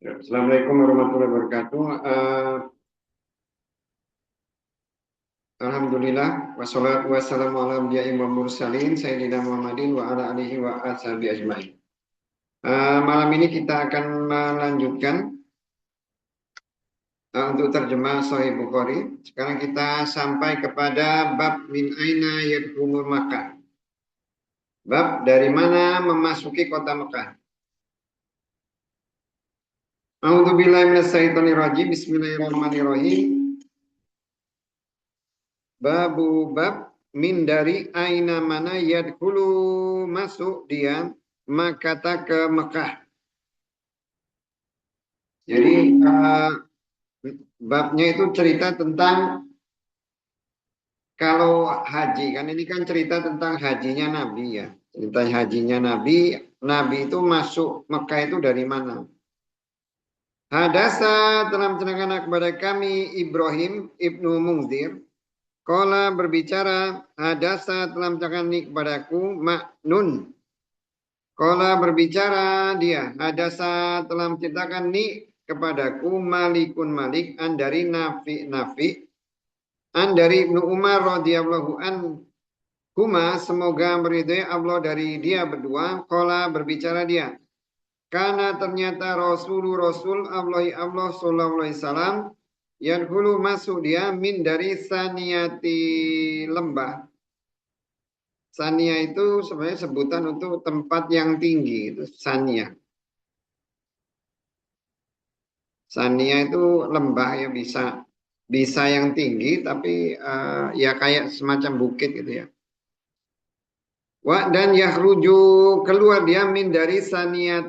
Assalamualaikum warahmatullahi wabarakatuh. Alhamdulillah wassalatu wassalamu ala anbiya'i wa mursalin sayyidina Muhammadin wa ala alihi wa ashabihi ajmain. Malam ini kita akan melanjutkan untuk terjemah Sahih Bukhari. Sekarang kita sampai kepada bab min aina yadkhulul Makkah. Bab dari mana memasuki kota Mekah. A'udzubillahi minasyaitonirrajim. Bismillahirrahmanirrahim. Bab min dari aina mana yadkhulu masuk dia makata ke Mekah. Jadi babnya itu cerita tentang kalau haji, kan ini kan cerita tentang hajinya Nabi ya. Cerita hajinya Nabi, Nabi itu masuk Mekah itu dari mana? Hadasa telah menceritakan kepada kami Ibrahim ibnu Mungzir. Qala berbicara, hadasa telah menceritakan kepadaku Ma'nun. Qala berbicara dia, hadasa telah menceritakan kepadaku Malikun Malik an dari Nafi an dari Ibnu Umar radhiyallahu anhuma, semoga meridhai Allah dari dia berdua. Qala berbicara dia, karena ternyata Rasul Allah sallallahu alaihi wasallam yadkhulu masuk dia min dari saniyati lembah. Sania itu sebenarnya sebutan untuk tempat yang tinggi, itu sania. Sania itu lembah ya, bisa yang tinggi tapi ya kayak semacam bukit gitu ya. Dan yakhruju keluar dia min dari sania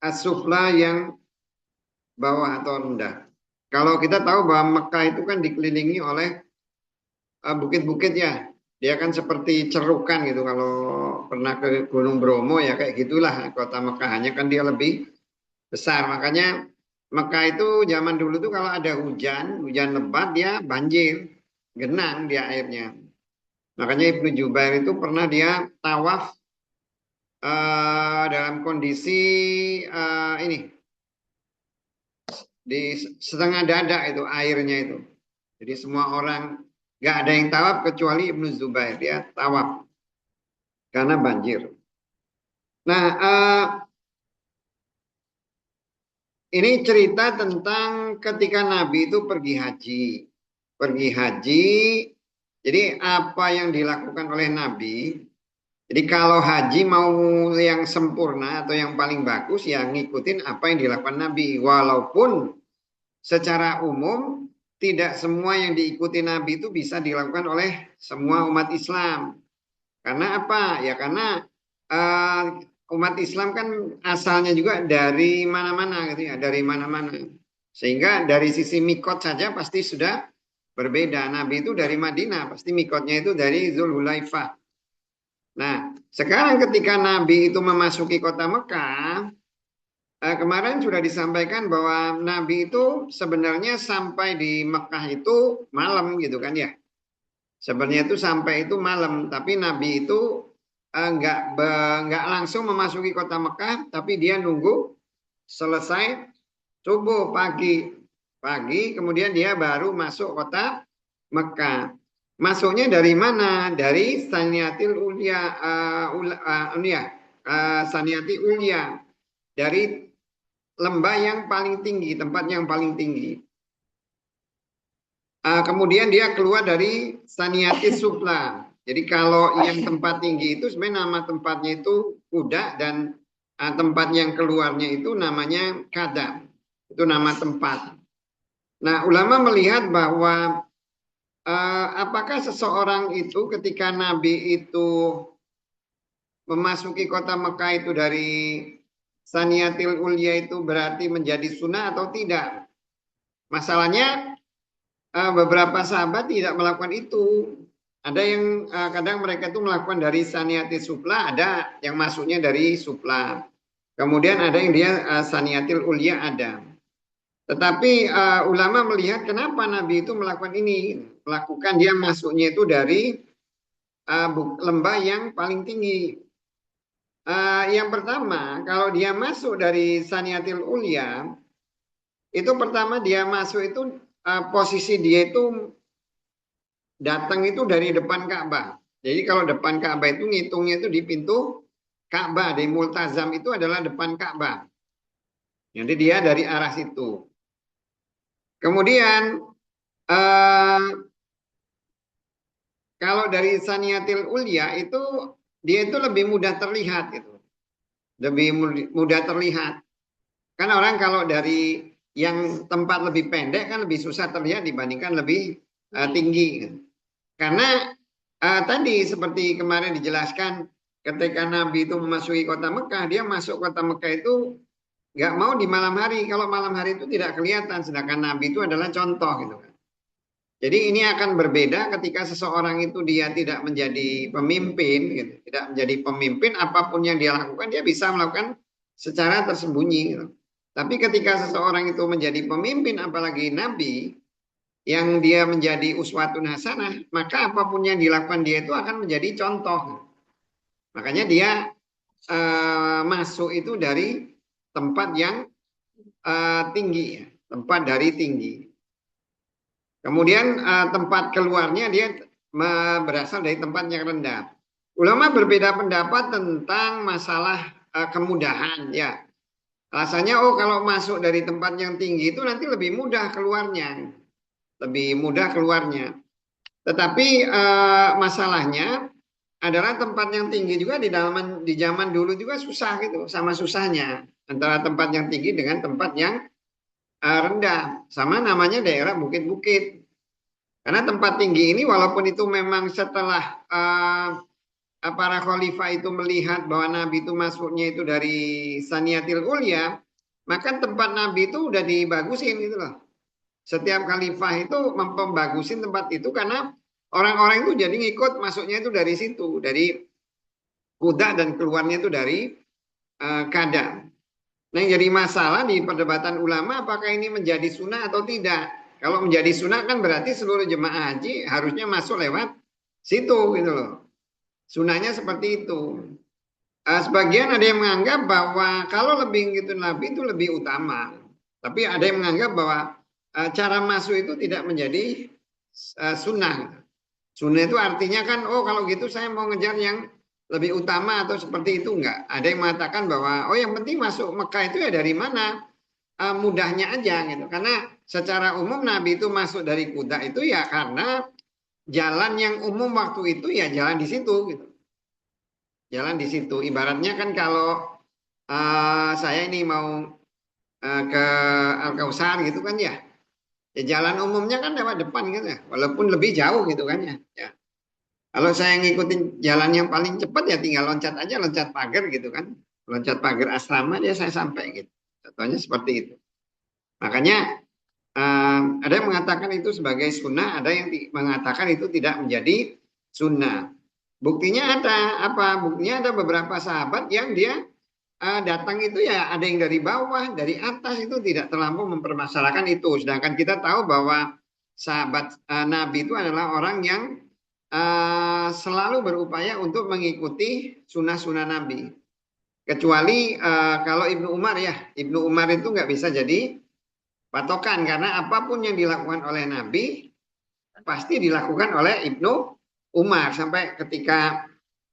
as-sufla yang bawah atau rendah. Kalau kita tahu bahwa Mekah itu kan dikelilingi oleh bukit-bukit ya. Dia kan seperti cerukan gitu. Kalau pernah ke Gunung Bromo ya kayak gitulah kota Mekah. Hanya kan dia lebih besar. Makanya Mekah itu zaman dulu tuh kalau ada hujan lebat dia banjir. Genang dia airnya. Makanya Ibnu Jubair itu pernah dia tawaf dalam kondisi ini. Di setengah dada itu airnya itu. Jadi semua orang nggak ada yang tawaf kecuali Ibnu Zubair, dia tawaf karena banjir. Nah, ini cerita tentang ketika Nabi itu pergi haji. Jadi apa yang dilakukan oleh Nabi? Jadi kalau haji mau yang sempurna atau yang paling bagus ya ngikutin apa yang dilakukan Nabi. Walaupun secara umum tidak semua yang diikuti Nabi itu bisa dilakukan oleh semua umat Islam. Karena apa? Ya karena umat Islam kan asalnya juga dari mana-mana gitu ya, dari mana-mana. Sehingga dari sisi mikot saja pasti sudah berbeda. Nabi itu dari Madinah, pasti mikotnya itu dari Zulhulaifah. Nah, sekarang ketika Nabi itu memasuki kota Mekah, kemarin sudah disampaikan bahwa Nabi itu sebenarnya sampai di Mekah itu malam gitu kan ya. Sebenarnya itu sampai itu malam, tapi Nabi itu nggak langsung memasuki kota Mekah, tapi dia nunggu selesai subuh pagi, kemudian dia baru masuk kota Mekah. Masuknya dari mana? Dari Saniatil Ulia, Saniati Ulia, dari lembah yang paling tinggi, tempat yang paling tinggi. Kemudian dia keluar dari Saniati Sufla. Jadi kalau yang tempat tinggi itu sebenarnya nama tempatnya itu Kuda, dan tempat yang keluarnya itu namanya Kadam. Itu nama tempat. Nah, ulama melihat bahwa apakah seseorang itu ketika Nabi itu memasuki kota Mekah itu dari Saniatil Ulia itu berarti menjadi sunnah atau tidak? Masalahnya beberapa sahabat tidak melakukan itu. Ada yang kadang mereka itu melakukan dari Saniatil Sufla, ada yang masuknya dari Sufla. Kemudian ada yang dia Saniatil Ulia ada. Tetapi ulama melihat kenapa Nabi itu melakukan ini. Melakukan dia masuknya itu dari lembah yang paling tinggi. Yang pertama, kalau dia masuk dari Saniatil Ulia, itu pertama dia masuk itu posisi dia itu datang itu dari depan Ka'bah. Jadi kalau depan Ka'bah itu ngitungnya itu di pintu Ka'bah, di Multazam itu adalah depan Ka'bah. Jadi dia dari arah situ. Kemudian eh, kalau dari Saniatil Ulia itu dia itu lebih mudah terlihat gitu. Lebih mudah terlihat. Kan orang kalau dari yang tempat lebih pendek kan lebih susah terlihat dibandingkan lebih tinggi. Karena tadi seperti kemarin dijelaskan ketika Nabi itu memasuki kota Mekah, dia masuk kota Mekah itu nggak mau di malam hari. Kalau malam hari itu tidak kelihatan, sedangkan Nabi itu adalah contoh gitu kan. Jadi ini akan berbeda ketika seseorang itu dia tidak menjadi pemimpin, gitu. Tidak menjadi pemimpin, apapun yang dia lakukan dia bisa melakukan secara tersembunyi. Gitu. Tapi ketika seseorang itu menjadi pemimpin, apalagi Nabi, yang dia menjadi uswatun hasanah, maka apapun yang dilakukan dia itu akan menjadi contoh. Makanya dia masuk itu dari tempat yang tinggi, tempat dari tinggi. Kemudian tempat keluarnya dia berasal dari tempat yang rendah. Ulama berbeda pendapat tentang masalah kemudahan ya. Alasannya kalau masuk dari tempat yang tinggi itu nanti lebih mudah keluarnya. Lebih mudah keluarnya. Tetapi masalahnya adalah tempat yang tinggi juga di zaman dulu juga susah gitu, sama susahnya antara tempat yang tinggi dengan tempat yang rendah. Sama namanya daerah bukit-bukit. Karena tempat tinggi ini walaupun itu memang setelah para khalifah itu melihat bahwa Nabi itu masuknya itu dari Saniatil Ulia, maka tempat Nabi itu udah dibagusin gitu loh. Setiap khalifah itu membagusin tempat itu karena orang-orang itu jadi ngikut masuknya itu dari situ, dari Kuda dan keluarnya itu dari Kada. Nah yang jadi masalah di perdebatan ulama apakah ini menjadi sunnah atau tidak. Kalau menjadi sunnah kan berarti seluruh jemaah haji harusnya masuk lewat situ gitu loh. Sunnahnya seperti itu. Sebagian ada yang menganggap bahwa kalau lebih gitu Nabi itu lebih utama. Tapi ada yang menganggap bahwa cara masuk itu tidak menjadi sunnah. Sunnah itu artinya kan, kalau gitu saya mau ngejar yang lebih utama atau seperti itu enggak. Ada yang mengatakan bahwa yang penting masuk Mekah itu ya dari mana? Mudahnya aja gitu. Karena secara umum Nabi itu masuk dari Kuda itu ya karena jalan yang umum waktu itu ya jalan di situ gitu. Jalan di situ. Ibaratnya kan kalau saya ini mau ke Al-Kausar gitu kan ya. Ya jalan umumnya kan lewat depan gitu ya. Walaupun lebih jauh gitu kan ya. Ya. Kalau saya ngikutin jalan yang paling cepat ya tinggal loncat aja, loncat pagar gitu kan. Loncat pagar asrama dia saya sampai gitu. Contohnya seperti itu. Makanya ada yang mengatakan itu sebagai sunnah, ada yang mengatakan itu tidak menjadi sunnah. Buktinya ada apa? Buktinya ada beberapa sahabat yang dia datang itu ya ada yang dari bawah, dari atas itu tidak terlampau mempermasalahkan itu. Sedangkan kita tahu bahwa sahabat Nabi itu adalah orang yang selalu berupaya untuk mengikuti sunnah-sunnah Nabi. Kecuali kalau Ibnu Umar ya, Ibnu Umar itu nggak bisa jadi patokan karena apapun yang dilakukan oleh Nabi pasti dilakukan oleh Ibnu Umar sampai ketika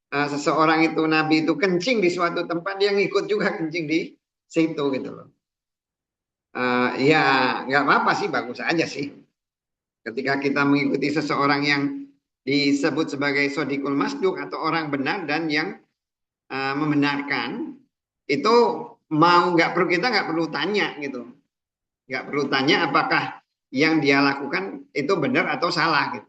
seseorang itu Nabi itu kencing di suatu tempat dia ngikut juga kencing di situ gitu loh. Ya nggak apa-apa sih, bagus aja sih. Ketika kita mengikuti seseorang yang disebut sebagai sodikul masduk atau orang benar dan yang membenarkan itu mau nggak perlu kita nggak perlu tanya gitu, nggak perlu tanya apakah yang dia lakukan itu benar atau salah gitu.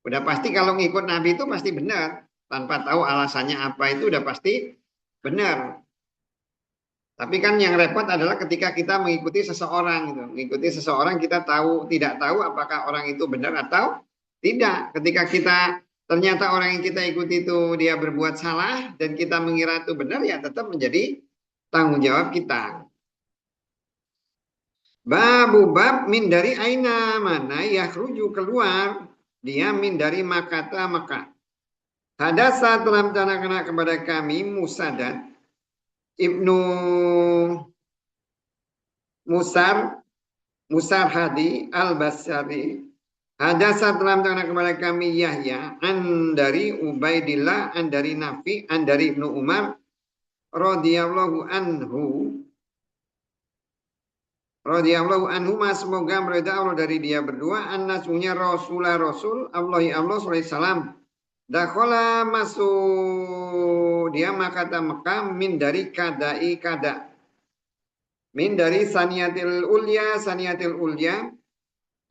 Udah pasti kalau ngikut Nabi itu pasti benar tanpa tahu alasannya apa itu udah pasti benar. Tapi kan yang repot adalah ketika kita mengikuti seseorang gitu. Mengikuti seseorang kita tidak tahu apakah orang itu benar atau tidak. Ketika kita ternyata orang yang kita ikuti itu dia berbuat salah dan kita mengira itu benar ya tetap menjadi tanggung jawab kita. Babu bab min dari aina mana yakhruju keluar dia min dari makata Mekah. Hadasa telah menceritakan kepada kami Musaddad Ibnu Musar Hadi Al-Basri. Hadasa telah menceritakan kepada kami Yahya an dari Ubaidillah an dari Nafi an dari Ibnu Umar radhiyallahu anhu mas semoga mereka Allah dari dia berdua annasunya Rasulullah Rasul Allah sallallahu alaihi wasallam dakhala masuk dia makata Mekah min dari kadai kada min dari saniyatil ulya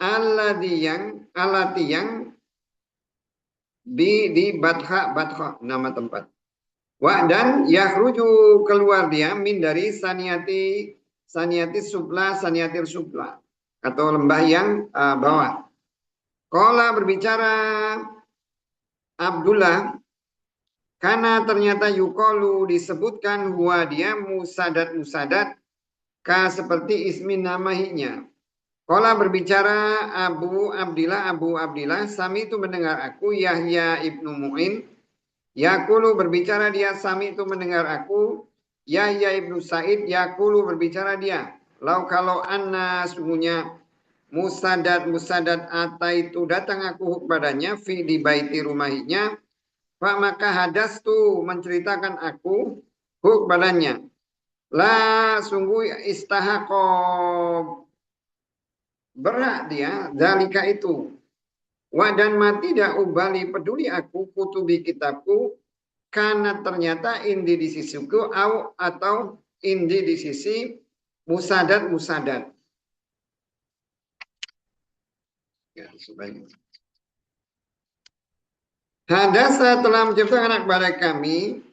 alati yang di Batha nama tempat. Wa dan yakhruju keluar dia min dari saniyatil subla atau lembah yang bawah. Qala berbicara Abdullah karena ternyata yuqalu disebutkan huwa dia musadat seperti ismi namahinya. Qala berbicara Abu Abdillah sami itu mendengar aku Yahya ibnu Mu'in yaqulu berbicara dia sami itu mendengar aku Yahya ibnu Sa'id yaqulu berbicara dia kalau anna sungguhnya musadat ata itu datang aku kepadanya fi di baiti rumahinya fa maka hadas tu menceritakan aku kepadanya la sungguh istahaqo berat dia zalika itu wadan mati tidak ubali peduli aku kutubi kitabku karena ternyata indi di sisiku atau indi di sisi musadat ya, Hadasa telah menciptakan kepada kami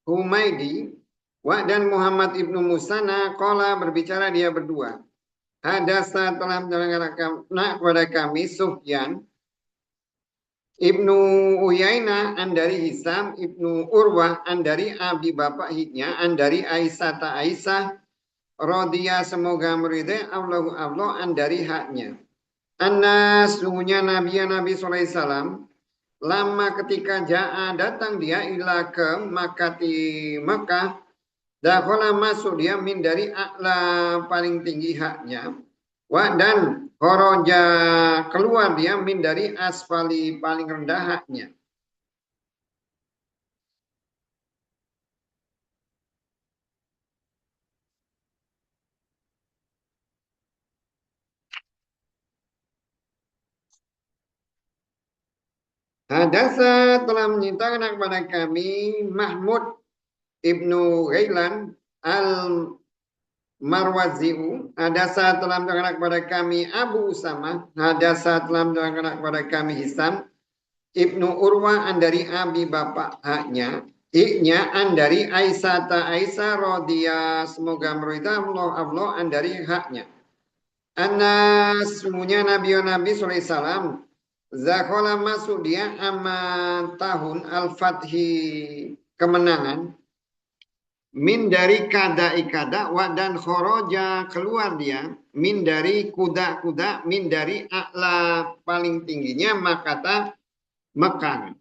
Humaydi dan Muhammad ibnu Musana qala berbicara dia berdua Hadasa telah menceritakan kepada kami Sufyan Ibnu Uyainah an dari Hisam Ibnu Urwah an dari abi bapaknya an dari Aisyah radhiya semoga meridai Allah an dari haknya. Anna sungguhnya Nabi sallallahu alaihi wasallam lama ketika jaa datang dia ila ke Makkah dakhala masuk dia min dari a'la paling tinggi haknya wa dan kharaja keluar dia min dari asfali paling rendah haknya. Hadasa telah menyintakan kepada kami Mahmud Ibnu Ghailan Al-Marwazi'u. Hadasa telah menerangkan kepada kami Abu Usama. Hadasa telah menerangkan kepada kami Hisam Ibnu Urwah an dari abi bapak haknya. Iknya an dari Aisyah radhiyallahu semoga meridha Allah an dari haknya. Anas semuanya Nabi sallallahu alaihi wasallam zakhala masuk dia aman tahun al-fathi kemenangan min dari kada dan khoroja keluar dia min dari kuda min dari a'la paling tingginya makata Mekah.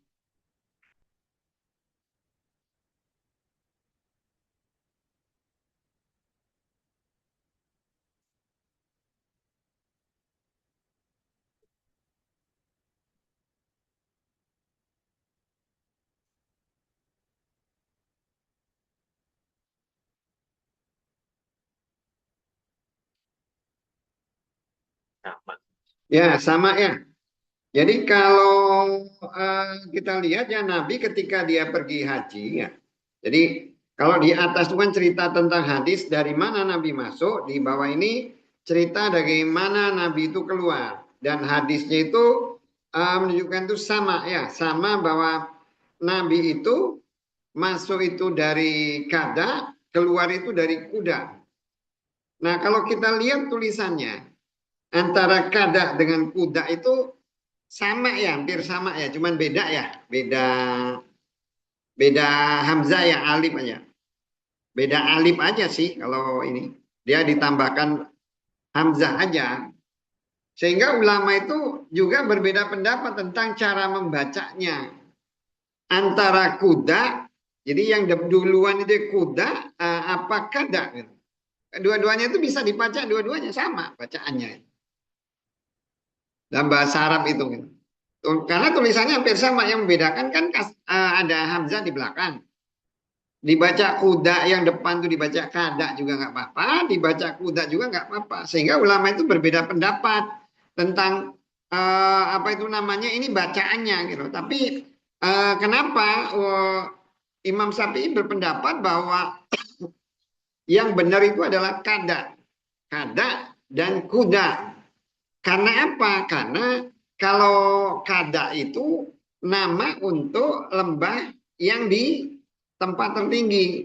Ya sama ya. Jadi kalau kita lihat ya Nabi ketika dia pergi haji ya. Jadi kalau di atas itu kan cerita tentang hadis dari mana Nabi masuk, di bawah ini cerita dari mana Nabi itu keluar. Dan hadisnya itu menunjukkan itu sama ya, sama bahwa Nabi itu masuk itu dari kada, keluar itu dari kuda. Nah kalau kita lihat tulisannya antara kada dengan kuda itu sama ya, hampir sama ya, cuman beda ya, beda hamzah ya, alif aja. Beda alif aja sih kalau ini. Dia ditambahkan hamzah aja. Sehingga ulama itu juga berbeda pendapat tentang cara membacanya. antara kuda, jadi yang duluan itu kuda apa kada gitu. Dua-duanya itu bisa dibaca, dua-duanya sama bacaannya dalam bahasa Arab itu gitu. Karena tulisannya hampir sama, yang membedakan kan ada hamzah di belakang. Dibaca kuda yang depan tuh dibaca kada juga nggak apa-apa, dibaca kuda juga nggak apa-apa. Sehingga ulama itu berbeda pendapat tentang apa itu namanya ini bacaannya gitu. Tapi kenapa Imam Syafi'i berpendapat bahwa yang benar itu adalah kada, kada dan kuda. Karena apa? Karena kalau kada itu nama untuk lembah yang di tempat tertinggi.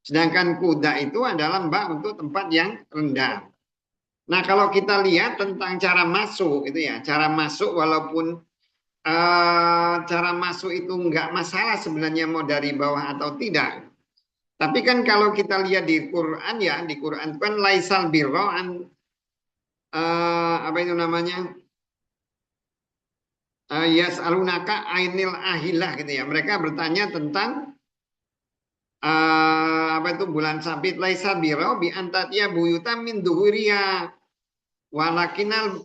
Sedangkan kuda itu adalah lembah untuk tempat yang rendah. Nah, kalau kita lihat tentang cara masuk itu ya, cara masuk walaupun cara masuk itu nggak masalah sebenarnya mau dari bawah atau tidak. Tapi kan kalau kita lihat di Quran ya, di Quran kan laisal birro apa itu namanya? Yas'alunaka ainil ahilah gitu ya. Mereka bertanya tentang apa itu bulan sabit laisa biro bi antatia buyuta min duhuria walakinal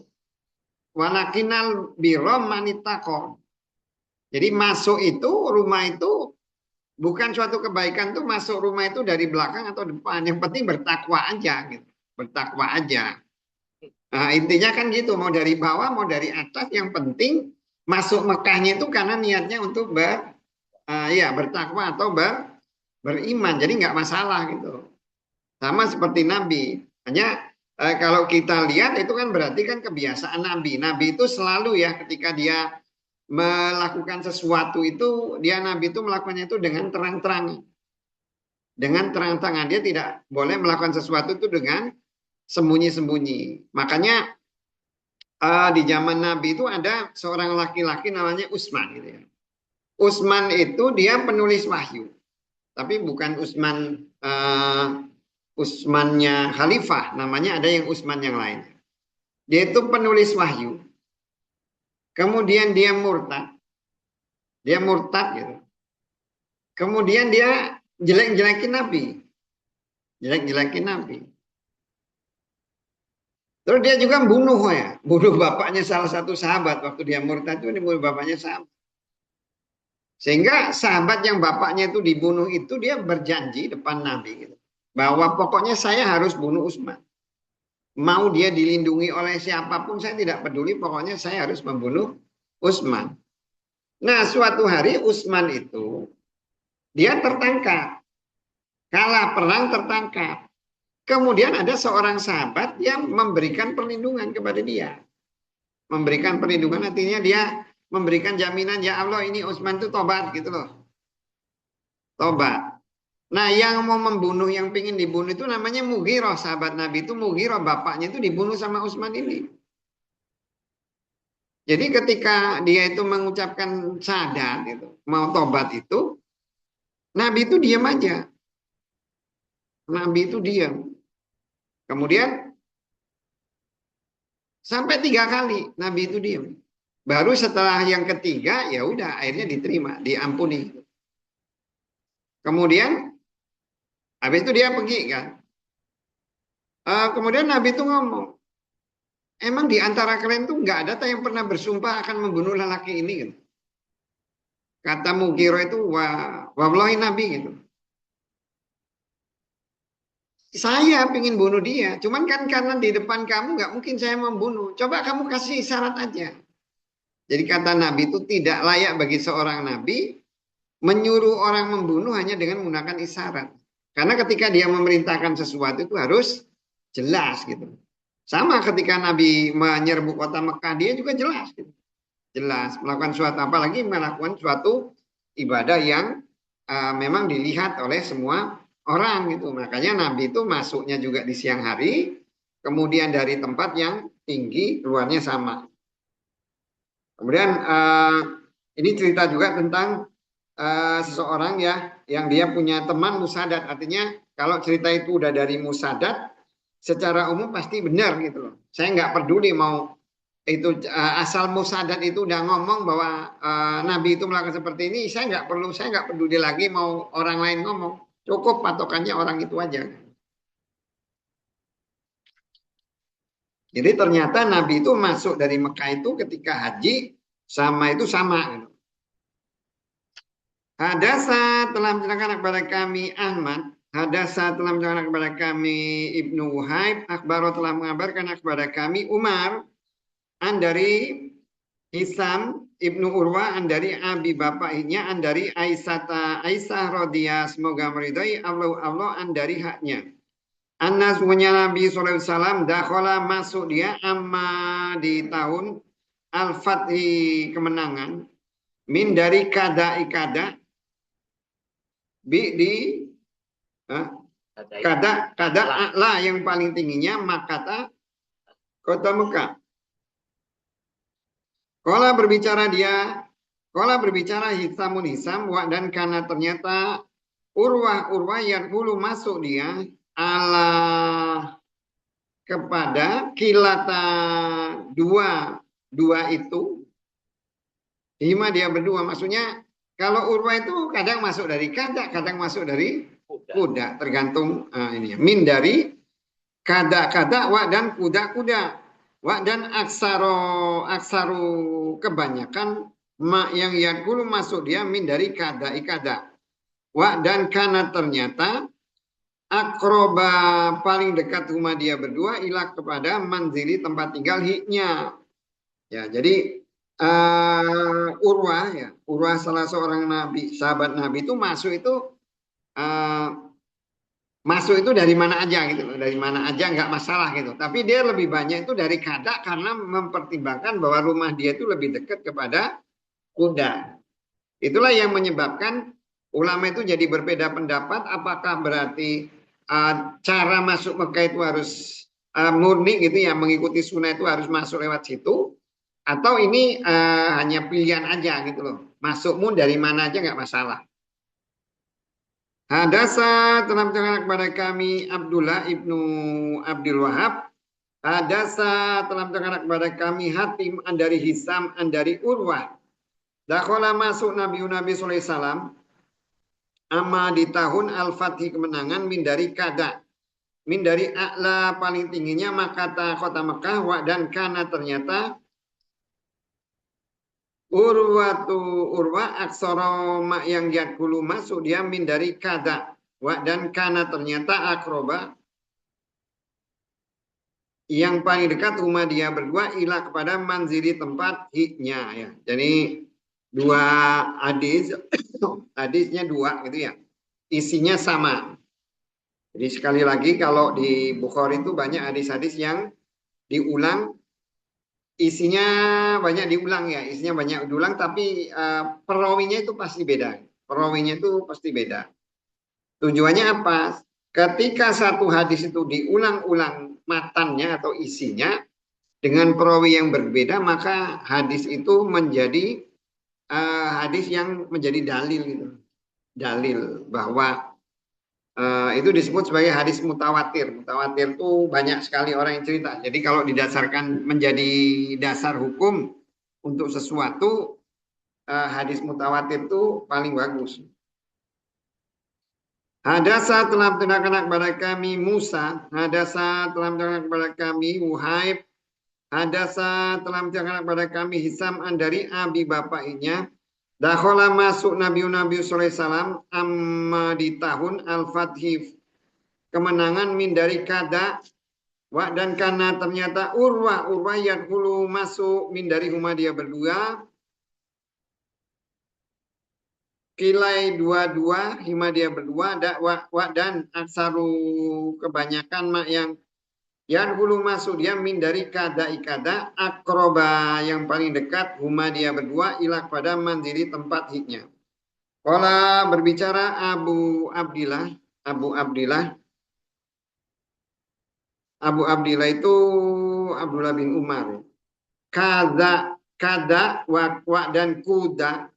biro manitako. Jadi masuk itu rumah itu bukan suatu kebaikan tuh masuk rumah itu dari belakang atau depan. Yang penting bertakwa aja gitu. Bertakwa aja. Nah, intinya kan gitu, mau dari bawah mau dari atas yang penting masuk Mekahnya itu karena niatnya untuk ya bertakwa atau beriman, jadi nggak masalah gitu. Sama seperti Nabi. Hanya kalau kita lihat itu kan berarti kan kebiasaan Nabi. Nabi itu selalu ya ketika dia melakukan sesuatu itu, Nabi itu melakukannya itu dengan terang-terangan. Dengan terang-terangan, dia tidak boleh melakukan sesuatu itu dengan sembunyi-sembunyi. Makanya di zaman Nabi itu ada seorang laki-laki namanya Utsman gitu ya. Utsman itu dia penulis wahyu. Tapi bukan Utsmannya khalifah, namanya ada yang Utsman yang lain. Dia itu penulis wahyu. Kemudian dia murtad. Dia murtad gitu. Kemudian dia jelek-jelekin Nabi. Jelek-jelekin Nabi. Terus dia juga bunuh ya. Bunuh bapaknya salah satu sahabat. Waktu dia murtad itu dia bunuh bapaknya sahabat. Sehingga sahabat yang bapaknya itu dibunuh itu dia berjanji depan Nabi gitu, bahwa pokoknya saya harus bunuh Utsman. Mau dia dilindungi oleh siapapun saya tidak peduli, pokoknya saya harus membunuh Utsman. Nah, suatu hari Utsman itu dia tertangkap. Kalah perang tertangkap. Kemudian ada seorang sahabat yang memberikan perlindungan kepada dia. Memberikan perlindungan artinya dia memberikan jaminan, ya Allah ini Utsman itu tobat gitu loh. Tobat. Nah yang mau membunuh, yang pingin dibunuh itu namanya Mughirah. Sahabat Nabi itu Mughirah, bapaknya itu dibunuh sama Utsman ini. Jadi ketika dia itu mengucapkan syahadat gitu, mau tobat itu, Nabi itu diam aja. Nabi itu diam. Kemudian sampai 3 kali Nabi itu diam. Baru setelah yang ketiga ya udah akhirnya diterima, diampuni. Kemudian habis itu dia pergi kan. Kemudian Nabi itu ngomong, emang di antara kalian tuh nggak ada yang pernah bersumpah akan membunuh lelaki ini gitu. Kata Mughirah itu wallahi Nabi gitu. Saya ingin bunuh dia, cuman kan karena di depan kamu nggak mungkin saya membunuh. Coba kamu kasih isyarat aja. Jadi kata Nabi itu tidak layak bagi seorang Nabi menyuruh orang membunuh hanya dengan menggunakan isyarat. Karena ketika dia memerintahkan sesuatu itu harus jelas gitu. Sama ketika Nabi menyerbu kota Mekah, dia juga jelas gitu. Jelas melakukan suatu, apalagi melakukan suatu ibadah yang memang dilihat oleh semua orang gitu. Makanya Nabi itu masuknya juga di siang hari, kemudian dari tempat yang tinggi keluarnya sama. Kemudian ini cerita juga tentang seseorang ya yang dia punya teman musadat. Artinya kalau cerita itu udah dari musadat, secara umum pasti benar gitu loh. Saya nggak peduli mau itu asal musadat itu udah ngomong bahwa Nabi itu melakukan seperti ini, saya nggak peduli lagi mau orang lain ngomong, cukup patokannya orang itu aja. Jadi ternyata Nabi itu masuk dari Mekah itu ketika haji sama itu sama. Gitu. Hadasa telah menceritakan kepada kami Ahmad. Hadasa telah menceritakan kepada kami Ibnu Wahib. Akhbaro telah mengabarkan kepada kami Umar. An dari Hisam Ibnu Urwah. An dari abi bapaknya. An dari Aisyah Radhiyah. Semoga meridai Allah an dari haknya. Anna semuanya Nabi SAW dakhala masuk dia amma di tahun Al-Fathi kemenangan min dari kada ikada di kada a'la yang paling tingginya makata kota Mekah. Kala berbicara Hisamun Hisam dan karena ternyata Urwah yang dulu masuk dia ala kepada kilata dua itu hima dia berdua, maksudnya kalau Urwah itu kadang masuk dari kada, kadang masuk dari kuda, tergantung ini min dari kada wa dan kuda wa dan aksaru kebanyakan ma yang yakulu masuk dia min dari kada ikada wa dan karena ternyata akroba paling dekat rumah dia berdua ilah kepada manzili tempat tinggal hiknya. Ya, jadi Urwah salah seorang nabi, sahabat Nabi itu masuk itu dari mana aja gitu, dari mana aja nggak masalah gitu. Tapi dia lebih banyak itu dari kada karena mempertimbangkan bahwa rumah dia itu lebih dekat kepada kuda. Itulah yang menyebabkan ulama itu jadi berbeda pendapat. Apakah berarti cara masuk Mekah itu harus murni gitu ya, mengikuti sunnah itu harus masuk lewat situ, atau ini hanya pilihan aja gitu loh, masukmu dari mana aja nggak masalah. Hadasa telah menceritakan kepada kami Abdullah ibnu Abdul Wahab. Hadasa telah menceritakan kepada kami Hatim dari Hisam dari Urwah. Dakhala masuk Nabi sallallahu alaihi wasallam amma di tahun Al-Fathi kemenangan min dari kada. Min dari a'la paling tingginya makata kota Mekah wa dan kana ternyata Urwa aksara mak yang yakulu masuk dia min dari kada wa dan kana ternyata akroba yang paling dekat rumah dia berdua ilah kepada manzili tempat hiknya ya. Jadi dua hadisnya dua gitu ya, isinya sama. Jadi sekali lagi kalau di Bukhari itu banyak hadis-hadis yang diulang, isinya banyak diulang ya, isinya banyak diulang, tapi perawinya itu pasti beda. Perawinya itu pasti beda. Tujuannya apa? Ketika satu hadis itu diulang-ulang matannya atau isinya dengan perawi yang berbeda, maka hadis itu menjadi hadis yang menjadi dalil gitu. Dalil bahwa itu disebut sebagai hadis mutawatir. Mutawatir itu banyak sekali orang yang cerita. Jadi kalau didasarkan menjadi dasar hukum untuk sesuatu, hadis mutawatir itu paling bagus. Hadasa telah menceritakan kepada kami Musa. Hadasa telah menceritakan kepada kami Wuhaib. Hadasa telah menceritakan kepada kami Hisam dari abi bapaknya. Dakhala masuk Nabi sallallahu alaihi wasallam amma di tahun Al-Fathi kemenangan min dari kada wa dan karena ternyata Urwah yang dulu masuk min dari rumah dia berdua kilai dua hima dia berdua wa dan aksaru kebanyakan mak yang dulu masuk dia min dari kada ikada akroba yang paling dekat huma dia berdua ilah pada manzili tempat hiknya. Kala berbicara Abu Abdillah itu Abdullah bin Umar. Kada wa dan kuda.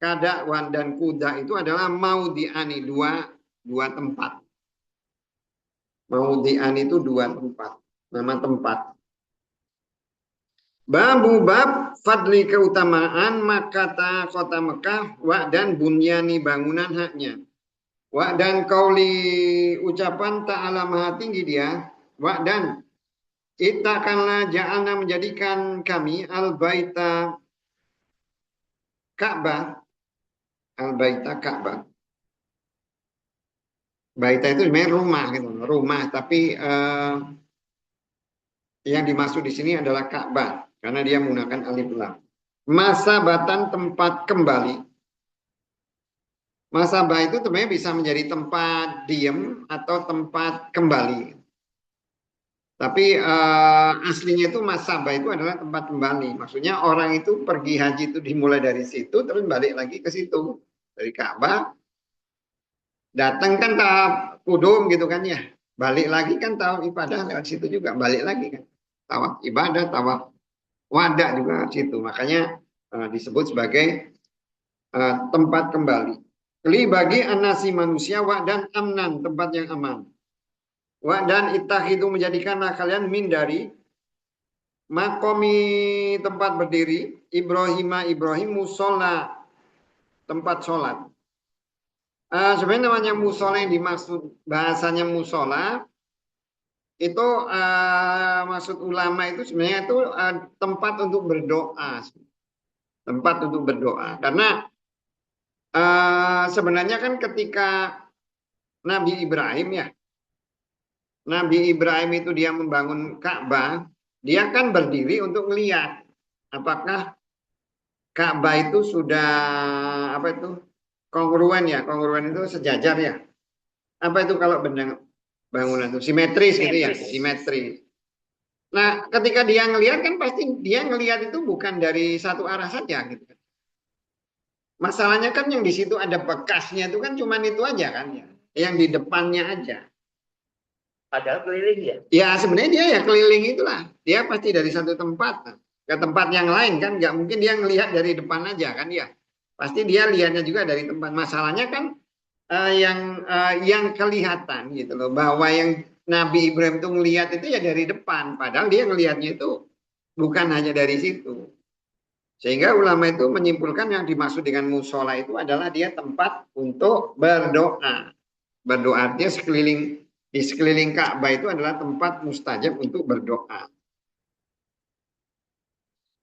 Kada wan dan kuda itu adalah maudhi'ani dua tempat. Maudhi'ani itu dua tempat, nama tempat. Bab fadli keutamaan makata kota Mekah wa dan bunyani bangunan haknya. Wa dan kauli ucapan ta'ala maha tinggi dia. Wa dan itakanlah ja'alna menjadikan kami al-baita Ka'bah. Al-baita Ka'bah. Baita itu sebenarnya rumah gitu. Rumah tapi yang dimaksud di sini adalah Ka'bah karena dia menggunakan alif lam. Masabatan tempat kembali. Masabah itu sebenarnya bisa menjadi tempat diem atau tempat kembali. Tapi aslinya itu masabah itu adalah tempat kembali. Maksudnya orang itu pergi haji itu dimulai dari situ terus balik lagi ke situ. Dari Ka'bah datang kan tahap kudum gitu kan ya. Balik lagi kan tawaf ibadah lewat situ juga. Balik lagi kan. Tawaf ibadah, tawaf wadah juga situ. Makanya disebut sebagai tempat kembali. Li bagi anasi manusia wa dan amnan, tempat yang aman. Wa dan ittakhidhu menjadikanlah kalian min dari makomi tempat berdiri Ibrahim musola tempat sholat. Sebenarnya namanya musola yang dimaksud bahasanya musola itu maksud ulama itu sebenarnya itu tempat untuk berdoa, tempat untuk berdoa. Karena sebenarnya kan ketika Nabi Ibrahim ya, Nabi Ibrahim itu dia membangun Ka'bah, dia kan berdiri untuk melihat apakah Ka'bah itu sudah apa itu kongruen ya, kongruen itu sejajar ya. Apa itu kalau bangunan itu simetris gitu ya, simetris. Nah, ketika dia ngelihat kan pasti dia ngelihat itu bukan dari satu arah saja gitu. Masalahnya kan yang di situ ada bekasnya itu kan cuman itu aja kan ya, yang di depannya aja. Padahal keliling ya? Ya sebenarnya dia ya keliling itulah. Dia pasti dari satu tempat ke tempat yang lain kan. Nggak mungkin dia ngelihat dari depan aja kan ya. Pasti dia lihatnya juga dari tempat. Masalahnya kan yang kelihatan gitu loh. Bahwa yang Nabi Ibrahim itu ngelihat itu ya dari depan. Padahal dia ngelihatnya itu bukan hanya dari situ. Sehingga ulama itu menyimpulkan yang dimaksud dengan musola itu adalah dia tempat untuk berdoa. Berdoa artinya di sekeliling Ka'bah itu adalah tempat mustajab untuk berdoa.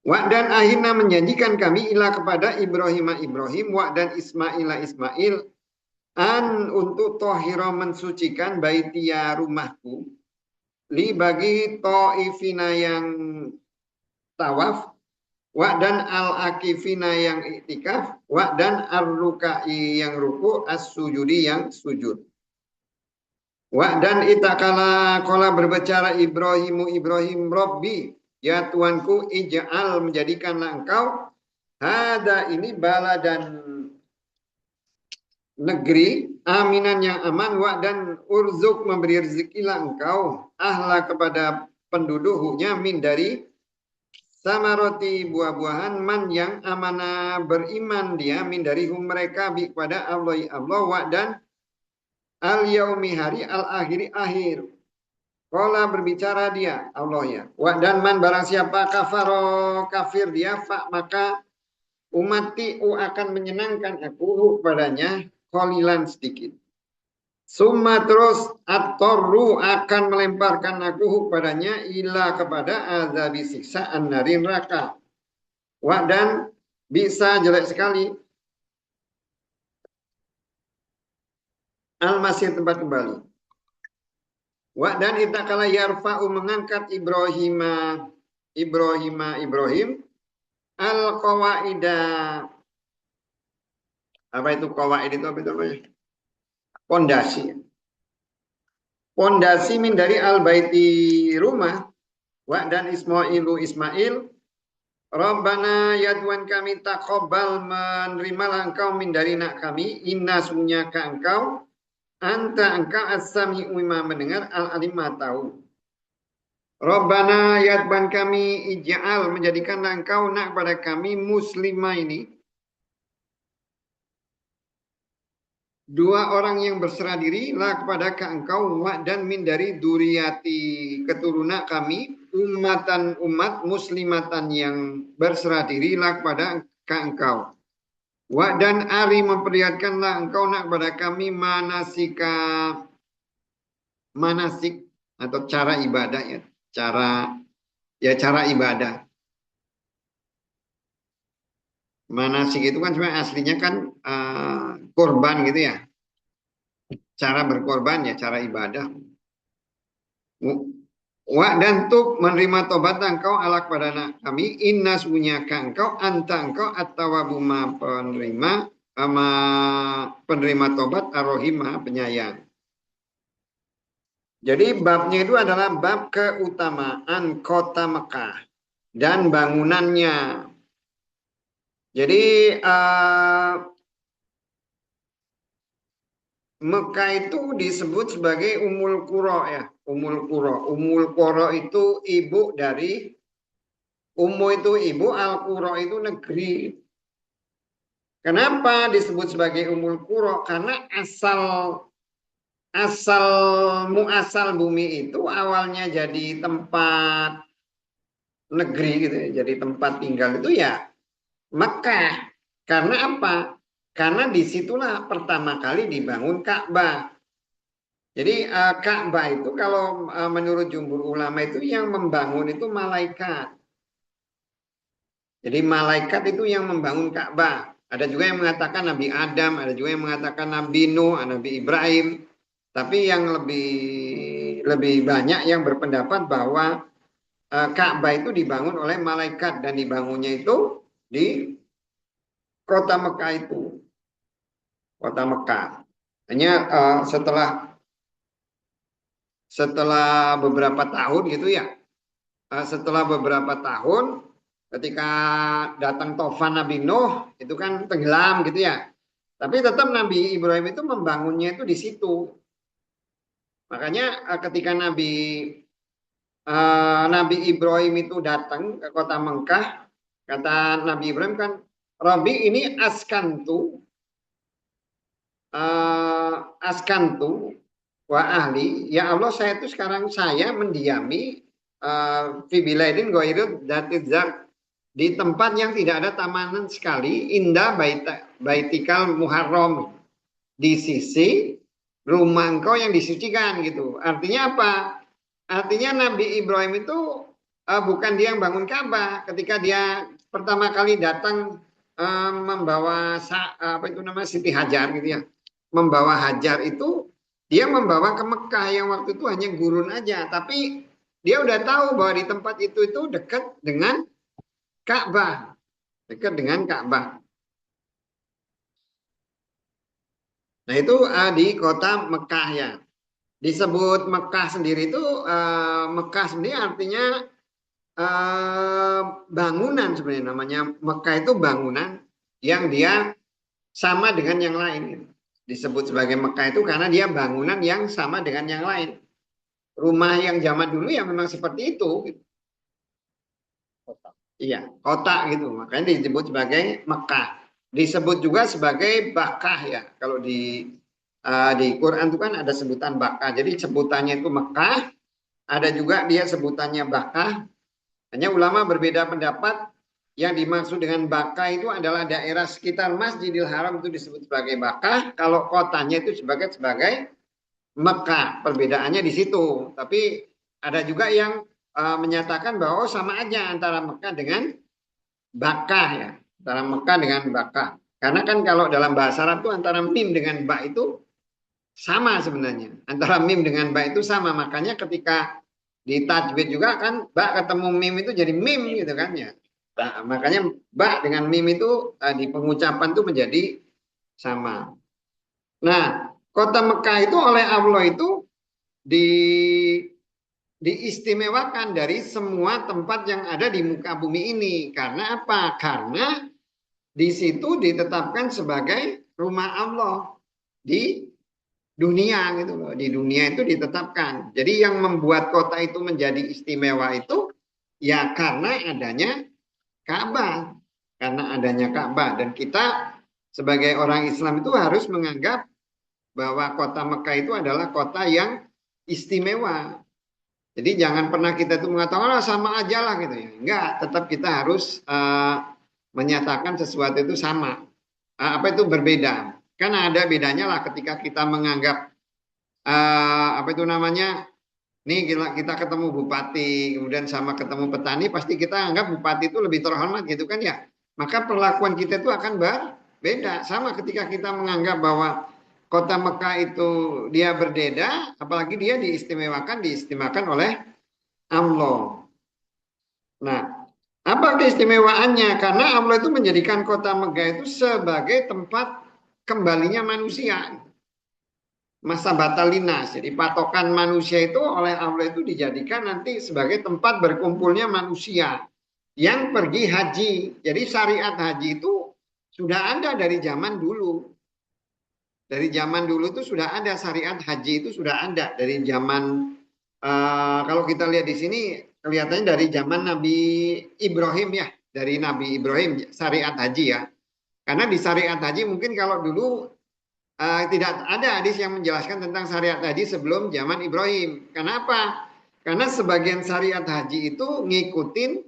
Wa dan akhirnya menjanjikan kami ilah kepada Ibrahim wa dan Ismail an untuk tohiro mensucikan baitia rumahku li bagi to'ifina yang tawaf wa dan al-akifina yang iktikaf wa dan ar-rukai yang ruku as-sujudi yang sujud. Wa dan itakala kola berbicara Ibrahim Robbi ya Tuanku ij'al menjadikanlah engkau hada ini bala dan negeri aminan yang aman wa dan urzuk memberi rezekilah engkau ahla kepada penduduknya min dari sama roti buah-buahan man yang amanah beriman dia min dari mereka bi kepada Allah wa dan al yaumi hari al akhiri akhir. Kola berbicara dia Allah ya. Wa dan man barang siapa kafaro kafir dia fa maka umati akan menyenangkan aku padanya kolilan sedikit. Summa terus at-torru akan melemparkan aku padanya ila kepada azabi siksaan dari neraka. Wa dan bisa jelek sekali al-masir tempat kembali. Wa dan itakala yarfa'u mengangkat Ibrahim al-qawaida. Apa itu qawaid itu apa itu namanya? Pondasi. Pondasi min dari al-baiti rumah wa dan Ismail Rabbana ya Tuhan kami taqabbal menerimalah engkau min dari nak kami inna sungguhnya ka engkau anta engkau as-sami'u mendengar al-alim tahu. Rabbana ya Tuhan kami ij'al menjadikanlah engkau nak pada kami muslimah ini dua orang yang berserah diri lah kepada engkau wa dan min dari duriyati keturunan kami ummatan umat muslimatan yang berserah dirilah kepada engkau. Wa dan ari memperlihatkanlah engkau nak kepada kami manasik atau cara ibadah ya. Cara ibadah. Manasik itu kan sebenarnya aslinya kan korban gitu ya. Cara berkorban ya, cara ibadah. Wa dan tuk menerima tobat engkau ala kepada kami inna sunya engkau anta engkau at-tawwabuma penerima tobat ar-rahimah penyayang. Jadi babnya itu adalah bab keutamaan kota Mekah dan bangunannya. Jadi Mekah itu disebut sebagai Ummul Qura ya, Ummul Qura. Ummul Qura itu ibu dari Ummu itu ibu, Al-Qura itu negeri. Kenapa disebut sebagai Ummul Qura? Karena asal bumi itu awalnya jadi tempat negeri gitu ya, jadi tempat tinggal itu ya Mekah. Karena apa? Karena disitulah pertama kali dibangun Ka'bah. Jadi Ka'bah itu kalau menurut jumhur ulama itu yang membangun itu malaikat. Jadi malaikat itu yang membangun Ka'bah. Ada juga yang mengatakan Nabi Adam, ada juga yang mengatakan Nabi Nuh, Nabi Ibrahim. Tapi yang lebih banyak yang berpendapat bahwa Ka'bah itu dibangun oleh malaikat dan dibangunnya itu di kota Mekah itu. Kota Mekah. Hanya setelah beberapa tahun gitu ya. Setelah beberapa tahun ketika datang tofan Nabi Nuh itu kan tenggelam gitu ya. Tapi tetap Nabi Ibrahim itu membangunnya itu di situ. Makanya ketika Nabi Ibrahim itu datang ke kota Mekah, kata Nabi Ibrahim kan, Rabbi ini askantu wa ahli, ya Allah saya itu sekarang mendiami fi bilaidin ghairu dzatizar di tempat yang tidak ada tamanan sekali, indah baitikal muharram, di sisi rumah engkau yang disucikan gitu. Artinya apa? Artinya Nabi Ibrahim itu bukan dia yang bangun Ka'bah. Ketika dia pertama kali datang membawa Siti Hajar gitu ya. Membawa Hajar itu dia membawa ke Mekah yang waktu itu hanya gurun aja. Tapi dia udah tahu bahwa di tempat itu dekat dengan Ka'bah. Dekat dengan Ka'bah. Nah itu di kota Mekah ya. Disebut Mekah sendiri itu Mekah sendiri artinya bangunan sebenarnya, namanya Mekah itu bangunan yang dia sama dengan yang lain. Disebut sebagai Mekah itu karena dia bangunan yang sama dengan yang lain. Rumah yang zaman dulu yang memang seperti itu. Iya, kota gitu. Makanya disebut sebagai Mekah. Disebut juga sebagai Bakkah ya. Kalau di Quran itu kan ada sebutan Bakkah. Jadi sebutannya itu Mekah. Ada juga dia sebutannya Bakkah. Hanya ulama berbeda pendapat. Yang dimaksud dengan Bakkah itu adalah daerah sekitar Masjidil Haram itu disebut sebagai Bakkah. Kalau kotanya itu sebagai Mekah. Perbedaannya di situ. Tapi ada juga yang menyatakan bahwa sama aja antara Mekah dengan Bakkah ya. Antara Mekah dengan Bakkah. Karena kan kalau dalam bahasa Arab itu antara mim dengan ba itu sama sebenarnya. Antara mim dengan ba itu sama. Makanya ketika di tajwid juga kan ba ketemu mim itu jadi mim gitu kan ya. Nah, makanya ba dengan mim itu di pengucapan itu menjadi sama. Nah, kota Mekah itu oleh Allah itu diistimewakan dari semua tempat yang ada di muka bumi ini. Karena apa? Karena di situ ditetapkan sebagai rumah Allah di dunia gitu loh. Di dunia itu ditetapkan. Jadi yang membuat kota itu menjadi istimewa itu ya karena adanya Ka'bah. Karena adanya Ka'bah. Dan kita sebagai orang Islam itu harus menganggap bahwa kota Mekah itu adalah kota yang istimewa. Jadi jangan pernah kita itu mengatakan "Ah, sama aja lah gitu ya. Enggak, tetap kita harus menyatakan sesuatu itu sama. Apa itu berbeda. Karena ada bedanya lah ketika kita menganggap apa itu namanya, nih kita ketemu bupati, kemudian sama ketemu petani, pasti kita anggap bupati itu lebih terhormat gitu kan ya. Maka perlakuan kita itu akan berbeda. Sama ketika kita menganggap bahwa kota Mekah itu dia berbeda, apalagi dia diistimewakan oleh Allah. Nah, apa keistimewaannya? Karena Allah itu menjadikan kota Mekah itu sebagai tempat kembalinya manusia. Masa batalinas. Jadi patokan manusia itu oleh Allah itu dijadikan nanti sebagai tempat berkumpulnya manusia yang pergi haji. Jadi syariat haji itu sudah ada dari zaman dulu. Dari zaman dulu itu sudah ada syariat haji itu sudah ada dari zaman kalau kita lihat di sini kelihatannya dari zaman Nabi Ibrahim ya, dari Nabi Ibrahim syariat haji ya. Karena di syariat haji mungkin kalau dulu tidak ada hadis yang menjelaskan tentang syariat haji sebelum zaman Ibrahim. Kenapa? Karena sebagian syariat haji itu ngikutin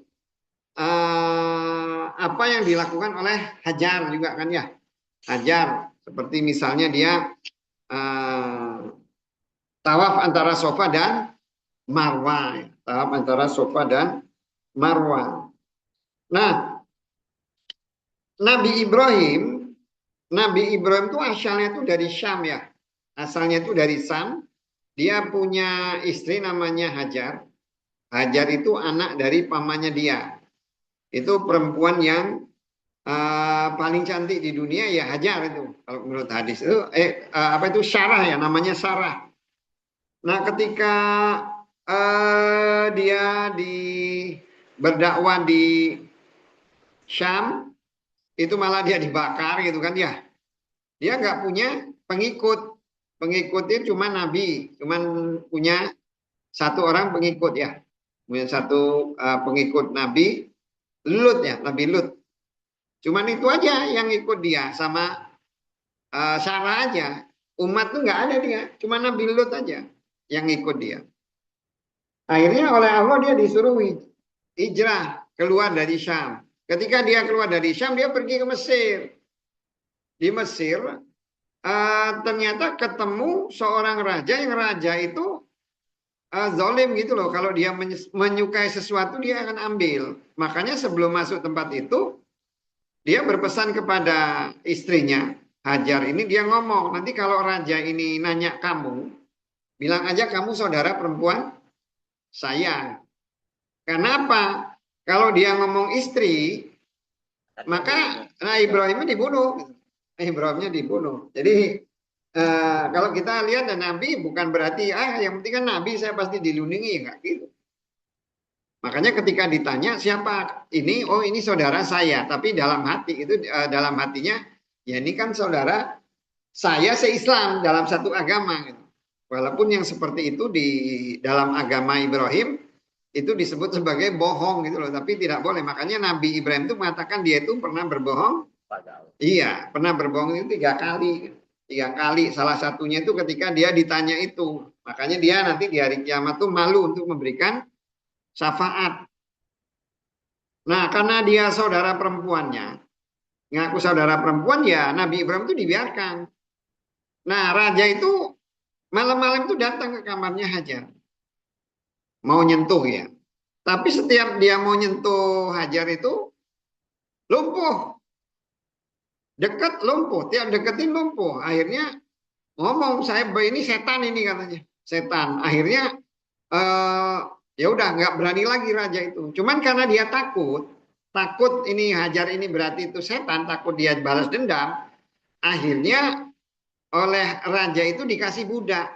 apa yang dilakukan oleh Hajar juga kan ya. Hajar seperti misalnya dia tawaf antara Sofa dan Marwah. Tawaf antara Sofa dan Marwah. Nah, Nabi Ibrahim itu asalnya itu dari Syam ya. Asalnya itu dari Syam. Dia punya istri namanya Hajar. Hajar itu anak dari pamannya dia. Itu perempuan yang paling cantik di dunia ya Hajar itu. Kalau menurut hadis itu apa itu Sarah ya, namanya Sarah. Nah, ketika dia berdakwah di Syam, itu malah dia dibakar gitu kan ya. Dia nggak punya pengikut. Pengikutnya cuma Nabi, cuma punya satu orang pengikut ya. Punya satu pengikut Nabi Lut ya, Nabi Lut. Cuman itu aja yang ikut dia sama Sarah aja. Umat tuh nggak ada dia, cuma Nabi Lut aja yang ikut dia. Akhirnya oleh Allah dia disuruh hijrah keluar dari Syam. Ketika dia keluar dari Syam, dia pergi ke Mesir. Di Mesir, ternyata ketemu seorang raja yang raja itu zolim gitu loh. Kalau dia menyukai sesuatu, dia akan ambil. Makanya sebelum masuk tempat itu, dia berpesan kepada istrinya, Hajar ini dia ngomong, nanti kalau raja ini nanya kamu, bilang aja kamu saudara perempuan saya. Kenapa? Kalau dia ngomong istri, maka Ibrahimnya dibunuh. Ibrahimnya dibunuh. Jadi kalau kita lihat dan Nabi bukan berarti yang penting kan Nabi saya pasti dilindungi enggak gitu. Makanya ketika ditanya siapa ini, oh ini saudara saya, tapi dalam hati itu dalam hatinya ya ini kan saudara saya se-Islam dalam satu agama gitu. Walaupun yang seperti itu di dalam agama Ibrahim itu disebut sebagai bohong gitu loh, tapi tidak boleh. Makanya Nabi Ibrahim itu mengatakan dia itu pernah berbohong. Iya, pernah berbohong itu 3 kali. 3 kali, salah satunya itu ketika dia ditanya itu. Makanya dia nanti di hari kiamat tuh malu untuk memberikan syafaat. Nah, karena dia saudara perempuannya, ngaku saudara perempuan ya Nabi Ibrahim itu dibiarkan. Nah, raja itu malam-malam itu datang ke kamarnya Hajar. Mau nyentuh ya. Tapi setiap dia mau nyentuh Hajar itu lumpuh. Dekat lumpuh, tiap deketin lumpuh. Akhirnya ngomong saya ini setan ini katanya. Setan. Akhirnya ya udah nggak berani lagi raja itu. Cuman karena dia takut ini Hajar ini berarti itu setan, takut dia balas dendam. Akhirnya oleh raja itu dikasih budak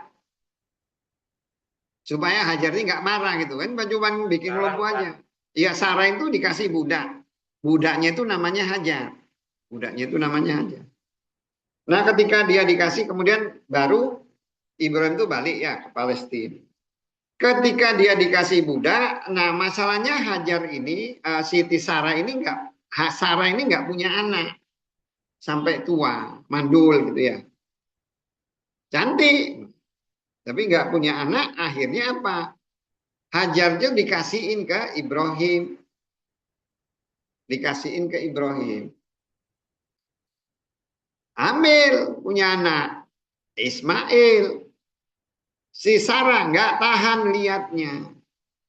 supaya Hajar ini nggak marah gitu kan, cuma bikin lumpuh aja. Iya, Sarah itu dikasih budak. Budaknya itu namanya Hajar. Budaknya itu namanya Hajar. Nah, ketika dia dikasih kemudian baru Ibrahim itu balik ya ke Palestina. Ketika dia dikasih budak, nah masalahnya Hajar ini, Siti Sarah ini nggak punya anak sampai tua, mandul gitu ya. Cantik, tapi nggak punya anak. Akhirnya apa? Hajar itu dikasihin ke Ibrahim. Dikasihin ke Ibrahim. Ambil punya anak. Ismail. Si Sarah nggak tahan lihatnya.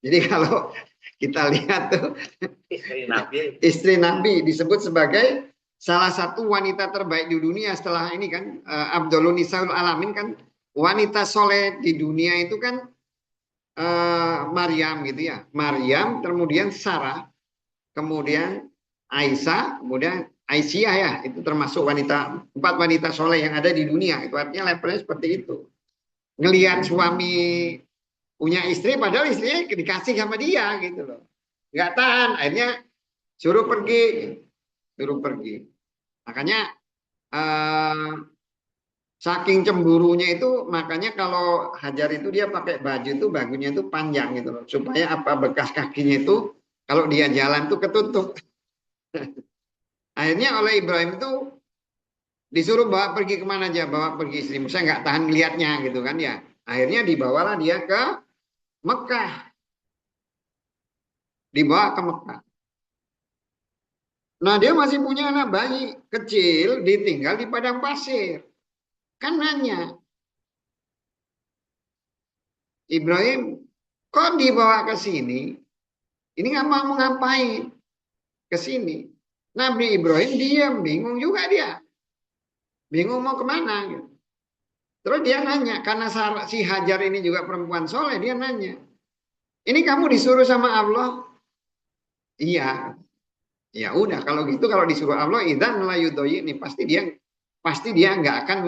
Jadi kalau kita lihat tuh istri Nabi disebut sebagai salah satu wanita terbaik di dunia setelah ini kan Abdulun Nisaul Alamin kan wanita soleh di dunia itu kan Maryam gitu ya. Maryam, kemudian Sarah, kemudian Aisyah, kemudian Aisyah ya. Itu termasuk empat wanita soleh yang ada di dunia. Itu artinya levelnya seperti itu. Ngelihat suami punya istri, padahal istrinya dikasih sama dia gitu loh. Nggak tahan, akhirnya suruh pergi. Suruh pergi. Makanya saking cemburunya itu, makanya kalau Hajar itu dia pakai baju itu bajunya itu panjang gitu loh, supaya apa bekas kakinya itu kalau dia jalan tuh ketutup. Akhirnya oleh Ibrahim itu disuruh bawa pergi kemana aja, bawa pergi istri. Saya nggak tahan lihatnya gitu kan ya. Akhirnya dibawalah dia ke Mekah, dibawa ke Mekah. Nah dia masih punya anak bayi kecil, ditinggal di padang pasir. Kan nanya, Ibrahim, kok dibawa ke sini? Ini nggak mau ngapain ke sini? Nabi Ibrahim diam, bingung juga dia. Bingung mau kemana. Gitu. Terus dia nanya, karena si Hajar ini juga perempuan soleh, dia nanya, ini kamu disuruh sama Allah? Iya. Ya udah, kalau gitu kalau disuruh Allah, idzan la ini pasti dia nggak akan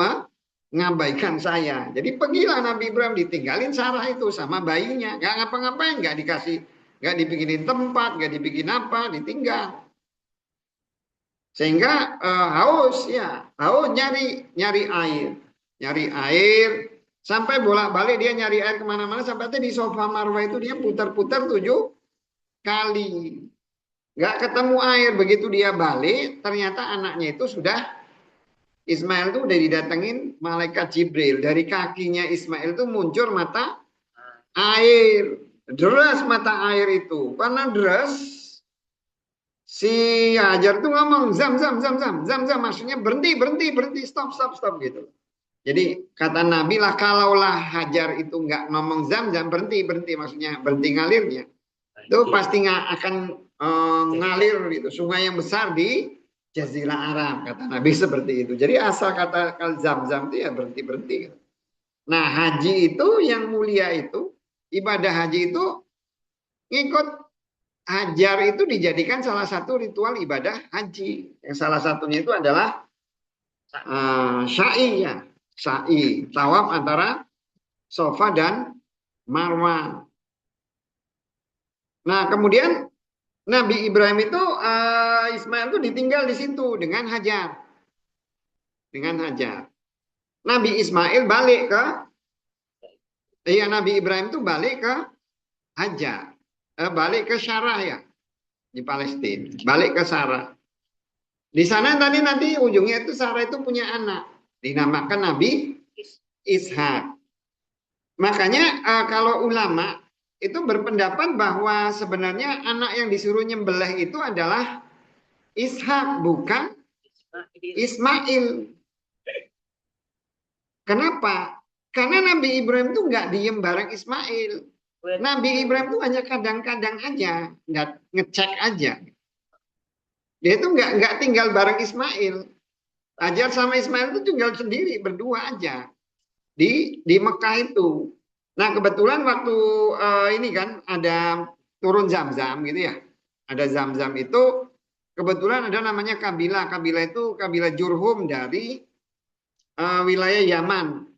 mengabaikan saya. Jadi pergilah Nabi Ibrahim ditinggalin Sarah itu sama bayinya, nggak ngapa-ngapain, nggak dikasih, nggak dibikinin tempat, nggak dibikin apa, ditinggal. Sehingga haus ya, haus nyari air sampai bolak-balik dia nyari air kemana-mana sampai di Sofa Marwah itu dia putar-putar 7 kali. Nggak ketemu air, begitu dia balik ternyata anaknya itu sudah Ismail itu udah didatengin malaikat Jibril. Dari kakinya Ismail itu muncul mata air. Deras mata air itu. Karena deras, si Hajar tuh ngomong zam zam zam zam zam zam, maksudnya berhenti berhenti berhenti, stop stop stop gitu. Jadi kata Nabi lah, kalaulah Hajar itu nggak ngomong zam zam, berhenti berhenti, maksudnya berhenti ngalirnya, itu pasti nggak akan ngalir gitu, sungai yang besar di Jazirah Arab, kata Nabi seperti itu. Jadi asal kata zam zam itu ya berhenti berhenti. Nah haji itu yang mulia itu, ibadah haji itu ngikut Hajar itu dijadikan salah satu ritual ibadah haji. Yang salah satunya itu adalah sa'i ya. Sa'i, tawaf antara Sofa dan Marwah. Nah kemudian Nabi Ibrahim itu Ismail itu ditinggal di situ dengan Hajar. Dengan Hajar. Nabi Ismail balik ke Nabi Ibrahim itu balik ke Hajar. Balik ke Sarah ya di Palestina. Balik ke Sarah. Di sana nanti ujungnya itu Sarah itu punya anak, dinamakan Nabi Ishak. Makanya kalau ulama itu berpendapat bahwa sebenarnya anak yang disuruh nyembelih itu adalah Ishak, bukan Ismail. Kenapa? Karena Nabi Ibrahim itu nggak diem bareng Ismail. Nabi Ibrahim itu hanya kadang-kadang aja, nggak ngecek aja. Dia itu nggak tinggal bareng Ismail. Hajar sama Ismail itu tinggal sendiri berdua aja di Mekah itu. Nah kebetulan waktu ini kan ada turun Zam-Zam gitu ya. Ada Zam-Zam itu kebetulan ada namanya kabilah. Kabilah itu kabilah Jurhum dari wilayah Yaman.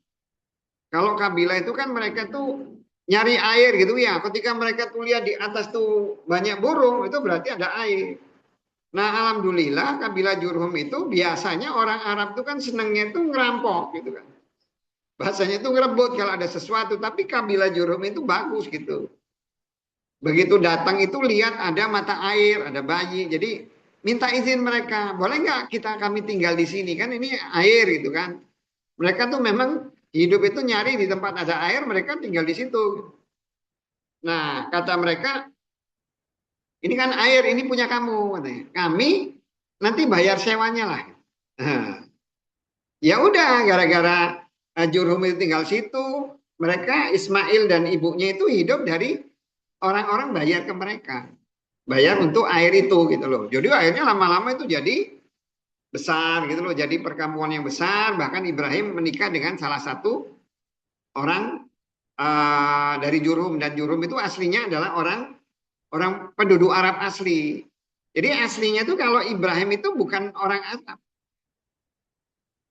Kalau kabilah itu kan mereka tuh nyari air gitu ya. Ketika mereka tuh lihat di atas tuh banyak burung, itu berarti ada air. Nah alhamdulillah kabilah Jurhum itu biasanya orang Arab itu kan senangnya itu ngerampok gitu kan. Bahasanya itu ngerebut kalau ada sesuatu. Tapi kabilah Jurhum itu bagus gitu. Begitu datang itu lihat ada mata air, ada bayi. Jadi minta izin mereka, boleh nggak kami tinggal di sini? Kan ini air gitu kan. Mereka tuh memang hidup itu nyari di tempat ada air, mereka tinggal di situ. Nah, kata mereka, ini kan air, ini punya kamu, katanya. Kami nanti bayar sewanya lah. Nah, ya udah, gara-gara Jurhum itu tinggal situ, mereka Ismail dan ibunya itu hidup dari orang-orang bayar ke mereka, bayar untuk air itu gitu loh. Jadi akhirnya lama-lama itu jadi besar gitu loh, jadi perkampungan yang besar. Bahkan Ibrahim menikah dengan salah satu orang dari Jurhum, dan Jurhum itu aslinya adalah orang orang penduduk Arab asli. Jadi aslinya itu kalau Ibrahim itu bukan orang Arab,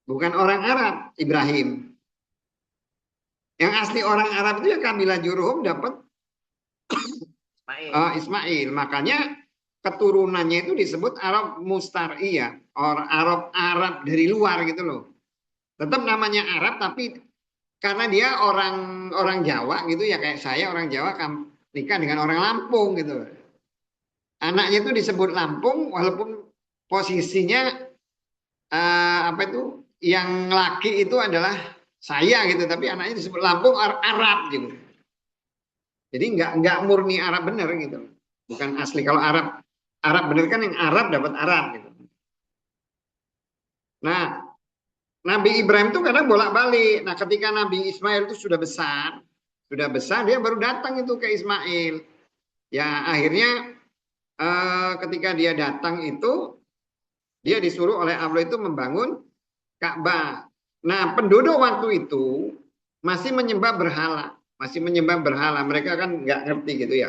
bukan orang Arab Ibrahim. Yang asli orang Arab itu ya kabilah Jurhum dapat Ismail. Ismail. Makanya keturunannya itu disebut Arab Mustari ya, orang Arab dari luar gitu loh. Tetap namanya Arab tapi karena dia orang orang Jawa gitu ya, kayak saya orang Jawa nikah dengan orang Lampung gitu. Anaknya itu disebut Lampung walaupun posisinya apa itu yang laki itu adalah saya gitu, tapi anaknya disebut Lampung Arab gitu. Jadi nggak murni Arab bener gitu, bukan asli. Kalau Arab bener kan yang Arab dapat Arab gitu. Nah, Nabi Ibrahim itu kadang bolak-balik. Nah, ketika Nabi Ismail itu sudah besar dia baru datang itu ke Ismail. Ya akhirnya ketika dia datang itu dia disuruh oleh Allah itu membangun Ka'bah. Nah, penduduk waktu itu masih menyembah berhala, masih menyembah berhala. Mereka kan nggak ngerti gitu ya.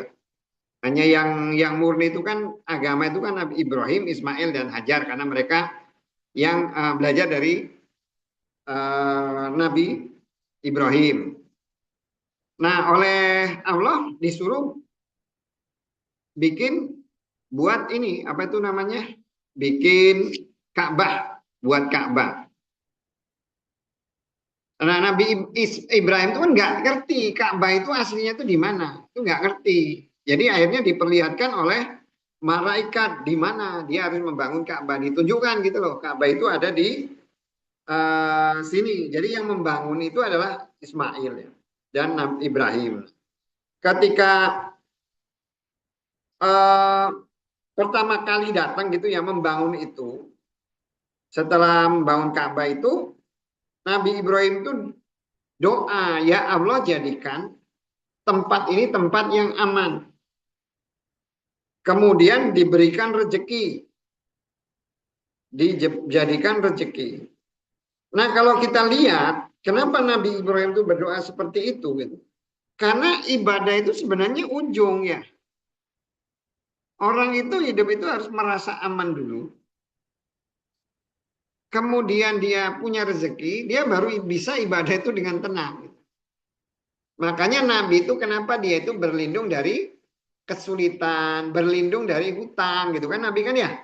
Hanya yang murni itu kan agama itu kan Nabi Ibrahim, Ismail dan Hajar, karena mereka yang belajar dari Nabi Ibrahim. Nah, oleh Allah disuruh bikin buat ini apa itu namanya? Bikin Ka'bah, buat Ka'bah. Nah, Nabi Ibrahim itu kan nggak ngerti Ka'bah itu aslinya itu di mana, itu nggak ngerti. Jadi akhirnya diperlihatkan oleh malaikat di mana dia harus membangun Ka'bah, ditunjukkan gitu loh. Ka'bah itu ada di sini. Jadi yang membangun itu adalah Ismail ya, dan Nabi Ibrahim. Ketika pertama kali datang gitu ya membangun itu, setelah membangun Ka'bah itu Nabi Ibrahim itu doa, ya Allah jadikan tempat ini tempat yang aman. Kemudian diberikan rezeki, dijadikan rezeki. Nah, kalau kita lihat kenapa Nabi Ibrahim itu berdoa seperti itu gitu. Karena ibadah itu sebenarnya ujung ya. Orang itu hidup itu harus merasa aman dulu. Kemudian dia punya rezeki, dia baru bisa ibadah itu dengan tenang. Makanya Nabi itu kenapa dia itu berlindung dari kesulitan, berlindung dari hutang gitu kan Nabi kan ya.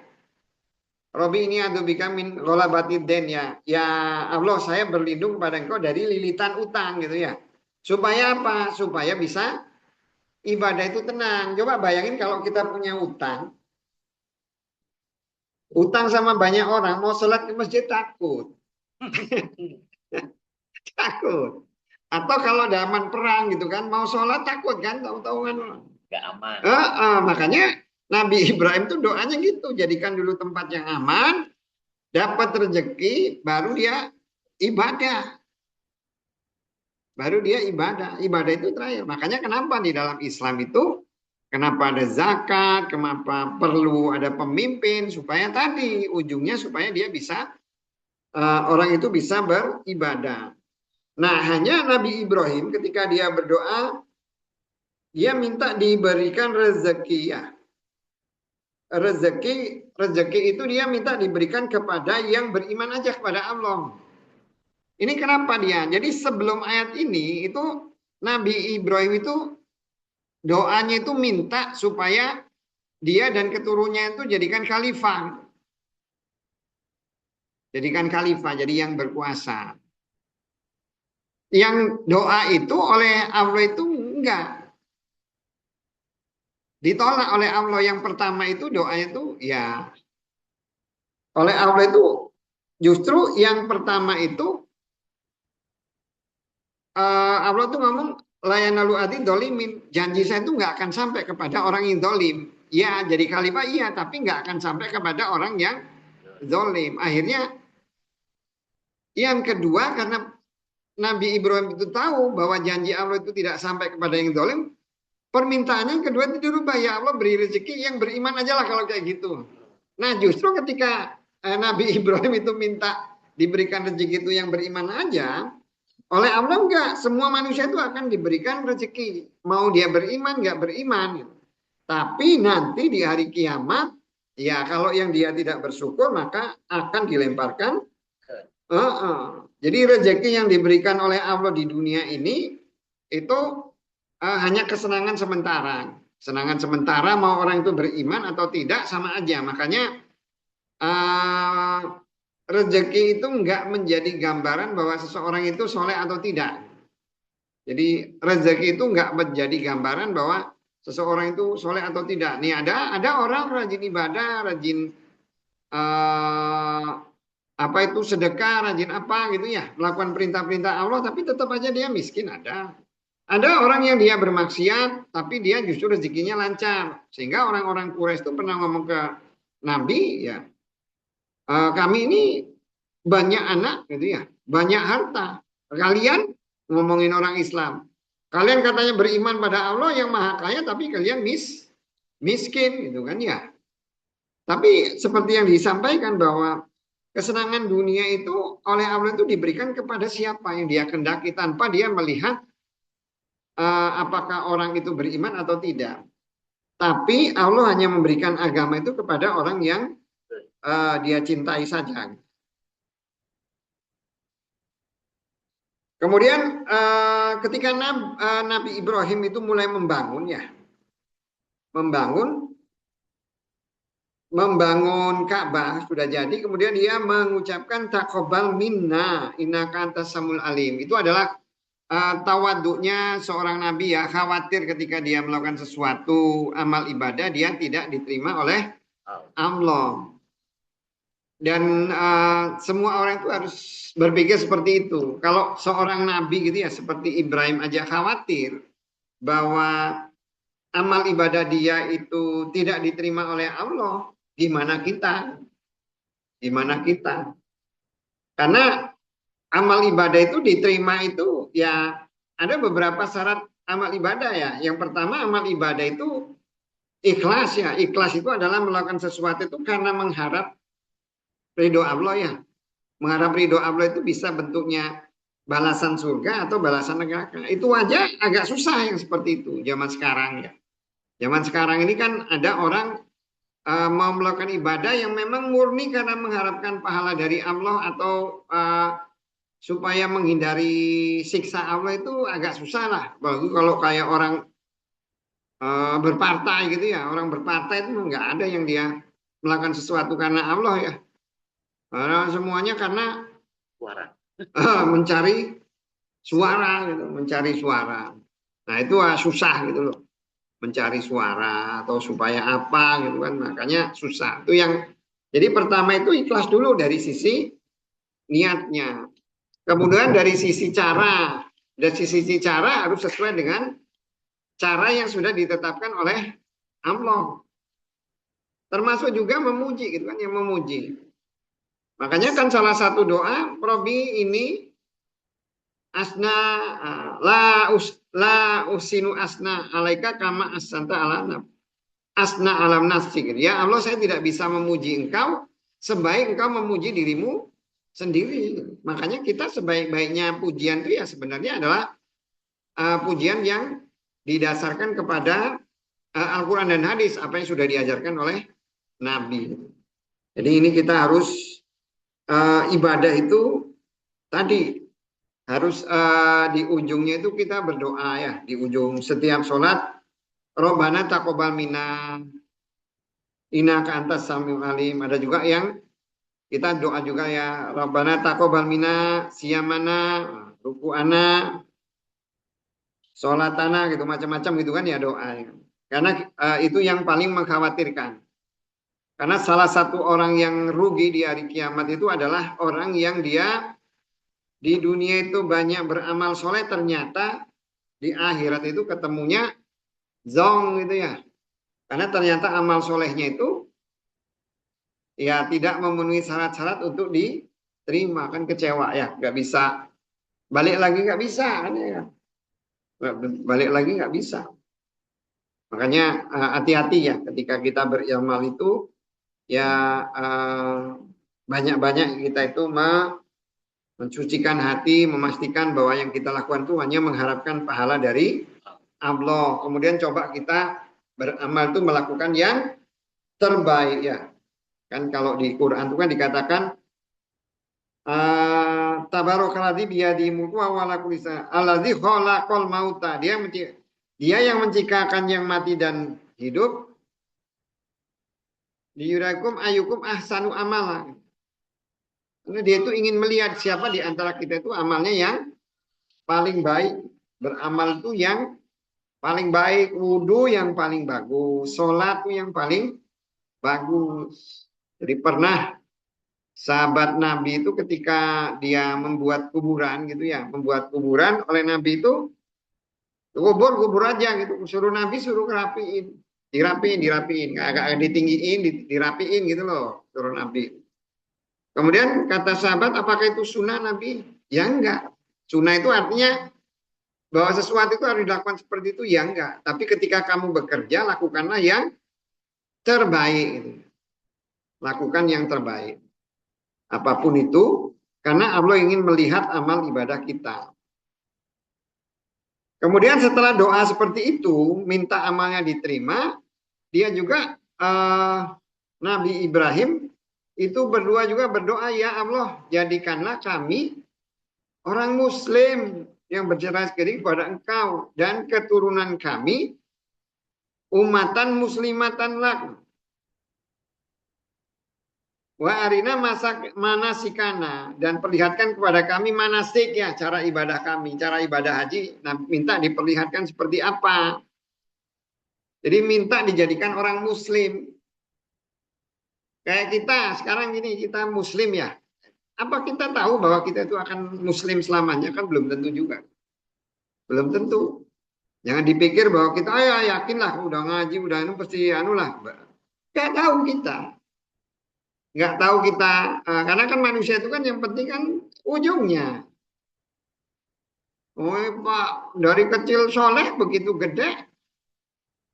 Robi ini adzubika min ghalabatid den ya. Ya Allah, saya berlindung kepada engkau dari lilitan utang gitu ya. Supaya apa? Supaya bisa ibadah itu tenang. Coba bayangin kalau kita punya utang. Utang sama banyak orang, mau sholat ke masjid takut. Takut. Atau kalau zaman perang gitu kan, mau sholat takut kan, tahu-tahu kan. Nggak aman. Makanya Nabi Ibrahim tuh doanya gitu, jadikan dulu tempat yang aman, dapat rezeki, baru dia ibadah. Baru dia ibadah. Ibadah itu terakhir. Makanya kenapa di dalam Islam itu, kenapa ada zakat, kenapa perlu ada pemimpin, supaya tadi ujungnya supaya dia bisa, orang itu bisa beribadah. Nah, hanya Nabi Ibrahim ketika dia berdoa, dia minta diberikan rezeki ya. Rezeki itu dia minta diberikan kepada yang beriman aja kepada Allah. Ini kenapa dia? Jadi sebelum ayat ini itu Nabi Ibrahim itu doanya itu minta supaya dia dan keturunannya itu jadikan khalifah. Jadikan khalifah, jadi yang berkuasa. Yang doa itu oleh Allah itu enggak. Ditolak oleh Allah. Yang pertama itu doanya itu ya oleh Allah itu justru yang pertama itu Allah tuh ngomong layanalu adi dolimin. Janji saya itu nggak akan sampai kepada orang yang dolim. Ya, jadi khalifah iya, tapi nggak akan sampai kepada orang yang dolim. Akhirnya yang kedua, karena Nabi Ibrahim itu tahu bahwa janji Allah itu tidak sampai kepada yang dolim, permintaannya yang kedua itu dirubah. Ya Allah, beri rezeki yang beriman aja lah kalau kayak gitu. Nah, justru ketika Nabi Ibrahim itu minta diberikan rezeki itu yang beriman aja, oleh Allah enggak, semua manusia itu akan diberikan rezeki. Mau dia beriman, enggak beriman. Tapi nanti di hari kiamat, ya kalau yang dia tidak bersyukur, maka akan dilemparkan. Jadi rezeki yang diberikan oleh Allah di dunia ini, itu hanya kesenangan sementara. Kesenangan sementara, mau orang itu beriman atau tidak, sama aja. Makanya rezeki itu enggak menjadi gambaran bahwa seseorang itu soleh atau tidak. Jadi rezeki itu enggak menjadi gambaran bahwa seseorang itu soleh atau tidak. Nih ada orang rajin ibadah, rajin apa itu sedekah, rajin apa gitu ya, melakukan perintah-perintah Allah, tapi tetap aja dia miskin. Ada orang yang dia bermaksiat, tapi dia justru rezekinya lancar. Sehingga orang-orang Quraisy itu pernah ngomong ke Nabi, ya, kami ini banyak anak gitu ya, banyak harta. Kalian ngomongin orang Islam, kalian katanya beriman pada Allah yang maha kaya, tapi kalian miskin gitu kan ya. Tapi seperti yang disampaikan bahwa kesenangan dunia itu oleh Allah itu diberikan kepada siapa yang dia kehendaki tanpa dia melihat apakah orang itu beriman atau tidak. Tapi Allah hanya memberikan agama itu kepada orang yang dia cintai saja. Kemudian ketika Nabi Ibrahim itu mulai membangun ya, membangun Ka'bah sudah jadi, kemudian dia mengucapkan taqabbal minna innaka antas samul alim. Itu adalah tawaduknya seorang nabi ya, khawatir ketika dia melakukan sesuatu amal ibadah dia tidak diterima oleh Allah. Dan semua orang itu harus berpikir seperti itu. Kalau seorang nabi gitu ya seperti Ibrahim aja khawatir bahwa amal ibadah dia itu tidak diterima oleh Allah, gimana kita? Gimana kita? Karena amal ibadah itu diterima itu ya ada beberapa syarat amal ibadah ya. Yang pertama, amal ibadah itu ikhlas ya. Ikhlas itu adalah melakukan sesuatu itu karena mengharap ridho Allah ya. Mengharap ridho Allah itu bisa bentuknya balasan surga atau balasan neraka. Itu aja agak susah yang seperti itu zaman sekarang ya. Zaman sekarang ini kan ada orang mau melakukan ibadah yang memang murni karena mengharapkan pahala dari Allah atau supaya menghindari siksa Allah, itu agak susah lah. Bagus kalau kayak orang berpartai gitu ya. Orang berpartai itu nggak ada yang dia melakukan sesuatu karena Allah ya. Semuanya karena mencari suara gitu, mencari suara. Nah itu susah gitu loh, mencari suara atau supaya apa gitu kan, makanya susah. Itu yang jadi pertama itu ikhlas dulu dari sisi niatnya. Kemudian dari sisi cara, harus sesuai dengan cara yang sudah ditetapkan oleh Allah. Termasuk juga memuji gitu kan, yang memuji. Makanya kan salah satu doa, Robi ini asna la usinu asna alaika kama asanta ala asna alam nafsi. Ya Allah, saya tidak bisa memuji engkau sebaik engkau memuji dirimu sendiri. Makanya kita sebaik-baiknya pujian itu ya sebenarnya adalah pujian yang didasarkan kepada Al-Quran dan hadis, apa yang sudah diajarkan oleh Nabi. Jadi ini kita harus ibadah itu tadi harus di ujungnya itu kita berdoa ya, di ujung setiap sholat, Robbana taqabbal minna innaka antas samiul alim. Ada juga yang kita doa juga ya, Robbana taqabbal minna siyamana ruku'ana sholatana gitu, macam-macam gitu kan ya doa. Karena itu yang paling mengkhawatirkan. Karena salah satu orang yang rugi di hari kiamat itu adalah orang yang dia di dunia itu banyak beramal soleh, ternyata Di akhirat itu ketemunya zong gitu ya. Karena ternyata amal solehnya itu ya tidak memenuhi syarat-syarat untuk diterima, kan kecewa ya, nggak bisa balik lagi, nggak bisa kan ya, balik lagi nggak bisa. Makanya hati-hati ya ketika kita beramal itu ya, banyak-banyak kita itu mensucikan hati, memastikan bahwa yang kita lakukan itu hanya mengharapkan pahala dari Allah. Kemudian coba kita beramal itu melakukan yang terbaik ya. Kan kalau di Quran itu kan dikatakan Tabarakalladzi biyadihi mulku wa huwa ala kulli syai'in alladzi khalaqal mauta. Dia yang menciptakan yang mati dan hidup. Liyurakum ayyukum ahsanu amala. Karena dia itu ingin melihat siapa di antara kita itu amalnya yang paling baik. Beramal itu yang paling baik, wudhu yang paling bagus, sholat itu yang paling bagus. Jadi pernah sahabat Nabi itu ketika dia membuat kuburan gitu ya, membuat kuburan oleh Nabi itu kubur aja gitu, suruh Nabi suruh rapiin, dirapiin, agak ditinggiin, dirapiin gitu loh, suruh Nabi. Kemudian kata sahabat, apakah itu sunnah Nabi? Ya enggak. Sunnah itu artinya bahwa sesuatu itu harus dilakukan seperti itu, ya enggak. Tapi ketika kamu bekerja, lakukanlah yang terbaik. Gitu. Lakukan yang terbaik. Apapun itu, karena Allah ingin melihat amal ibadah kita. Kemudian setelah doa seperti itu, minta amalnya diterima, dia juga Nabi Ibrahim itu berdoa, ya Allah, jadikanlah kami orang Muslim yang berserah diri kepada Engkau dan keturunan kami umatan muslimatan lak. Wa arina manasikana, dan perlihatkan kepada kami manasik ya, cara ibadah kami, cara ibadah haji. Nah, minta diperlihatkan seperti apa. Jadi minta dijadikan orang Muslim. Kayak kita sekarang ini, kita Muslim ya. Apa kita tahu bahwa kita itu akan Muslim selamanya? Kan belum tentu juga. Belum tentu. Jangan dipikir bahwa kita, ya yakinlah, udah ngaji, udah pasti lah. Gak tahu kita. Nggak tahu kita, karena kan manusia itu kan yang penting kan ujungnya. Oh Pak, dari kecil soleh begitu gede,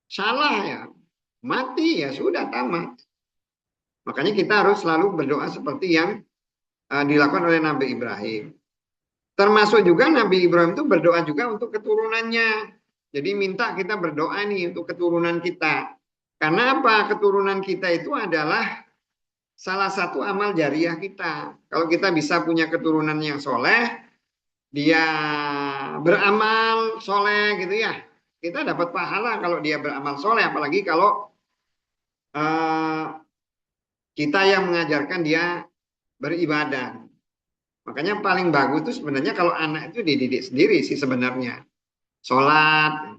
salah ya, mati ya sudah tamat. Makanya kita harus selalu berdoa seperti yang dilakukan oleh Nabi Ibrahim. Termasuk juga Nabi Ibrahim itu berdoa juga untuk keturunannya. Jadi minta kita berdoa nih untuk keturunan kita. Karena apa? Keturunan kita itu adalah salah satu amal jariah kita. Kalau kita bisa punya keturunan yang soleh, dia beramal soleh gitu ya, kita dapat pahala kalau dia beramal soleh. Apalagi kalau kita yang mengajarkan dia beribadah. Makanya paling bagus itu sebenarnya kalau anak itu dididik sendiri sih sebenarnya. Sholat.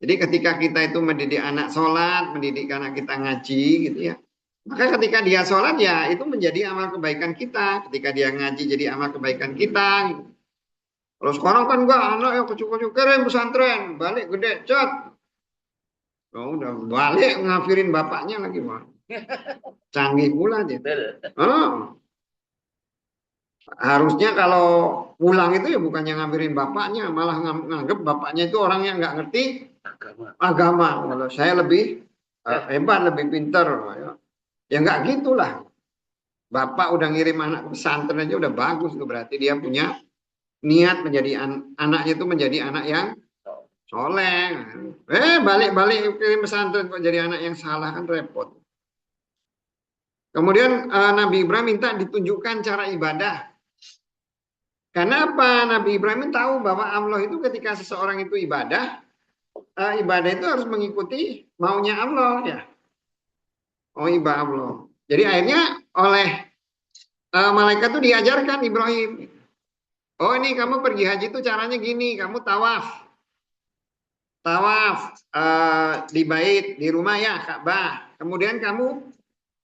Jadi ketika kita itu mendidik anak sholat, mendidik anak kita ngaji gitu ya. Maka ketika dia sholat ya itu menjadi amal kebaikan kita. Ketika dia ngaji jadi amal kebaikan kita. Kalau sekarang kan enggak, anak yang kucuk-kucuk keren pesantren, balik gede, cet. Oh, udah balik ngafirin bapaknya lagi, Pak. Canggih pula dia. Oh. Harusnya kalau pulang itu ya bukannya ngafirin bapaknya, malah nganggep bapaknya itu orang yang nggak ngerti agama. Kalau saya lebih hebat, lebih pinter. Ya nggak gitulah. Bapak udah ngirim anak ke pesantren aja udah bagus tuh, berarti dia punya niat menjadi anaknya itu menjadi anak yang soleh. Balik-balik kirim pesantren kok jadi anak yang salah, kan repot. Kemudian Nabi Ibrahim minta ditunjukkan cara ibadah. Karena apa? Nabi Ibrahim tahu bahwa Allah itu ketika seseorang itu ibadah itu harus mengikuti maunya Allah ya. Oh ibadah Allah. Jadi akhirnya oleh malaikat itu diajarkan Ibrahim. Oh ini kamu pergi haji itu caranya gini, kamu tawaf. Tawaf di bait, di rumah ya, Ka'bah. Kemudian kamu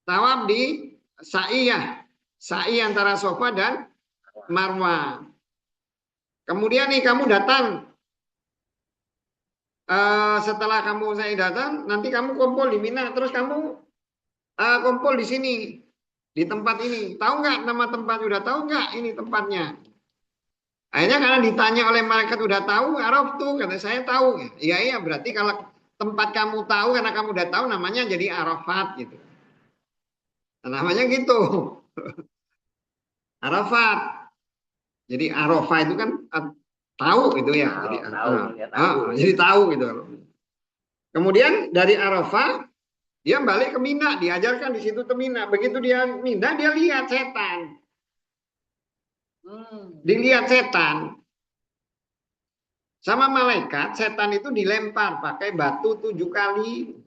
tawaf di sa'i ya. Sa'i antara Safa dan Marwah. Kemudian nih kamu datang setelah saya datang, nanti kamu kumpul di Mina, terus kamu kumpul di sini, di tempat ini. Tahu nggak nama tempat? Udah tahu nggak ini tempatnya? Akhirnya karena ditanya oleh malaikat udah tahu, Araf tuh kata saya tahu. Iya iya berarti kalau tempat kamu tahu karena kamu udah tahu namanya jadi Arafat gitu. Nah, namanya gitu. Arafat. Jadi Arafah itu kan tahu gitu ya. Jadi jadi tahu gitu. Kemudian dari Arafah dia balik ke Mina, diajarkan di situ ke Mina. Begitu dia Mina, dia lihat setan. Dilihat setan. Sama malaikat, setan itu dilempar pakai batu 7 kali.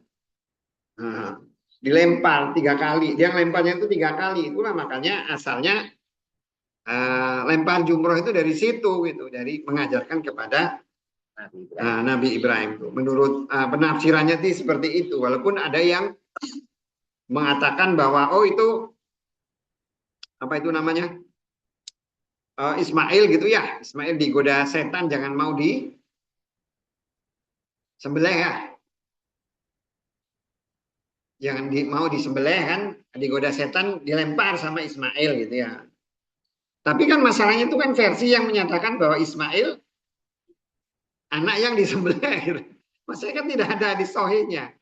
Nah, dilempar 3 kali. Dia lemparnya itu 3 kali. Itulah makanya asalnya lempar jumroh itu dari situ gitu. Dari mengajarkan kepada Nabi Ibrahim. Menurut penafsirannya itu seperti itu. Walaupun ada yang mengatakan bahwa oh itu apa itu namanya? Ismail gitu ya. Ismail digoda setan jangan mau di sembelih ya. Jangan mau disembelih kan, digoda setan dilempar sama Ismail gitu ya. Tapi kan masalahnya itu kan versi yang menyatakan bahwa Ismail anak yang disembelih gitu. Maksudnya kan tidak ada hadis sahihnya.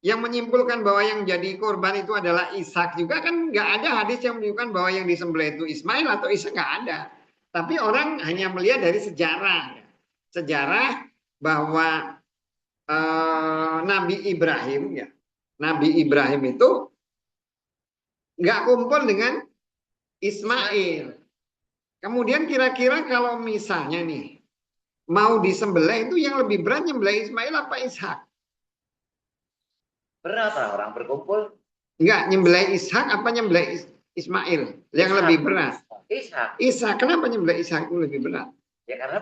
Yang menyimpulkan bahwa yang jadi korban itu adalah Ishak juga kan nggak ada hadis yang menunjukkan bahwa yang disembelih itu Ismail atau Ishak, nggak ada. Tapi orang hanya melihat dari sejarah. Sejarah bahwa Nabi Ibrahim ya. Nabi Ibrahim itu nggak kumpul dengan Ismail. Kemudian kira-kira kalau misalnya nih mau disembelih itu yang lebih berat nyembelih Ismail apa Ishak? Berat lah orang berkumpul. Enggak, nyembelih Ishak apa nyembelih Ismail? Yang Ishak. Lebih berat. Ishak. Ishak, kenapa nyembelih Ishak itu lebih berat? Ya karena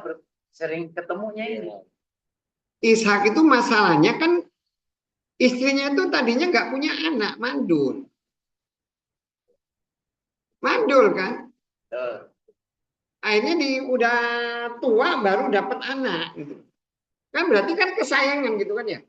sering ketemunya ini. Ishak itu masalahnya kan istrinya itu tadinya nggak punya anak, mandul. Mandul kan? Akhirnya udah tua baru dapat anak gitu. Kan berarti kan kesayangan gitu kan ya.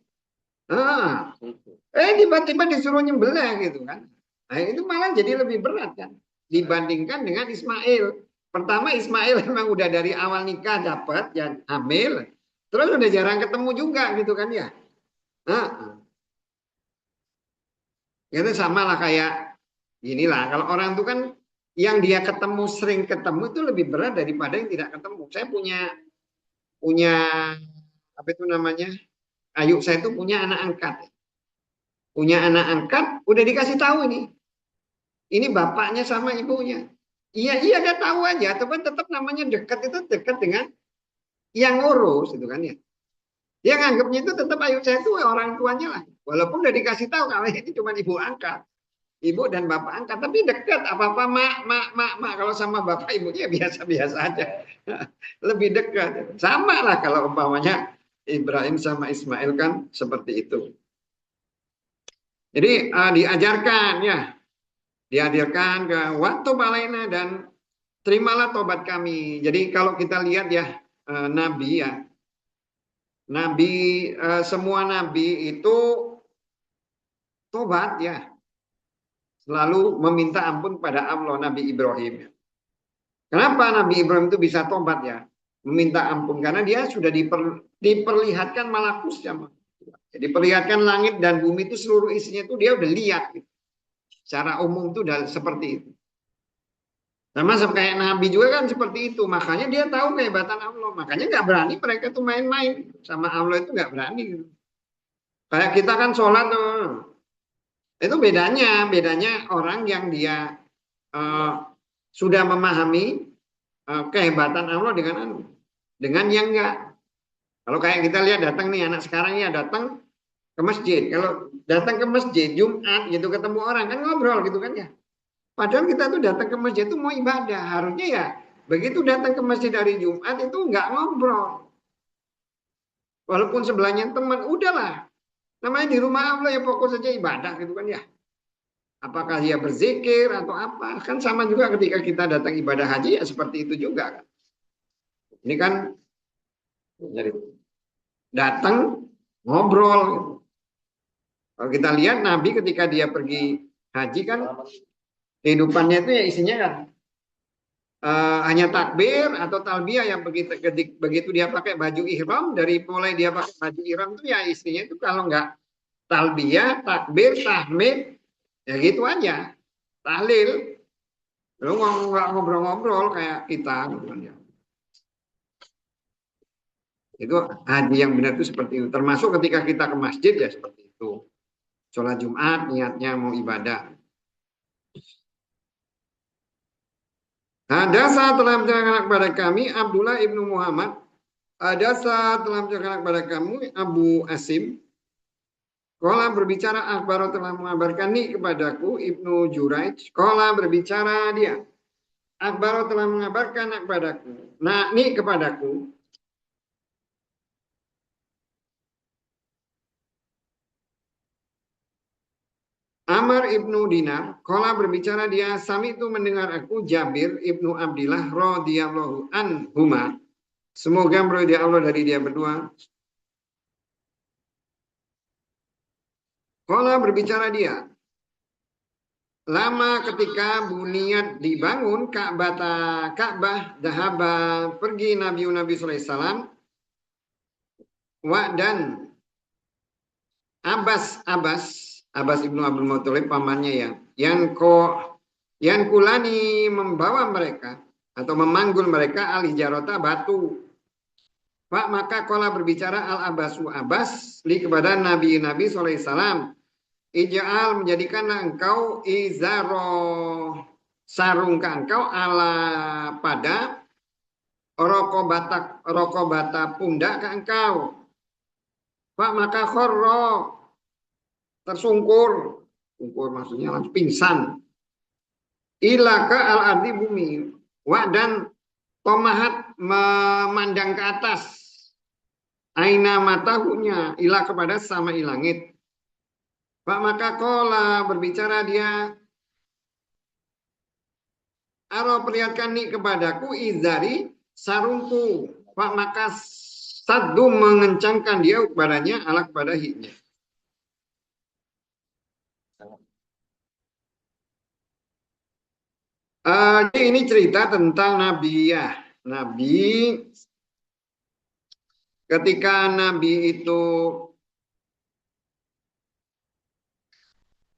Tiba-tiba disuruh nyembelih gitu kan. Nah, itu malah jadi lebih berat kan dibandingkan dengan Ismail. Pertama Ismail memang udah dari awal nikah dapat ya hamil, terus udah jarang ketemu juga gitu kan ya. Itu sama lah kayak inilah kalau orang itu kan yang dia ketemu sering ketemu itu lebih berat daripada yang tidak ketemu. Saya punya apa itu namanya? Ayu saya itu punya anak angkat. Punya anak angkat, udah dikasih tahu ini. Ini bapaknya sama ibunya. Iya, dia tahu aja, tapi tetap namanya dekat itu dekat dengan yang ngurus itu kan ya. Dia nganggapnya itu tetap ayu saya itu orang tuanya lah. Walaupun udah dikasih tahu kalau ini cuma ibu angkat. Ibu dan bapak angkat, tapi dekat apa-apa mak. Kalau sama bapak ibunya biasa-biasa aja. Lebih dekat. Sama lah kalau umpamanya Ibrahim sama Ismail kan seperti itu. Jadi diajarkan ya. Dihadirkan ke waktu balena dan terimalah tobat kami. Jadi kalau kita lihat ya Nabi ya. Nabi semua Nabi itu tobat ya. Selalu meminta ampun pada Allah Nabi Ibrahim. Kenapa Nabi Ibrahim itu bisa tobat ya? Meminta ampun karena dia sudah diperlihatkan malakus ya. Jadi perlihatkan langit dan bumi itu seluruh isinya itu dia udah lihat. Gitu. Secara umum itu udah seperti itu. Sama kayak Nabi juga kan seperti itu. Makanya dia tahu kehebatan Allah. Makanya nggak berani mereka tuh main-main sama Allah itu nggak berani. Gitu. Kayak kita kan sholat tuh. Itu bedanya orang yang dia sudah memahami kehebatan Allah dengan yang enggak. Kalau kayak kita lihat datang nih anak sekarang ya datang ke masjid. Kalau datang ke masjid Jumat gitu ketemu orang kan ngobrol gitu kan ya. Padahal kita tuh datang ke masjid itu mau ibadah. Harusnya ya begitu datang ke masjid dari Jumat itu enggak ngobrol. Walaupun sebelahnya teman, udahlah. Namanya di rumah Allah ya fokus saja ibadah gitu kan ya. Apakah dia berzikir atau apa. Kan sama juga ketika kita datang ibadah haji ya seperti itu juga kan. Ini kan datang ngobrol gitu. Kalau kita lihat Nabi ketika dia pergi haji kan kehidupannya itu ya isinya kan hanya takbir atau talbiyah yang begitu dia pakai baju ihram, dari mulai dia pakai baju ihram itu ya istrinya itu kalau nggak talbiyah, takbir, tahmid, ya gitu aja, tahlil, lu nggak ngobrol-ngobrol kayak kita, gitu kan ya. Itu haji yang benar itu seperti itu. Termasuk ketika kita ke masjid ya seperti itu. Sholat Jumat niatnya mau ibadah. Ada saat telah menceritakan kepada kami Abdullah ibnu Muhammad. Ada saat telah menceritakan kepada kamu Abu Asim. Kola berbicara Akbar telah mengabarkan nih kepadaku Ibnu Juraij. Kola berbicara dia. Akbar telah mengabarkan kepadaku. Nah, nih kepadaku. Amr ibnu Dinar, kola berbicara dia, sami itu mendengar aku Jabir ibnu Abdillah radhiyallahu anhuma. Semoga meridai Allah dari dia berdua. Kola berbicara dia, lama ketika buniat dibangun Ka'bah dahaba pergi Nabi sallallahu alaihi wasallam wa dan Abbas ibnu Abdul Muthalib pamannya ya, yang kulani membawa mereka atau memanggul mereka alih jarota batu. Pak maka kola berbicara Abbas li kepada Nabi sallallahu alaihi wasallam, ij'al menjadikanlah engkau izaro sarungka engkau ala pada rokobata pundak ke engkau. Pak maka khorro tersungkur, sungkur maksudnya langsung pingsan. Ilaka al-ardi bumi, wa dan tomahat memandang ke atas. Aina matahunya ila kepada sama ilangit. Pak maka kola berbicara dia, aro perlihatkan nih kepadaku izari sarungku. Pak maka sadu mengencangkan dia kepadanya ala kepada hiknya. Jadi ini cerita tentang Nabi ya. Nabi ketika Nabi itu,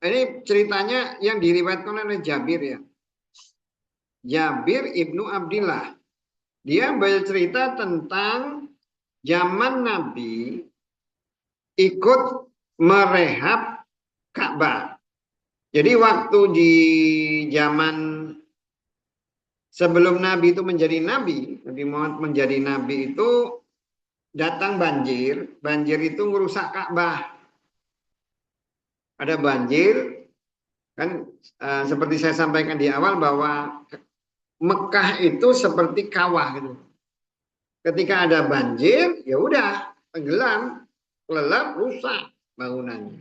ini ceritanya yang diriwayatkan oleh Jabir ya. Jabir ibnu Abdillah. Dia bercerita tentang zaman Nabi ikut merehab Ka'bah. Jadi waktu di zaman sebelum Nabi itu menjadi Nabi, Nabi Muhammad menjadi Nabi itu datang banjir. Banjir itu merusak Ka'bah. Ada banjir, kan seperti saya sampaikan di awal bahwa Mekah itu seperti kawah gitu. Ketika ada banjir, ya udah tenggelam, kelelap, rusak bangunannya.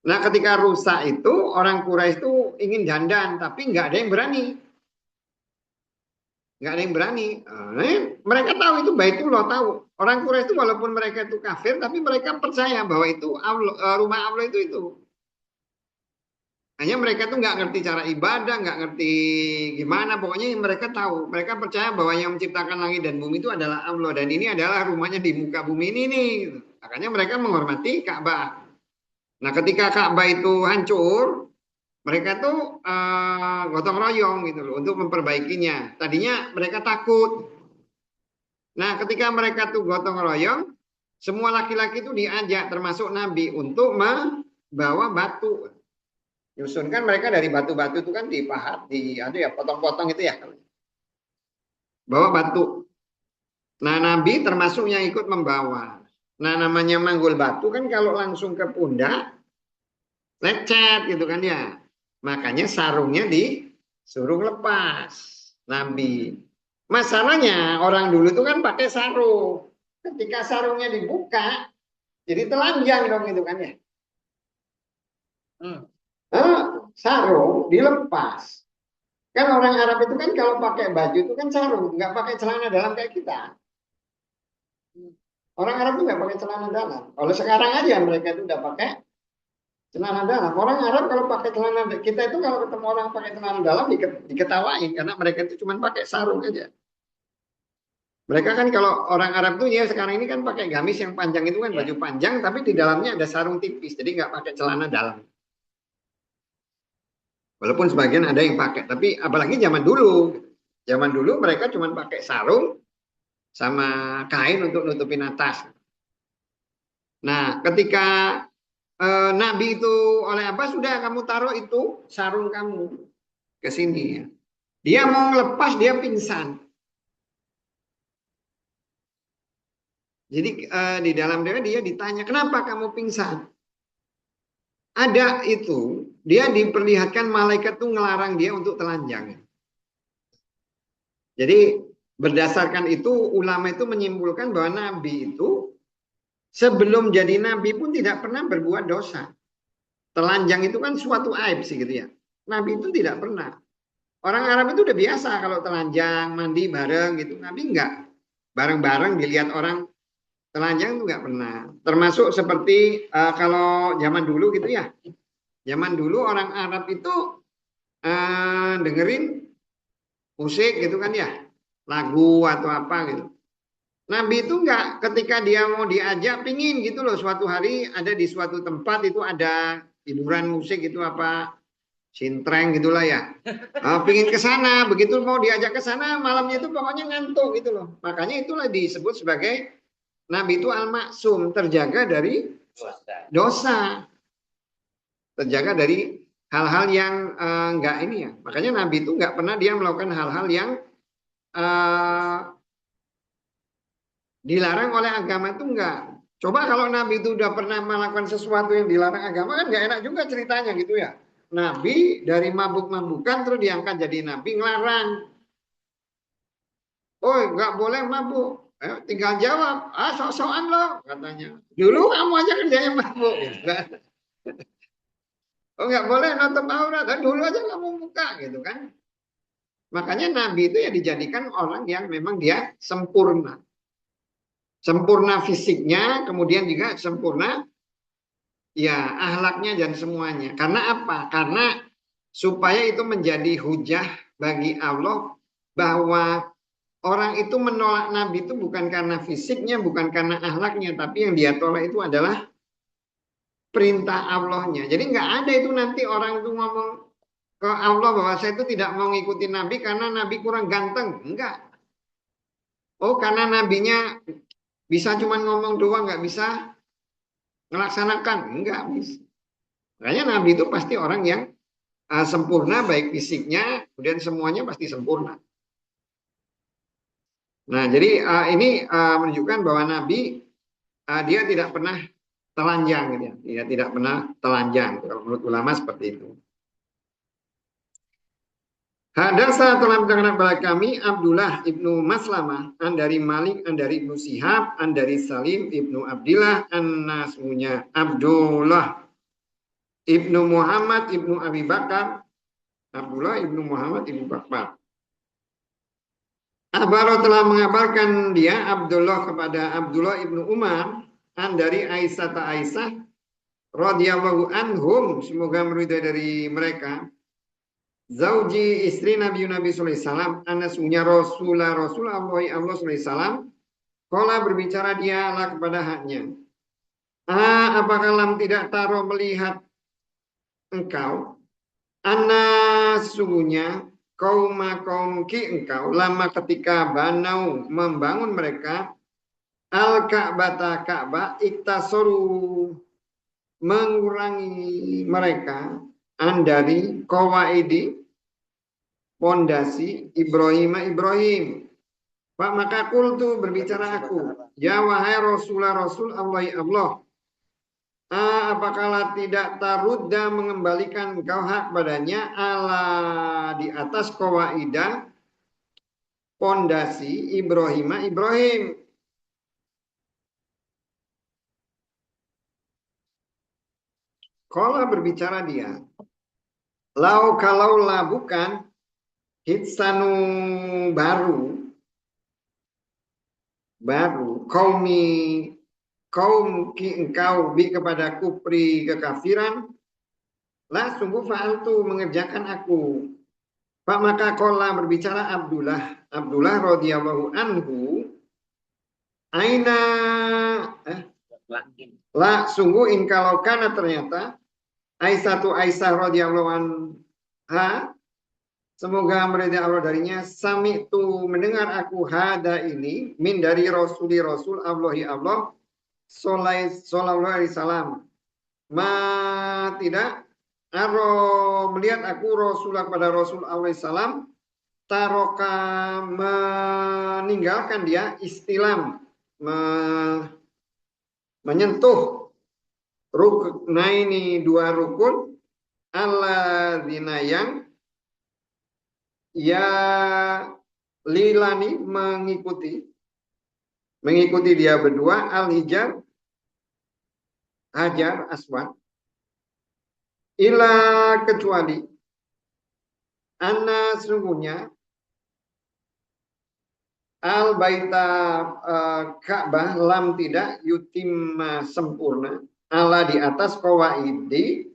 Nah, ketika rusak itu orang Quraisy itu ingin dandan, tapi nggak ada yang berani. Nggak ada yang berani. Mereka tahu itu Baitullah, tahu. Orang Quraisy itu walaupun mereka itu kafir, tapi mereka percaya bahwa itu rumah Allah itu. Hanya mereka tuh nggak ngerti cara ibadah, nggak ngerti gimana. Pokoknya mereka tahu. Mereka percaya bahwa yang menciptakan langit dan bumi itu adalah Allah. Dan ini adalah rumahnya di muka bumi ini nih. Makanya mereka menghormati Ka'bah. Nah ketika Ka'bah itu hancur, mereka tuh gotong royong gitu loh untuk memperbaikinya. Tadinya mereka takut. Nah ketika mereka tuh gotong royong, semua laki-laki itu diajak termasuk Nabi untuk membawa batu. Nyusun kan mereka dari batu-batu itu kan dipahat, ada ya potong-potong itu ya. Bawa batu. Nah Nabi termasuk yang ikut membawa. Nah namanya manggul batu kan kalau langsung ke pundak, lecet gitu kan ya. Makanya sarungnya disuruh lepas Nabi. Masalahnya orang dulu itu kan pakai sarung. Ketika sarungnya dibuka, jadi telanjang dong gitu kan ya. Sarung dilepas. Kan orang Arab itu kan kalau pakai baju itu kan sarung, nggak pakai celana dalam kayak kita. Orang Arab itu nggak pakai celana dalam. Kalau sekarang aja mereka itu udah pakai celana dalam. Orang Arab kalau pakai celana, kita itu kalau ketemu orang pakai celana dalam diketawain karena mereka itu cuma pakai sarung aja. Mereka kan kalau orang Arab tuh ya sekarang ini kan pakai gamis yang panjang itu kan baju panjang tapi di dalamnya ada sarung tipis jadi nggak pakai celana dalam. Walaupun sebagian ada yang pakai tapi apalagi zaman dulu. Zaman dulu mereka cuma pakai sarung sama kain untuk nutupin atas. Nah, ketika Nabi itu oleh Abbas sudah kamu taruh itu sarung kamu ke sini ya. Dia mau ngelepas dia pingsan. Jadi di dalam dia ditanya kenapa kamu pingsan? Ada itu dia diperlihatkan malaikat tuh ngelarang dia untuk telanjang. Jadi berdasarkan itu ulama itu menyimpulkan bahwa Nabi itu sebelum jadi Nabi pun tidak pernah berbuat dosa. Telanjang itu kan suatu aib sih gitu ya. Nabi itu tidak pernah. Orang Arab itu udah biasa kalau telanjang, mandi bareng gitu. Nabi enggak. Bareng-bareng dilihat orang telanjang itu enggak pernah. Termasuk seperti kalau zaman dulu gitu ya. Zaman dulu orang Arab itu dengerin musik gitu kan ya. Lagu atau apa gitu. Nabi itu enggak ketika dia mau diajak pingin gitu loh. Suatu hari ada di suatu tempat itu ada hiburan musik itu apa sintreng gitulah ya. Pingin ke sana, begitu mau diajak ke sana malamnya itu pokoknya ngantuk gitu loh. Makanya itulah disebut sebagai Nabi itu al-maksum, terjaga dari dosa. Terjaga dari hal-hal yang enggak ini ya. Makanya Nabi itu enggak pernah dia melakukan hal-hal yang dilarang oleh agama itu enggak. Coba kalau Nabi itu udah pernah melakukan sesuatu yang dilarang agama kan enggak enak juga ceritanya gitu ya. Nabi dari mabuk-mabukan terus diangkat jadi nabi ngelarang. Oh, nggak boleh mabuk. Tinggal jawab, sok-sokan loh katanya. Dulu kamu aja kerjanya mabuk. Oh, nggak boleh nonton aurat. Dulu aja kamu buka gitu kan. Makanya Nabi itu ya dijadikan orang yang memang dia sempurna. Sempurna fisiknya, kemudian juga sempurna ya ahlaknya dan semuanya. Karena apa? Karena supaya itu menjadi hujah bagi Allah bahwa orang itu menolak Nabi itu bukan karena fisiknya, bukan karena ahlaknya, tapi yang dia tolak itu adalah perintah Allahnya. Jadi nggak ada itu nanti orang itu ngomong ke Allah bahwa saya itu tidak mau ngikutin Nabi karena Nabi kurang ganteng. Enggak. Oh karena Nabinya bisa cuma ngomong doang, nggak bisa melaksanakan. Enggak bisa. Makanya Nabi itu pasti orang yang sempurna baik fisiknya, kemudian semuanya pasti sempurna. Nah, jadi ini menunjukkan bahwa Nabi dia tidak pernah telanjang, gitu ya. Dia tidak pernah telanjang. Kalau menurut ulama seperti itu. Hadasa telah menceritakan kepada kami Abdullah ibnu Maslamah, an dari Malik, an dari ibnu Sihab, an dari Salim ibnu Abdillah, an nasmunya Abdullah ibnu Muhammad ibnu Abi Bakar, Abdullah ibnu Muhammad ibnu Bakar. Abaro telah mengabarkan dia Abdullah kepada Abdullah ibnu Umar an dari Aisyah radhiyallahu anhum, semoga meridai dari mereka. Zauji istri Nabi sallallahu alaihi wasallam, anasnya Rasulullah Allah sallallahu alaihi wasallam, qala berbicara dialah kepada haknya. Apakah lam tidak taruh melihat engkau sungguhnya kaum ki engkau lama ketika banau membangun mereka al-Ka'bah Ka'bah iktasoru mengurangi mereka dari qawaidi pondasi Ibrahim. Pak maka kultu berbicara aku, ya wahai Rasulullah Rasul Allah, apakah tidak tarudda mengembalikan kau hak padanya ala di atas qawaida pondasi Ibrahim. Kalau berbicara dia, kalaulah bukan hitsanu baru baru kaum engkau bi kepada kufri kekafiran, la sungguh fa'altu mengerjakan aku. Pak maka kola berbicara Abdullah radhiyallahu anhu, aina la sungguh in kalau kana ternyata Aisyah radhiyallahu anha, semoga meridai Allah darinya, sami tu mendengar aku hada ini min dari Rasul Allah sallallahu alaihi wasallam. Ma tidak melihat aku Rasulullah kepada Rasul Allah salam taroka meninggalkan dia istilam menyentuh ruknaini dua rukun alladzina yang ya lilani mengikuti dia berdua Hajar Aswad ila kecuali anna sesungguhnya al baita Ka'bah lam tidak yutimma sempurna ala di atas qawaidi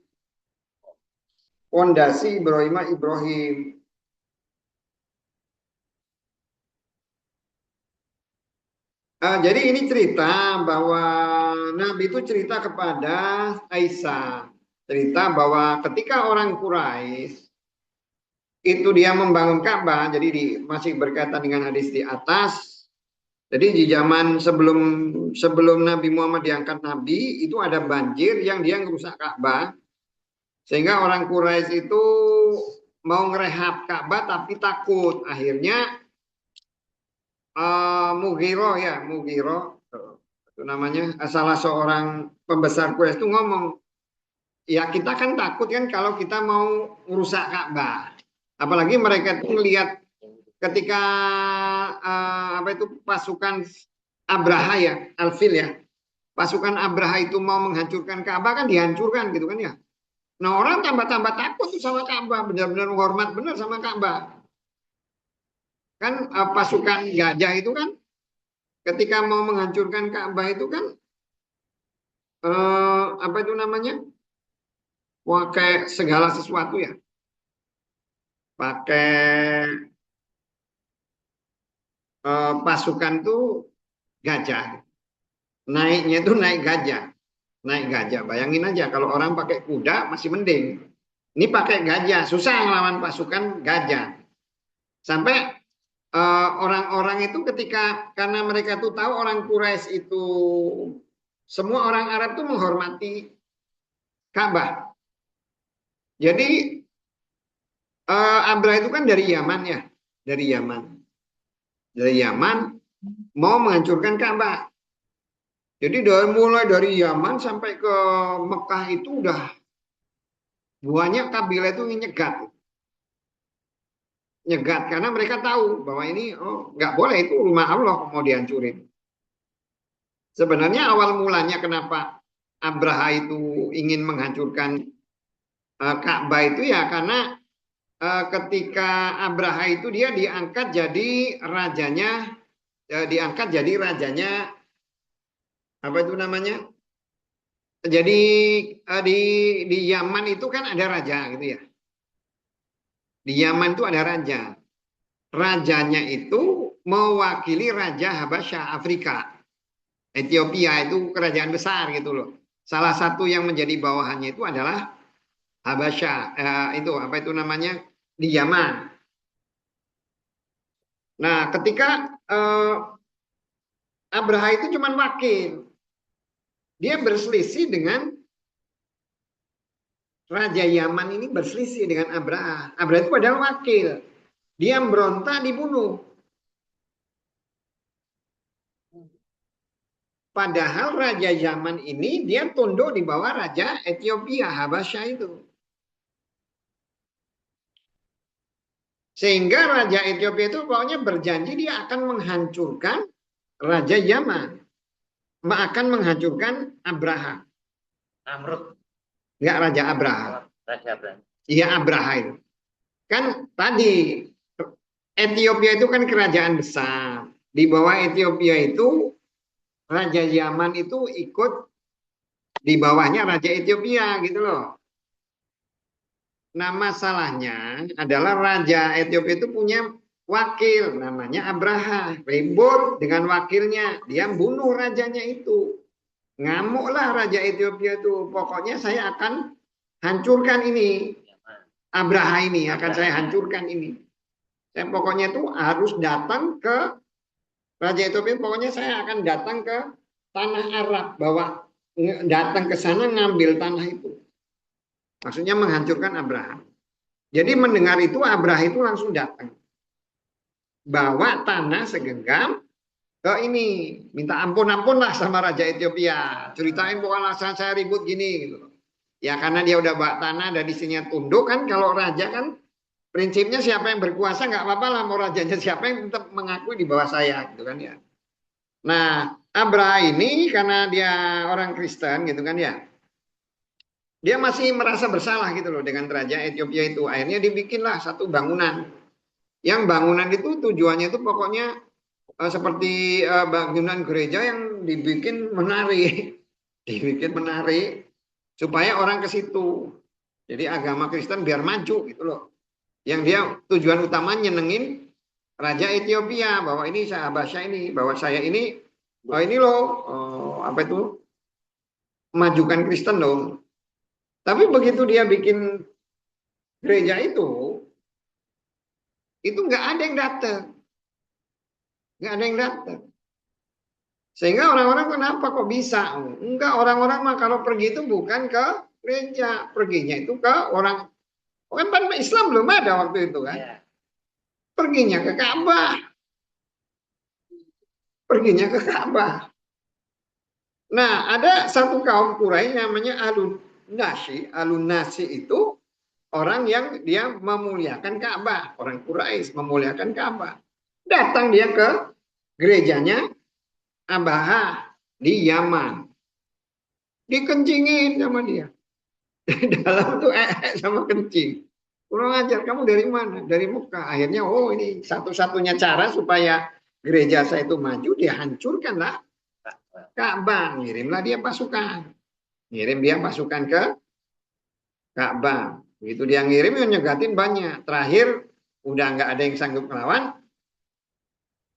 fondasi Ibrahim. Jadi ini cerita bahwa Nabi itu cerita kepada Aisyah, cerita bahwa ketika orang Quraisy itu dia membangun Ka'bah, jadi masih berkaitan dengan hadis di atas. Jadi di zaman sebelum Nabi Muhammad diangkat Nabi, itu ada banjir yang dia merusak Ka'bah, sehingga orang Quraisy itu mau ngerehab Ka'bah tapi takut. Akhirnya Mughiro itu namanya, salah seorang pembesar Quraisy itu ngomong, ya kita kan takut kan kalau kita mau merusak Ka'bah, apalagi mereka itu melihat ketika pasukan Abraha ya, Al-Fil ya, pasukan Abraha itu mau menghancurkan Ka'bah kan dihancurkan gitu kan ya. Nah orang tambah takut sama Ka'bah, benar-benar menghormat benar sama Ka'bah. Kan pasukan gajah itu kan ketika mau menghancurkan Ka'bah itu kan pakai segala sesuatu ya, pakai pasukan tuh gajah, naiknya itu naik gajah. Bayangin aja kalau orang pakai kuda masih mending, ini pakai gajah, susah ngelawan pasukan gajah. Sampai orang-orang itu karena mereka tuh tahu orang Quraisy itu, semua orang Arab tuh menghormati Ka'bah. Jadi Abraha itu kan dari Yaman ya, dari Yaman mau menghancurkan Ka'bah. Jadi mulai dari Yaman sampai ke Mekah itu udah banyak kabilah itu nyegat karena mereka tahu bahwa ini nggak boleh, itu rumah Allah mau dihancurin. Sebenarnya awal mulanya kenapa Abraha itu ingin menghancurkan Ka'bah itu ya karena ketika Abraha itu dia diangkat jadi rajanya, apa itu namanya? Jadi di Yaman itu kan ada raja gitu ya. Di Yaman itu ada raja. Rajanya itu mewakili Raja Habasyah Afrika. Ethiopia itu kerajaan besar gitu loh. Salah satu yang menjadi bawahannya itu adalah Habasyah, itu apa itu namanya, di Yaman. Nah, ketika Abraha itu cuma wakil, dia berselisih dengan Raja Yaman ini, berselisih dengan Abraha. Abraha itu adalah wakil, dia berontak dibunuh. Padahal Raja Yaman ini dia tunduk di bawah Raja Ethiopia, Habasyah itu. Sehingga Raja Ethiopia itu pokoknya berjanji dia akan menghancurkan Raja Yaman. Akan menghancurkan Abraha. Namrud. Enggak, Raja Abraha. Raja Abraha. Iya, Abraha itu. Kan tadi Ethiopia itu kan kerajaan besar. Di bawah Ethiopia itu Raja Yaman itu ikut di bawahnya Raja Ethiopia gitu loh. Nah, masalahnya adalah Raja Ethiopia itu punya wakil namanya Abraha. Ribut dengan wakilnya, dia bunuh rajanya itu. Ngamuklah Raja Ethiopia itu. Pokoknya saya akan hancurkan ini. Abraha ini akan saya hancurkan ini. Saya pokoknya itu harus datang ke Raja Ethiopia. Pokoknya saya akan datang ke tanah Arab, bawa datang ke sana ngambil tanah itu. Maksudnya menghancurkan Abraha. Jadi mendengar itu Abraha itu langsung datang. Bawa tanah segenggam ke ini. Minta ampun-ampun lah sama Raja Ethiopia. Ceritain bahwa alasan saya ribut gini. Gitu. Ya karena dia udah bawa tanah dan isinya tunduk kan. Kalau raja kan prinsipnya siapa yang berkuasa nggak apa-apa lah. Mau rajanya siapa yang tetap mengakui di bawah saya. Gitu kan ya. Nah Abraha ini karena dia orang Kristen gitu kan ya. Dia masih merasa bersalah gitu loh dengan Raja Ethiopia itu. Akhirnya dibikinlah satu bangunan. Yang bangunan itu tujuannya itu pokoknya seperti bangunan gereja yang dibikin menarik. Dibikin menarik supaya orang ke situ. Jadi agama Kristen biar maju gitu loh. Yang dia tujuan utama nyenengin Raja Ethiopia. Bahwa ini sahabat saya ini. Bahwa saya ini, ini loh, apa itu, majukan Kristen loh. Tapi begitu dia bikin gereja itu nggak ada yang datang. Nggak ada yang datang. Sehingga orang-orang kenapa kok bisa? Enggak, orang-orang mah kalau pergi itu bukan ke gereja. Perginya itu ke orang. Kan Islam belum ada waktu itu kan. Perginya ke Ka'bah. Perginya ke Ka'bah. Nah, ada satu kaum Quraisy namanya Alun Nasi itu orang yang dia memuliakan Ka'bah. Orang Quraisy memuliakan Ka'bah. Datang dia ke gerejanya Abraha di Yaman. Dikencingin sama dia. Dalam tuh sama kencing. Kurang ajar, kamu dari mana? Dari Mekah. Akhirnya, oh ini satu-satunya cara supaya gereja saya itu maju, dia hancurkanlah Ka'bah. Ngirimlah dia pasukan. Ngirim dia pasukan ke Ka'bah. Begitu dia ngirim, yang nyegatin banyak. Terakhir, udah nggak ada yang sanggup melawan.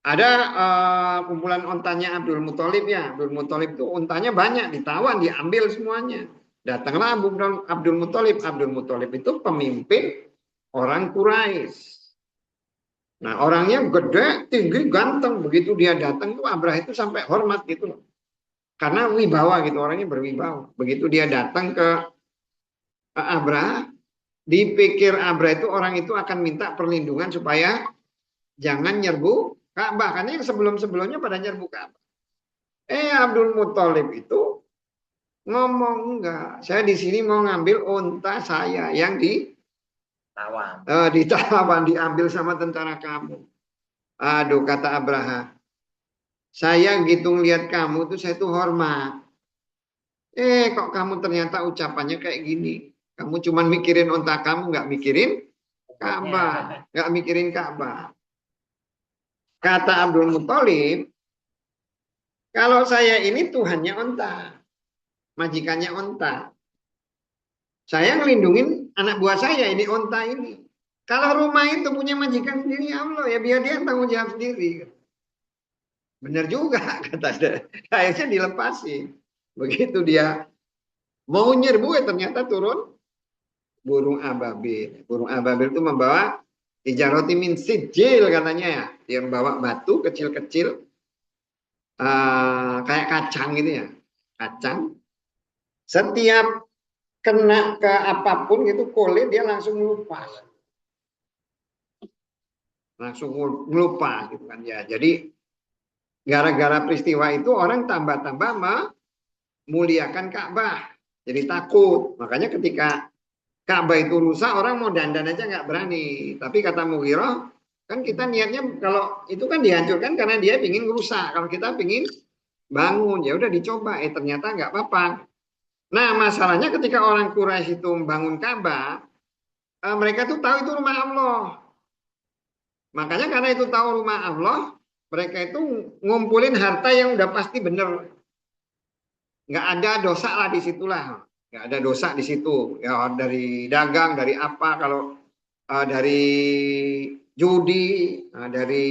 Ada kumpulan ontanya Abdul Muthalib ya. Abdul Muthalib itu ontanya banyak, ditawan, diambil semuanya. Datanglah Abdul Muthalib. Abdul Muthalib itu pemimpin orang Quraisy. Nah orangnya gede, tinggi, ganteng. Begitu dia datang tuh Abraha itu sampai hormat gitu loh. Karena wibawa gitu, orangnya berwibawa. Begitu dia datang ke Abraha, dipikir Abraha itu orang itu akan minta perlindungan supaya jangan nyerbu Ka'bah. Karena yang sebelum-sebelumnya pada nyerbu Ka'bah. Abdul Muthalib itu ngomong enggak. Saya di sini mau ngambil unta saya yang ditawan, diambil sama tentara kamu. Aduh, kata Abraha. Saya gitu ngeliat kamu tuh saya tuh hormat. Kok kamu ternyata ucapannya kayak gini. Kamu cuma mikirin unta kamu, nggak mikirin Ka'bah. Nggak mikirin Ka'bah. Kata Abdul Muthalib, kalau saya ini Tuhannya unta. Majikannya unta. Saya ngelindungin anak buah saya, ini unta ini. Kalau rumah itu punya majikan sendiri, ya Allah, ya biar dia tanggung jawab sendiri. Benar juga, kata dia. Akhirnya dilepasin. Begitu dia mau nyerbu, ternyata turun burung ababil. Burung ababil itu membawa ijaroti min sijil katanya ya. Dia membawa batu kecil-kecil kayak kacang gitu ya. Kacang. Setiap kena ke apapun gitu kulit dia langsung ngelupas. Langsung ngelupas gitu kan ya. Jadi gara-gara peristiwa itu orang tambah-tambah memuliakan Ka'bah. Jadi takut. Makanya ketika Ka'bah itu rusak, orang mau dandan aja nggak berani. Tapi kata Mughirah, kan kita niatnya kalau itu kan dihancurkan karena dia ingin rusak. Kalau kita ingin bangun, ya udah dicoba. Ternyata nggak apa-apa. Nah masalahnya ketika orang Quraisy itu membangun Ka'bah, mereka tuh tahu itu rumah Allah. Makanya karena itu tahu rumah Allah, mereka itu ngumpulin harta yang udah pasti bener, nggak ada dosa lah di situlah, nggak ada dosa di situ ya, dari dagang, dari apa, kalau dari judi, dari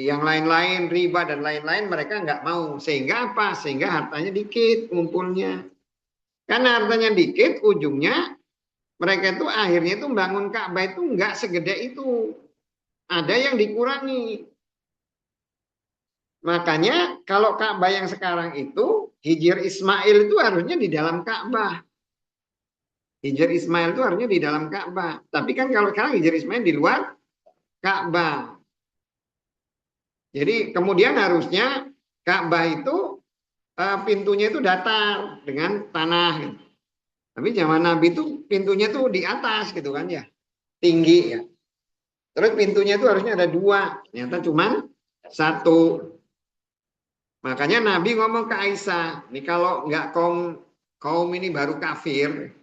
yang lain-lain, riba dan lain-lain, mereka nggak mau. Sehingga apa? Sehingga hartanya dikit ngumpulnya. Karena hartanya dikit, ujungnya mereka itu akhirnya itu bangun Ka'bah itu nggak segede itu. Ada yang dikurangi. Makanya kalau Ka'bah yang sekarang itu, Hijr Ismail itu harusnya di dalam Ka'bah. Hijr Ismail itu harusnya di dalam Ka'bah. Tapi kan kalau sekarang Hijr Ismail di luar Ka'bah. Jadi kemudian harusnya Ka'bah itu pintunya itu datar dengan tanah. Gitu. Tapi zaman Nabi itu pintunya tuh di atas gitu kan ya, tinggi ya. Terus pintunya itu harusnya ada dua, ternyata cuma satu. Makanya Nabi ngomong ke Aisyah, ini kalau nggak kaum ini baru kafir,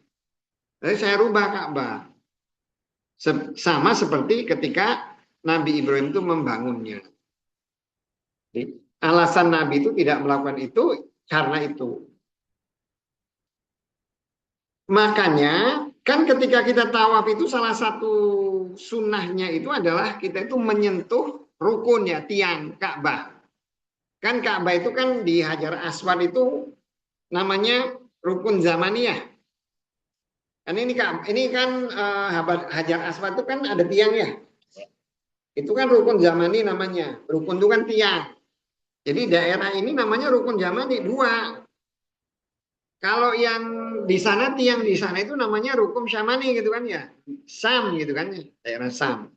jadi saya rubah Ka'bah. Sama seperti ketika Nabi Ibrahim itu membangunnya. Jadi, alasan Nabi itu tidak melakukan itu karena itu. Makanya kan ketika kita tawaf itu salah satu sunnahnya itu adalah kita itu menyentuh rukun ya, tiang Ka'bah. Kan Ka'bah itu kan di Hajar Aswad itu namanya rukun zamaniyah. Kan ini kan Hajar Aswad itu kan ada tiang ya. Itu kan rukun zamani namanya. Rukun itu kan tiang. Jadi daerah ini namanya rukun zamani dua. Kalau yang di sana tiang di sana itu namanya rukun syamani gitu kan ya. Sam gitu kan ya, daerah Sam.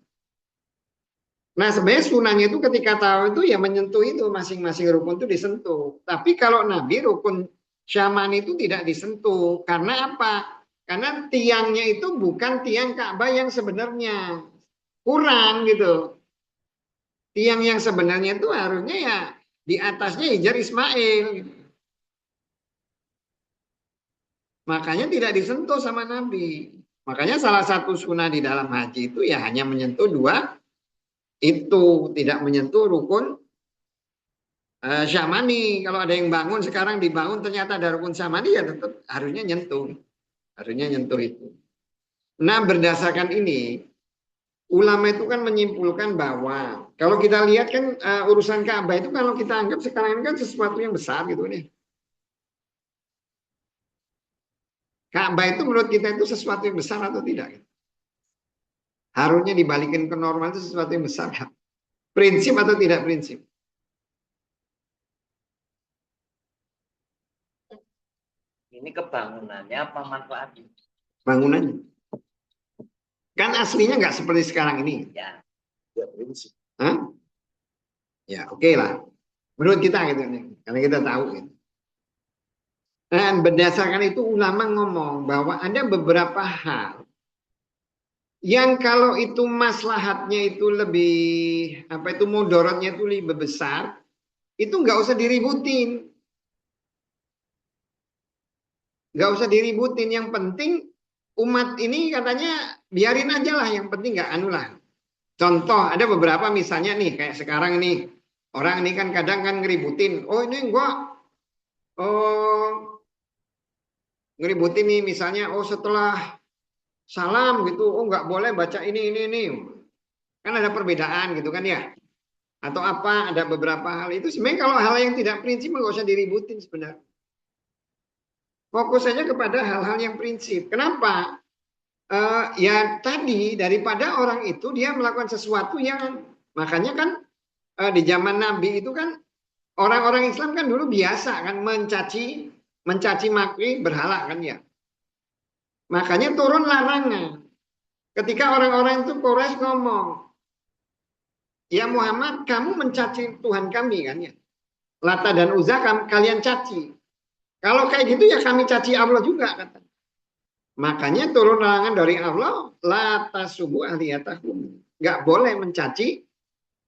Nah sebenarnya sunahnya itu ketika tahu itu ya menyentuh itu masing-masing rukun itu disentuh. Tapi kalau Nabi rukun syamani itu tidak disentuh. Karena apa? Karena tiangnya itu bukan tiang Ka'bah yang sebenarnya. Kurang gitu. Tiang yang sebenarnya itu harusnya ya di atasnya Hijr Ismail. Gitu. Makanya tidak disentuh sama Nabi. Makanya salah satu sunnah di dalam haji itu ya hanya menyentuh dua itu, tidak menyentuh rukun syamani. Kalau ada yang bangun sekarang dibangun ternyata ada rukun syamani ya tetap harusnya nyentuh. Harusnya nyentuh itu. Nah berdasarkan ini ulama itu kan menyimpulkan bahwa kalau kita lihat kan urusan Ka'bah itu kalau kita anggap sekarang ini kan sesuatu yang besar gitu nih. Ka'bah itu menurut kita itu sesuatu yang besar atau tidak? Harusnya dibalikin ke normal itu sesuatu yang besar. Prinsip atau tidak prinsip? Ini kebangunannya apa manfaatnya? Bangunannya. Kan aslinya nggak seperti sekarang ini. Ya. Prinsip. Hah? Ya oke lah. Menurut kita gitu nih. Karena kita tahu gitu. Dan berdasarkan itu ulama ngomong bahwa ada beberapa hal yang kalau itu maslahatnya itu lebih apa itu mudaratnya itu lebih besar, itu nggak usah diributin. Nggak usah diributin, yang penting umat ini katanya biarin aja lah, yang penting nggak anu lah. Contoh ada beberapa misalnya nih kayak sekarang ini orang ini kan kadang kan ngeributin, oh ini gua ngeributin nih misalnya, oh setelah salam gitu, oh nggak boleh baca ini, kan ada perbedaan gitu kan ya, atau apa ada beberapa hal itu sebenarnya kalau hal yang tidak prinsip nggak usah diributin sebenarnya. Fokus saja kepada hal-hal yang prinsip. Kenapa? Ya tadi daripada orang itu dia melakukan sesuatu yang makanya kan di zaman Nabi itu kan orang-orang Islam kan dulu biasa kan mencaci maki berhala kan ya. Makanya turun larangan. Ketika orang-orang itu Quraisy ngomong, ya Muhammad kamu mencaci Tuhan kami kan ya. Lata dan Uzza kalian caci. Kalau kayak gitu ya kami caci Allah juga kata. Makanya turun larangan dari Allah, la tasubu aliyatahum. Nggak boleh mencaci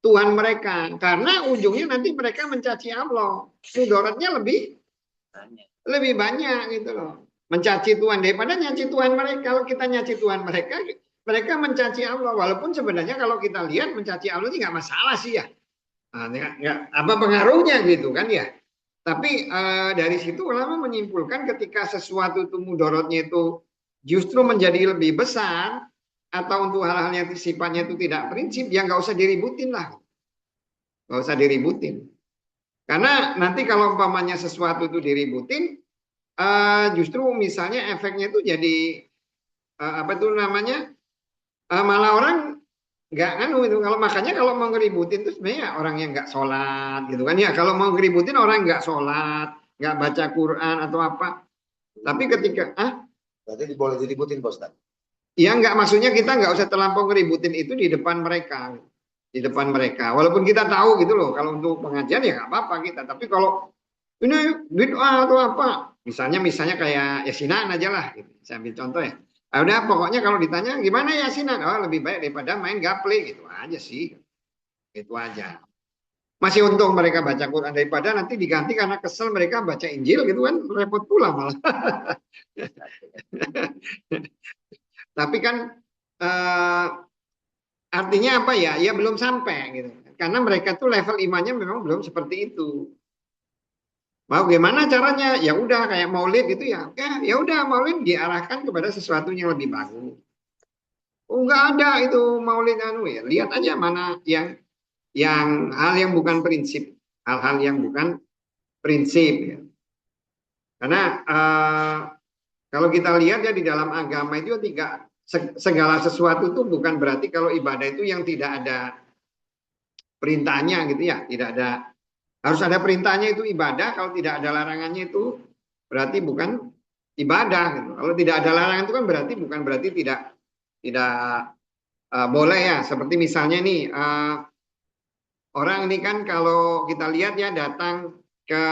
Tuhan mereka. Karena ujungnya nanti mereka mencaci Allah. Mudaratnya lebih banyak gitu loh. Mencaci Tuhan daripada nyaci Tuhan mereka. Kalau kita nyaci Tuhan mereka, mereka mencaci Allah. Walaupun sebenarnya kalau kita lihat mencaci Allah ini nggak masalah sih ya. Apa pengaruhnya gitu kan ya. Tapi dari situ ulama menyimpulkan ketika sesuatu itu mudorotnya itu justru menjadi lebih besar atau untuk hal-hal yang sifatnya itu tidak prinsip, ya nggak usah diributin lah, nggak usah diributin. Karena nanti kalau umpamanya sesuatu itu diributin, justru misalnya efeknya itu jadi apa itu namanya, malah orang nggak nganu itu. Kalau makanya kalau mau ngeributin itu sebenarnya orang yang nggak sholat gitu kan ya. Kalau mau ngeributin orang nggak sholat, nggak baca Quran atau apa. Tapi ketika Berarti boleh diributin Pak Ustaz. ya nggak, maksudnya kita nggak usah terlampau ngeributin itu di depan mereka, di depan mereka. Walaupun kita tahu gitu loh, kalau untuk pengajian ya nggak apa-apa kita. Tapi kalau ini bid'ah atau apa, misalnya kayak yasinan aja lah, gitu. Saya ambil contoh ya. Ah, udah pokoknya kalau ditanya gimana yasinan, oh lebih baik daripada main gaple, gitu aja sih, itu aja. Masih untung mereka baca Quran daripada nanti diganti karena kesel mereka baca Injil gitu kan, repot pula malah. Tapi kan eh, artinya apa ya? Ya belum sampai gitu. Karena mereka tuh level imannya memang belum seperti itu. Mau gimana caranya? Ya udah kayak Maulid itu ya. Ya udah Maulid diarahkan kepada sesuatu yang lebih bagus. Oh enggak ada itu Maulid anu ya. Lihat aja mana yang hal yang bukan prinsip, hal-hal yang bukan prinsip ya. Karena kalau kita lihat ya di dalam agama itu tidak segala sesuatu itu bukan berarti kalau ibadah itu yang tidak ada perintahnya gitu ya, tidak ada, harus ada perintahnya itu ibadah, kalau tidak ada larangannya itu berarti bukan ibadah gitu. Kalau tidak ada larangan itu kan berarti tidak boleh ya. Seperti misalnya nih orang ini kan kalau kita lihat ya datang ke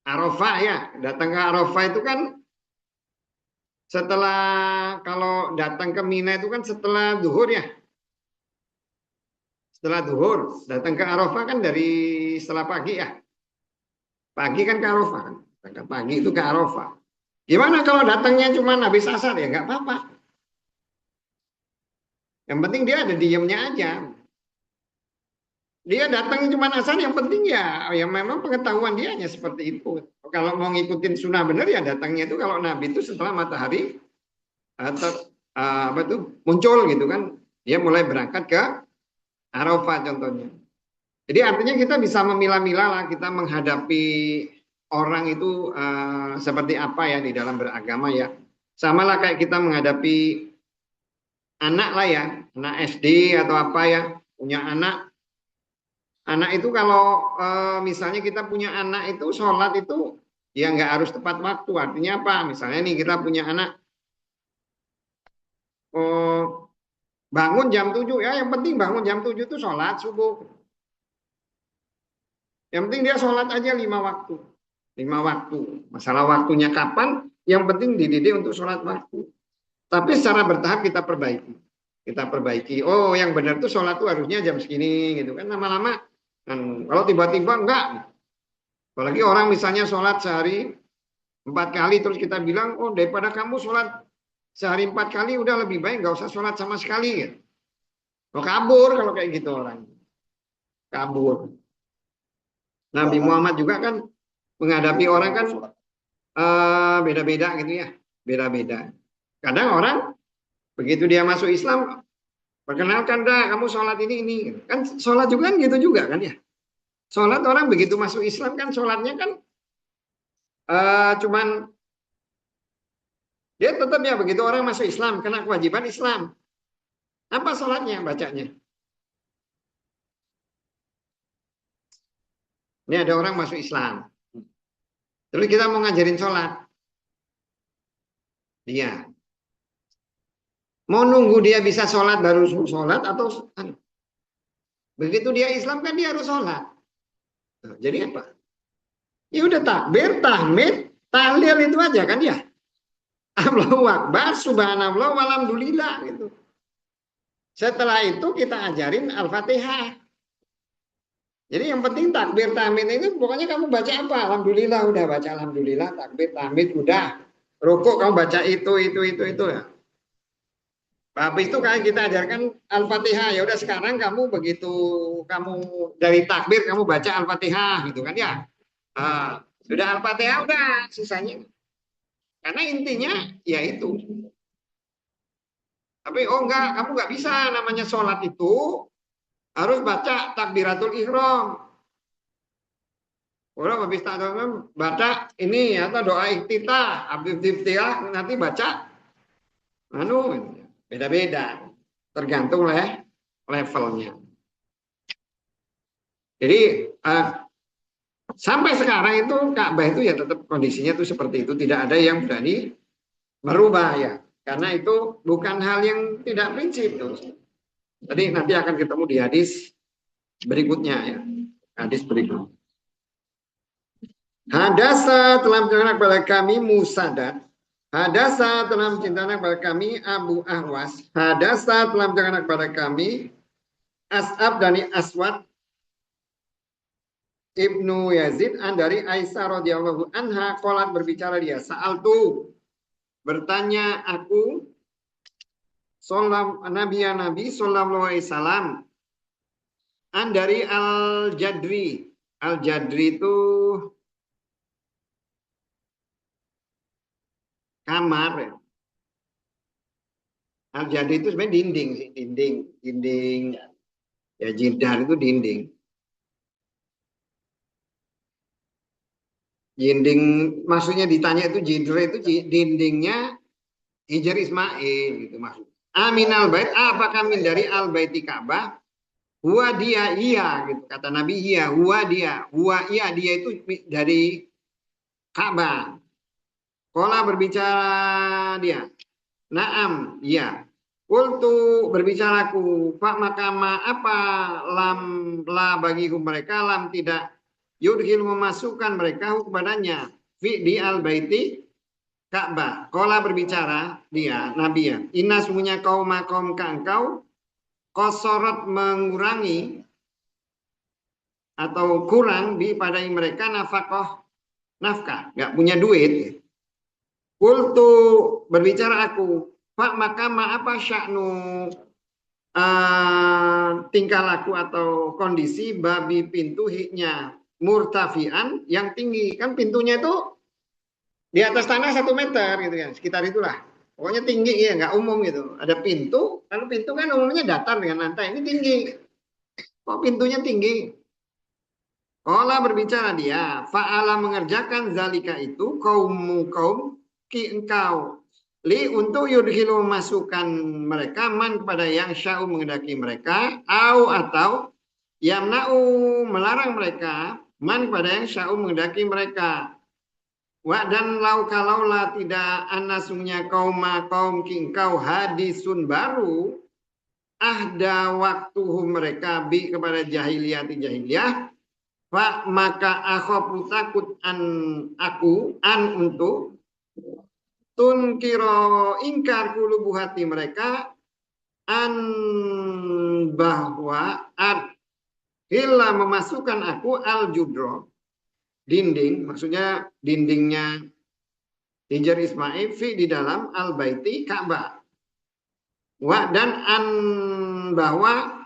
Arafah ya, datang ke Arafah itu kan setelah, kalau datang ke Mina itu kan setelah duhur ya. Setelah duhur, datang ke Arafah kan dari setelah pagi ya. Pagi kan ke Arafah kan. Pagi itu ke Arafah. Gimana kalau datangnya cuma habis asar ya nggak apa-apa. Yang penting dia ada diemnya aja. Dia datang cuma asar, yang penting ya memang pengetahuan dia hanya seperti itu. Kalau mau ngikutin sunnah benar ya datangnya itu kalau Nabi itu setelah matahari atau apa tuh muncul gitu kan, dia mulai berangkat ke Arafah contohnya. Jadi artinya kita bisa memilah-milah lah kita menghadapi orang itu seperti apa ya di dalam beragama ya. Sama lah kayak kita menghadapi anak lah ya, anak SD atau apa ya, punya anak. Anak itu kalau misalnya kita punya anak itu sholat itu ya nggak harus tepat waktu. Artinya apa? Misalnya nih kita punya anak bangun jam 7 ya, yang penting bangun jam 7 itu sholat subuh. Yang penting dia sholat aja 5 waktu. 5 waktu. Masalah waktunya kapan, yang penting dididik untuk sholat waktu. Tapi secara bertahap kita perbaiki. Kita perbaiki. Oh yang benar tuh sholat tuh harusnya jam segini gitu kan. Lama-lama kalau tiba-tiba enggak. Apalagi orang misalnya sholat sehari 4 kali terus kita bilang, oh daripada kamu sholat sehari 4 kali udah lebih baik nggak usah sholat sama sekali gitu. Oh, kabur kalau kayak gitu orang. Kabur. Nabi Muhammad juga kan menghadapi orang kan beda-beda gitu ya. Beda-beda. Kadang orang begitu dia masuk Islam, perkenalkan dah kamu sholat ini. Kan sholat juga kan gitu juga kan ya. Sholat orang begitu masuk Islam kan sholatnya kan cuman dia tetap ya begitu orang masuk Islam kena kewajiban Islam. Apa sholatnya bacanya? Ini ada orang masuk Islam. Terus kita mau ngajarin sholat. Dia mau nunggu dia bisa sholat baru sholat atau begitu dia Islam kan dia harus sholat. Nah, jadi apa? Ya udah takbir, tahmid, tahlil itu aja kan ya. Allahu Akbar, subhanallah, walhamdulillah gitu. Setelah itu kita ajarin Al-Fatihah. Jadi yang penting takbir tahmid itu pokoknya kamu baca apa? Alhamdulillah, udah baca alhamdulillah, takbir tahmid udah. Rukuk kamu baca itu ya. Habis itu kan kita ajarkan Al-Fatihah. Ya udah sekarang kamu begitu kamu dari takbir kamu baca Al-Fatihah gitu kan ya. Sudah Al-Fatihah udah sisanya. Karena intinya ya itu. Tapi oh enggak, kamu enggak bisa namanya sholat itu harus baca takbiratul ihram. Orang habis takbir baca ini atau doa iftitah, habis iftitah nanti baca anu beda-beda tergantung levelnya. Jadi sampai sekarang itu Ka'bah itu ya tetap kondisinya itu seperti itu, tidak ada yang berani merubah ya. Karena itu bukan hal yang tidak prinsip. Tadi nanti akan ketemu di hadis berikutnya ya. Hadis berikutnya. Hadasa telah menceritakan kepada kami Musaddad. Hadasa telah menceritakan kepada kami Abu Ahwas. Hadasa telah menceritakan kepada kami As'ab dari Aswad Ibnu Yazid dari Aisyah radhiyallahu anha qalat berbicara dia sa'altu bertanya aku Nabi sallallahu alaihi wasallam dari Al-Jadri. Al-Jadri itu kamar ya. Al-Jadri itu sebenarnya dinding sih, dinding ya jidar itu dinding. Dinding maksudnya ditanya itu jidar itu dindingnya Hijar Ismail gitu maksud. Aminal bait apakah min dari al baiti Ka'bah? Huwa dia iya gitu kata Nabi iya huwa dia itu dari Ka'bah. Qala berbicara dia. Naam iya. Qultu berbicaraku fa maka apa lam la bagi mereka lam tidak yudhil memasukkan mereka kepadanya fi di al baiti Ka'bah. Qala berbicara dia Nabi ya. Inna sungguhnya kaum engkau kosorot mengurangi atau kurang di pada mereka nafkah nggak punya duit. Kultu berbicara aku Pak maka apa sya'nu tingkah laku atau kondisi babi pintu hiknya murtafian yang tinggi kan pintunya itu di atas tanah 1 meter gitu kan sekitar itulah. Pokoknya tinggi ya, nggak umum gitu. Ada pintu, kalau pintu kan umumnya datar dengan lantai, ini tinggi. Kok pintunya tinggi? Qala berbicara dia, fa'ala mengerjakan zalika itu kaum ki engkau. Li untuk yudhilu masukkan mereka man kepada yang sya'u mengendaki mereka, atau yamna'u melarang mereka man kepada yang sya'u mengendaki mereka. Wa dan lau kalaulah tidak anasungnya kaum kingkau hadisun baru ahda waktu mereka bi kepada jahiliyah fa maka akhafu takut aku untuk tunkiro ingkar kulubu hati mereka bahwa hila memasukkan aku al judro dinding, maksudnya dindingnya Hijar Ismail fi di dalam al-baiti Ka'bah. Dan bahwa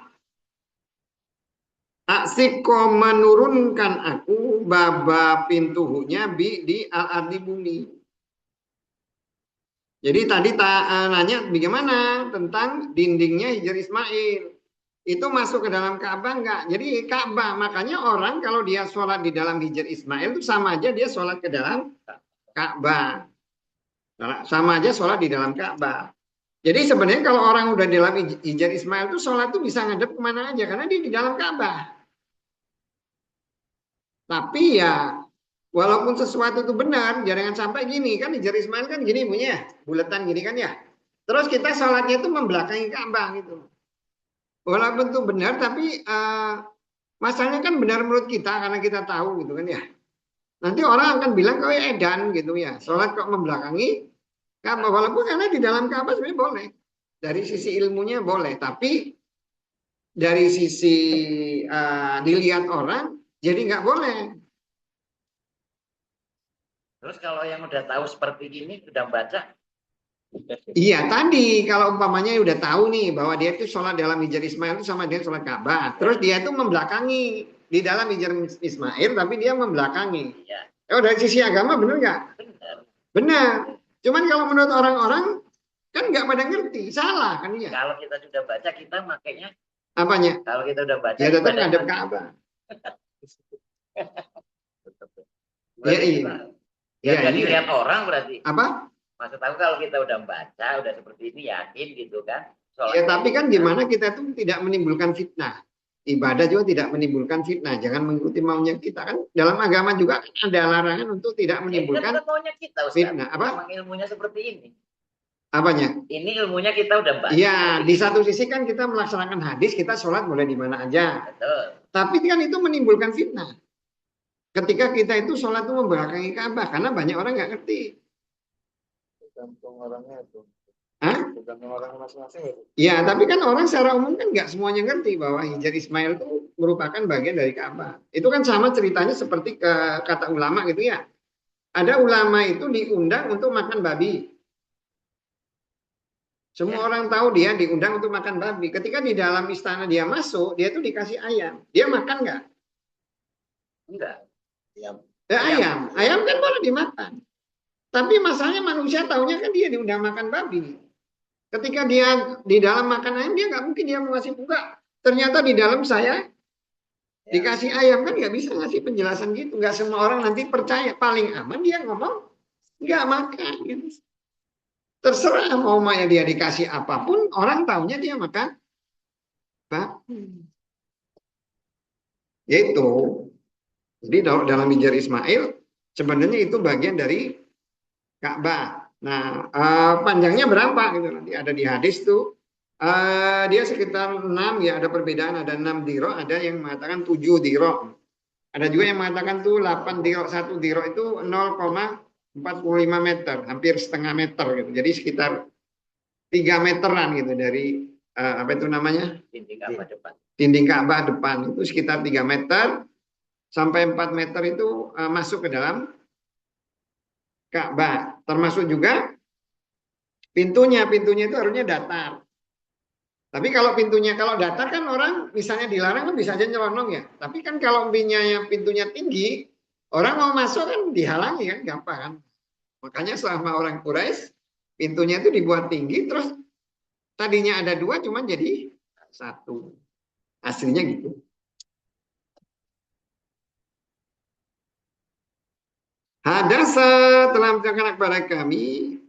aksiko menurunkan aku baba pintunya di al-ardi bumi. Jadi tadi nanya bagaimana tentang dindingnya Hijar Ismail. Itu masuk ke dalam Ka'bah enggak? Jadi Ka'bah, makanya orang kalau dia sholat di dalam Hijar Ismail itu sama aja dia sholat ke dalam Ka'bah. Sama aja sholat di dalam Ka'bah. Jadi sebenarnya kalau orang udah di dalam Hijar Ismail itu sholat tuh bisa ngadep kemana aja karena dia di dalam Ka'bah. Tapi ya walaupun sesuatu itu benar, jangan sampai gini kan Hijar Ismail kan gini punya bulatan gini kan ya. Terus kita sholatnya itu membelakangi Ka'bah gitu. Walaupun itu benar, tapi masalahnya kan benar menurut kita karena kita tahu gitu kan ya. Nanti orang akan bilang kau edan gitu ya. Sholat kok membelakangi Ka'bah. Walaupun karena di dalam Ka'bah sebenarnya boleh. Dari sisi ilmunya boleh. Tapi dari sisi dilihat orang jadi nggak boleh. Terus kalau yang udah tahu seperti ini sudah baca Iya tadi kalau umpamanya udah tahu nih bahwa dia itu sholat dalam Hijar Ismail itu sama dia sholat Ka'bah. Terus dia itu membelakangi di dalam Hijar Ismail tapi dia membelakangi. Iya, Oh dari sisi agama benar nggak? benar. Benar. Cuman kalau menurut orang-orang kan nggak pada ngerti, salah kan ya? Kalau kita sudah baca, kita makanya Apanya? kalau kita udah baca, Ya tetap ibadah ngadep mana? Ka'bah. Berarti Ya iya. kita, Ya, jadi iya. lihat orang berarti. Apa? Maksud aku kalau kita udah baca, udah seperti ini yakin gitu kan. Ya tapi kan gimana kita tuh tidak menimbulkan fitnah. Ibadah juga tidak menimbulkan fitnah. Jangan mengikuti maunya kita kan. Dalam agama juga kan ada larangan untuk tidak menimbulkan bukan maunya kita, Ustaz. fitnah. Apa? Memang ilmunya seperti ini. Apanya? Ini ilmunya kita udah baca. Ya, di satu sisi kan kita melaksanakan hadis, kita sholat boleh di mana aja. Betul. Tapi kan itu menimbulkan fitnah. Ketika kita itu sholat itu membelakangi Ka'bah, karena banyak orang nggak ngerti. Tergantung orangnya itu. Hah? Tergantung orang masing-masing itu. Ya, tapi kan orang secara umum kan nggak semuanya ngerti bahwa Hijar Ismail itu merupakan bagian dari Ka'bah. Itu kan sama ceritanya seperti kata ulama gitu ya. Ada ulama itu diundang untuk makan babi. Semua orang tahu dia diundang untuk makan babi. Ketika di dalam istana dia masuk, dia itu dikasih ayam. Dia makan nggak? Enggak. Ayam. Ayam. Ayam kan boleh dimakan. Tapi masalahnya manusia taunya kan dia diundang makan babi. Ketika dia di dalam makan ayam, dia nggak mungkin dia mau ngasih buka. Ternyata di dalam saya dikasih ayam, kan nggak bisa ngasih penjelasan gitu. Nggak semua orang nanti percaya. Paling aman dia ngomong nggak makan. Gitu. Terserah mau dia dikasih apapun, orang taunya dia makan babi. Yaitu. Jadi dalam Hijar Ismail sebenarnya itu bagian dari Ka'bah. Nah, panjangnya berapa gitu nanti ada di hadis tuh. Dia sekitar 6 ya, ada perbedaan, ada 6 diro, ada yang mengatakan 7 diro. Ada juga yang mengatakan tuh 8 diro, 1 diro itu 0,45 meter, hampir setengah meter gitu. Jadi sekitar 3 meteran gitu dari apa itu namanya? Dinding Ka'bah depan. Dinding Ka'bah depan itu sekitar 3 meter sampai 4 meter itu masuk ke dalam Ka'bah. Termasuk juga pintunya itu harusnya datar. Tapi kalau pintunya kalau datar kan orang misalnya dilarang kan bisa aja nyelonong ya. Tapi kan kalau pintunya tinggi, orang mau masuk kan dihalangi kan gampang kan. Makanya selama orang Quraisy pintunya itu dibuat tinggi, terus tadinya ada 2 cuma jadi 1. Aslinya gitu. Hadasa telah menceritakan kepada kami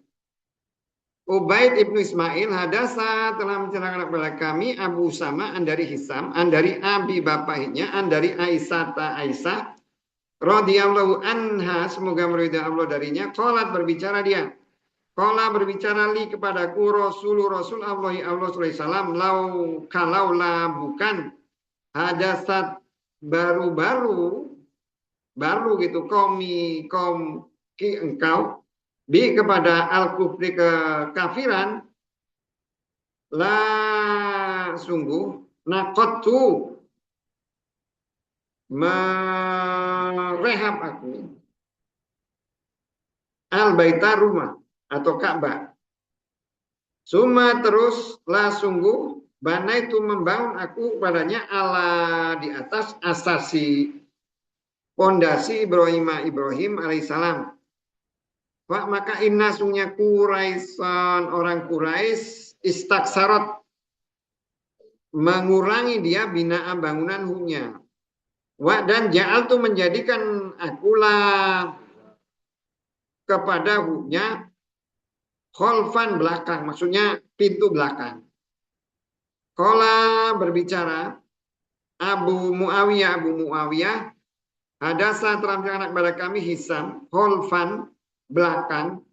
Ubaid ibnu Ismail hadasa telah menceritakan kepada kami Abu Usama an dari Hisam an dari abi bapaknya an dari Aisyah radhiyallahu anha semoga meridai Allah darinya qalat berbicara dia qala berbicara li kepadaku Rasul Allah sallallahu alaihi wasallam kalaulah bukan hadasat baru gitu kaum engkau bi kepada al-kufri kekafiran la sungguh naqatu merehab aku al-baita rumah atau Ka'bah. Suma terus la sungguh bana itu membangun aku padanya ala di atas asasi pondasi Ibrahim alaihissalam. Pak maka inna sungnya Quraisyan orang Quraisy istaksarat mengurangi dia binaan bangunan hunya. Dan ja'al tu menjadikan akulah kepada hunya kholfan belakang, maksudnya pintu belakang. Qala berbicara Abu Muawiyah hadasa telah menceritakan kepada kami Hisam kholfan belakang,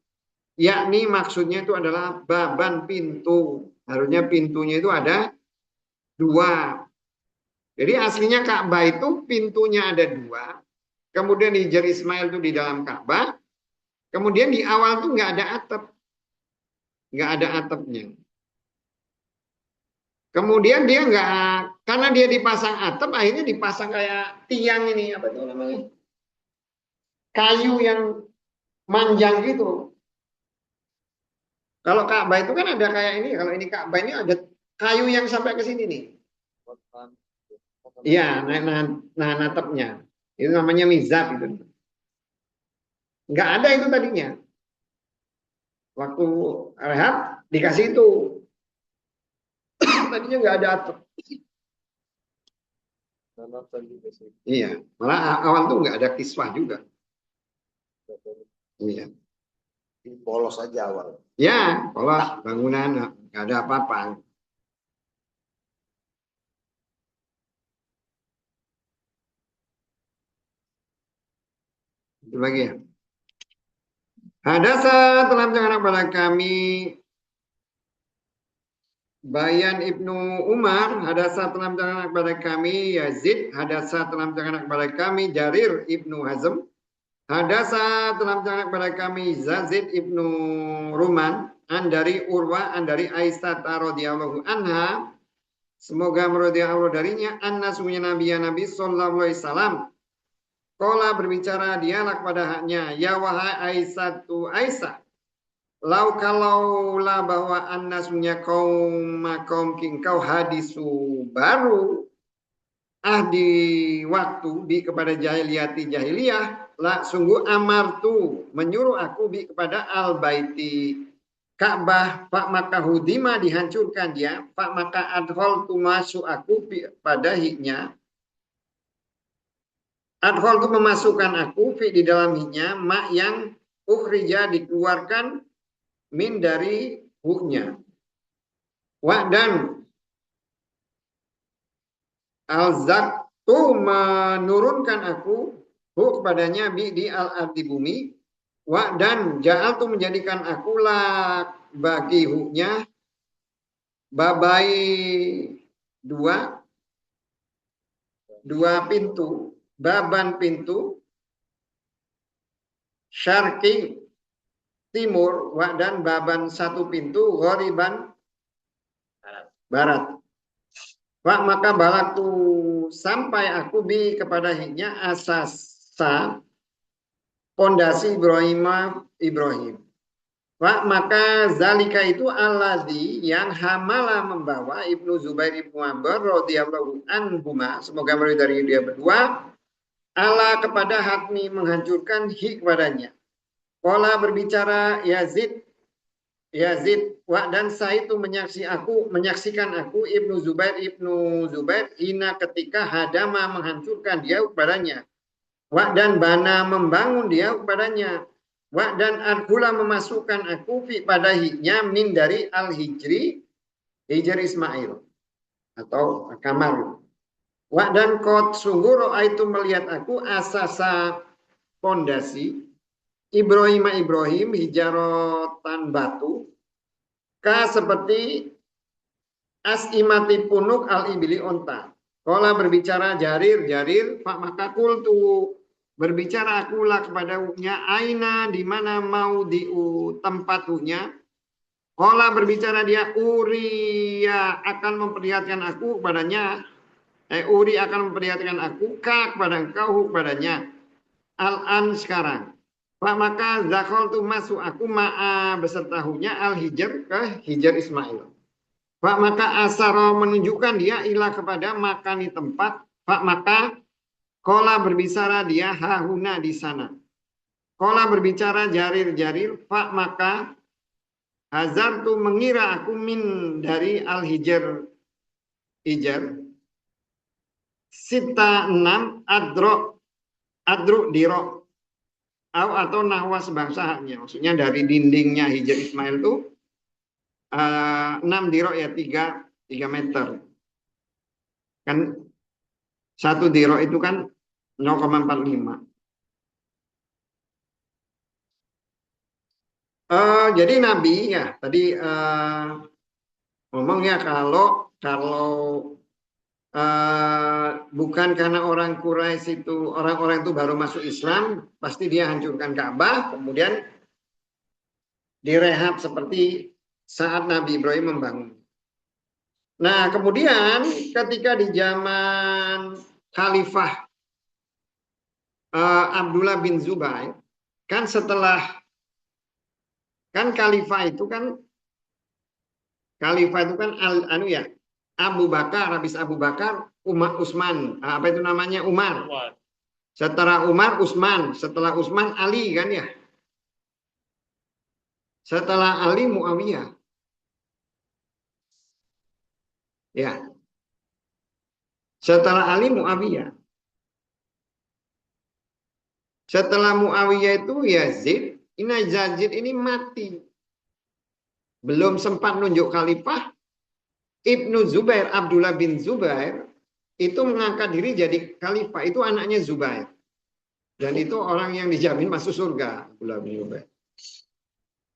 yakni maksudnya itu adalah baban pintu. Harusnya pintunya itu ada 2. Jadi aslinya Ka'bah itu pintunya ada 2. Kemudian di Hijar Ismail itu di dalam Ka'bah. Kemudian di awal tuh nggak ada atap. Nggak ada atapnya. Kemudian dia nggak, karena dia dipasang atap, akhirnya dipasang kayak tiang ini, apa itu namanya? Kayu yang manjang gitu. Kalau Ka'bah itu kan ada kayak ini. Kalau ini Ka'bah ini ada kayu yang sampai ke sini nih. Iya, nah natapnya. Itu namanya mizab itu. Nggak ada itu tadinya. Waktu rehab dikasih itu. Tadinya nggak ada atap. Iya, malah awal tuh nggak ada kiswah juga. Iya. Polos aja awal. Ya, polos bangunan nggak ada apa-apa. Itu lagi ya. Hadasa telah menceritakan kepada kami Bayan Ibnu Umar, hadasa telah menceritakan kepada kami Yazid, hadasa telah menceritakan kepada kami Jarir Ibnu Hazm, hadasa telah menceritakan kepada kami Zazid Ibnu Ruman, an dari Urwa, an dari Aisyah radhiyallahu anha, semoga meradhiyallahu Allah darinya, anna sungguhnya Nabi sallallahu alaihi wasallam qala berbicara dialah kepada haknya, ya wahai Aisyah, lau kalaulah bahwa anna sungguhnya kaum kingkau hadisu baru di waktu bi kepada jahiliyah la sungguh amartu menyuruh aku bi kepada al baiti Ka'bah pak maka hudima dihancurkan dia pak maka adhol tu masuk aku pada hiknya adhol tu memasukkan aku di dalam hiknya mak yang ukhrija dikeluarkan min dari huknya. Wa dan al-zaktu menurunkan aku huk kepadanya bi di al-ardi bumi. Wa dan ja'al tu menjadikan aku lah bagi huknya babai dua pintu, baban pintu syarqi timur wa dan baban satu pintu ghoriban barat. Wa maka balaktu sampai aku bi kepada hiknya asasa pondasi Ibrahim. Wa maka zalika itu alladzi yang hamala membawa Ibnu Zubair Ibnu Amr radhiyallahu anhuma semoga meridai dari dia berdua ala kepada hatmi menghancurkan hik kepadanya. Qala berbicara Yazid wa dan saya itu menyaksikan aku Ibnu Zubair hina ketika hadama menghancurkan dia kepadanya. Wa dan bana membangun dia kepadanya. Wa dan adhula memasukkan aku pada hiknya min dari al-hijri hijr Ismail atau kamar. Wa dan kot sungguh ro'a itu melihat aku asasa pondasi Ibrahim hijarotan batu ka seperti asimati punuk al-ibili onta. Kala berbicara Jarir pak maka kultu berbicara akulah kepada uknya aina di mana mau di tempat uknya. Kala berbicara dia Uria akan memperlihatkan aku kepadanya. Uri akan memperlihatkan aku kepada engkau kepadanya. Al-an sekarang. Pak maka zakol tu masuk aku ma'a besertahunya al-hijr ke hijr Ismail. Pak maka asaro menunjukkan dia ilah kepada makani tempat. Pak maka kola berbicara dia hahuna di sana. Kola berbicara jarir. Pak maka hazar tu mengira aku min dari al-hijr sita 6 adruk dirok atau nahwa sebangsa haknya. Maksudnya dari dindingnya hijr Ismail itu 6 dirok ya 3 meter. Kan 1 dirok itu kan 0,45. Jadi Nabi ya tadi ngomong ya kalau bukan karena orang Quraisy itu orang-orang itu baru masuk Islam pasti dia hancurkan Ka'bah kemudian direhab seperti saat Nabi Ibrahim membangun. Nah kemudian ketika di zaman Khalifah Abdullah bin Zubair kan setelah kan Khalifah itu kan Khalifah itu kan Abu Bakar, habis Abu Bakar Umar Utsman, apa itu namanya Umar. Setelah Umar Utsman, setelah Utsman Ali kan ya. Setelah Ali Muawiyah. Ya. Setelah Ali Muawiyah. Setelah Muawiyah itu Yazid, Yazid ini mati. Belum sempat nunjuk khalifah, Ibnu Zubair, Abdullah bin Zubair, itu mengangkat diri jadi khalifah. Itu anaknya Zubair. Dan itu orang yang dijamin masuk surga, Abdullah bin Zubair.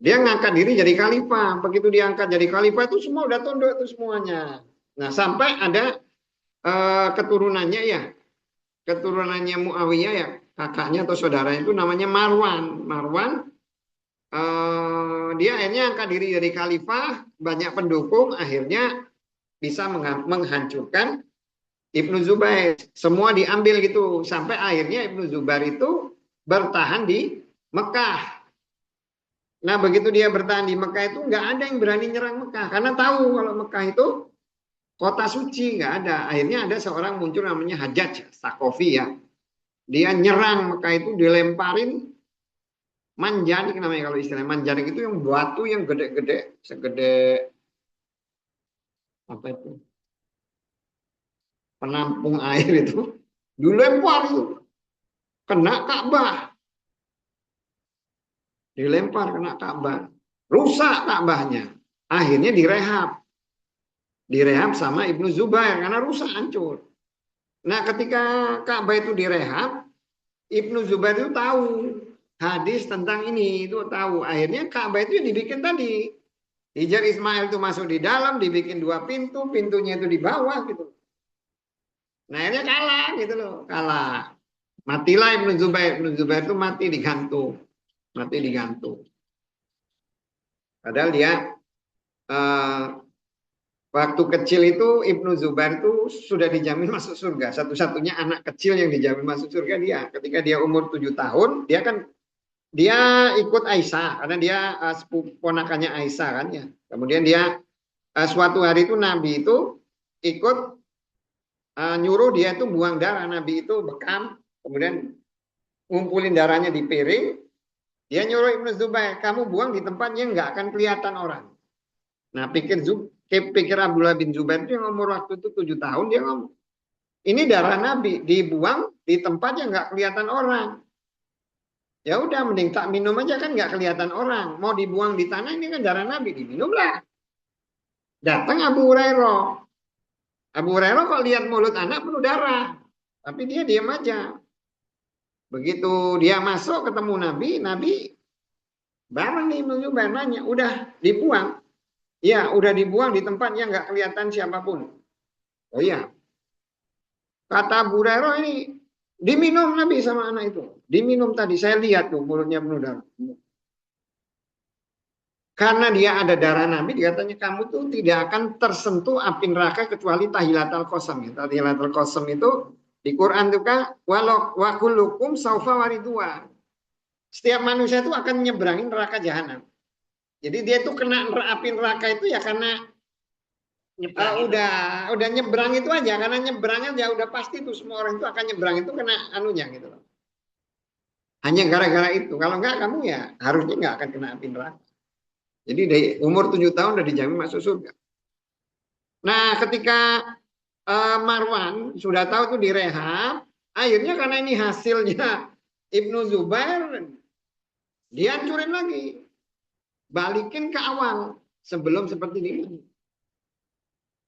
Dia ngangkat diri jadi khalifah. Begitu diangkat jadi khalifah itu semua udah tunduk itu semuanya. Nah sampai ada keturunannya ya. Keturunannya Muawiyah ya. Kakaknya atau saudaranya itu namanya Marwan. Marwan dia akhirnya angkat diri dari khalifah, banyak pendukung, akhirnya bisa menghancurkan Ibnu Zubair. Semua diambil gitu, sampai akhirnya Ibnu Zubair itu bertahan di Mekah. Nah begitu dia bertahan di Mekah itu nggak ada yang berani nyerang Mekah, karena tahu kalau Mekah itu kota suci, nggak ada. Akhirnya ada seorang muncul namanya Hajjaj Saqafi ya. Dia nyerang Mekah itu, dilemparin manjanik namanya, kalau istilah manjanik itu yang batu yang gede-gede, segede apa itu, penampung air itu, dilempar itu, kena Ka'bah, dilempar kena Ka'bah, rusak Ka'bahnya, akhirnya direhab sama Ibnu Zubair karena rusak, hancur. Nah ketika Ka'bah itu direhab, Ibnu Zubair itu tahu hadis tentang ini, itu tahu. Akhirnya Ka'bah itu dibikin tadi. Hijar Ismail itu masuk di dalam, dibikin 2 pintu, pintunya itu di bawah gitu. Nah akhirnya kalah gitu loh, kalah. Matilah Ibnu Zubair. Ibnu Zubair itu mati digantung. Mati digantung. Padahal dia waktu kecil itu Ibnu Zubair itu sudah dijamin masuk surga. Satu-satunya anak kecil yang dijamin masuk surga dia. Ketika dia umur 7 tahun, dia ikut Aisyah karena dia ponakannya Aisyah kan ya. Kemudian dia suatu hari itu Nabi itu ikut nyuruh dia itu buang darah. Nabi itu bekam, kemudian ngumpulin darahnya di piring. Dia nyuruh Ibnu Zubair, kamu buang di tempat yang nggak akan kelihatan orang. Nah pikir Abdullah bin Zubair itu yang umur waktu itu 7 tahun, dia ngomong, ini darah Nabi, dibuang di tempat yang nggak kelihatan orang. Ya udah, mending tak minum aja kan nggak kelihatan orang. Mau dibuang di tanah, ini kan darah Nabi, diminumlah. Datang Abu Hurairah. Abu Hurairah kok lihat mulut anak penuh darah, tapi dia diam aja. Begitu dia masuk ketemu Nabi, Nabi bareng nih Zubair nanya, udah dibuang? Ya, udah dibuang di tempat yang nggak kelihatan siapapun. Oh iya. Kata Abu Hurairah ini, diminum Nabi sama anak itu. Diminum tadi, saya lihat tuh mulutnya penuh darah. Karena dia ada darah Nabi, dikatanya kamu tuh tidak akan tersentuh api neraka kecuali tahilatul qasam. Tahilatul qasam itu di Quran itu kan walau wa kullukum saufa waridua. Setiap manusia itu akan nyebrangin neraka jahanam. Jadi dia itu kena api neraka itu ya karena udah nyebrang itu aja, karena nyebrangnya ya udah pasti tuh semua orang itu akan nyebrang itu kena anunya gitu loh. Hanya gara-gara itu. Kalau enggak kamu ya harusnya enggak akan kena api neraka. Jadi dari umur 7 tahun udah dijamin masuk surga. Nah, ketika Marwan sudah tahu tuh direhab, akhirnya karena ini hasilnya Ibnu Zubair, dia hancurin lagi. Balikin ke awal sebelum seperti ini.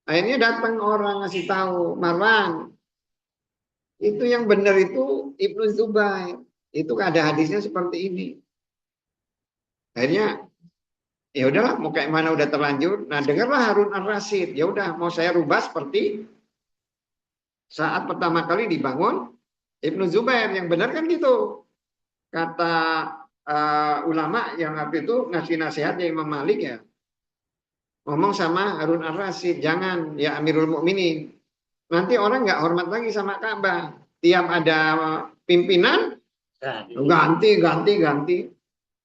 Akhirnya datang orang ngasih tahu, Marwan, itu yang benar itu Ibnu Zubair. Itu ada hadisnya seperti ini. Akhirnya ya udahlah, mau kayak mana udah terlanjur. Nah, dengarlah Harun Ar-Rasyid. Ya udah, mau saya rubah seperti saat pertama kali dibangun Ibnu Zubair. Yang benar kan gitu. Kata ulama yang waktu itu ngasih nasihatnya Imam Malik ya. Ngomong sama Harun Ar-Rasyid, jangan ya Amirul Mukminin. Nanti orang nggak hormat lagi sama Ka'bah. Tiap ada pimpinan ganti.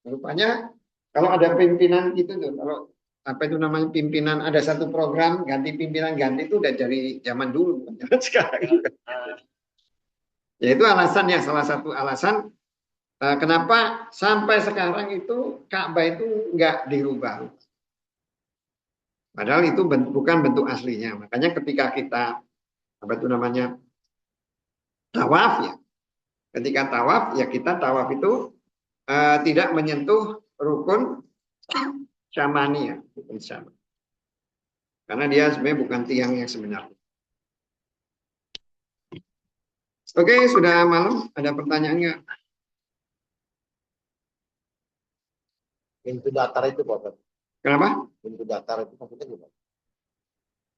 Rupanya kalau ada pimpinan gitu tuh, kalau apa itu namanya pimpinan, ada satu program ganti pimpinan ganti itu udah dari zaman dulu, bukan zaman sekarang. Ya itu alasannya, salah satu alasan kenapa sampai sekarang itu Ka'bah itu nggak dirubah. Padahal itu bukan bentuk aslinya. Makanya ketika kita apa itu namanya tawaf ya, ketika tawaf ya kita tawaf itu tidak menyentuh rukun syamani ya, rukun syamani. Karena dia sebenarnya bukan tiang yang sebenarnya. Oke, sudah malam. Ada pertanyaan nggak? Pintu datar itu Pak. Kenapa? Pintu datar itu maksudnya gimana?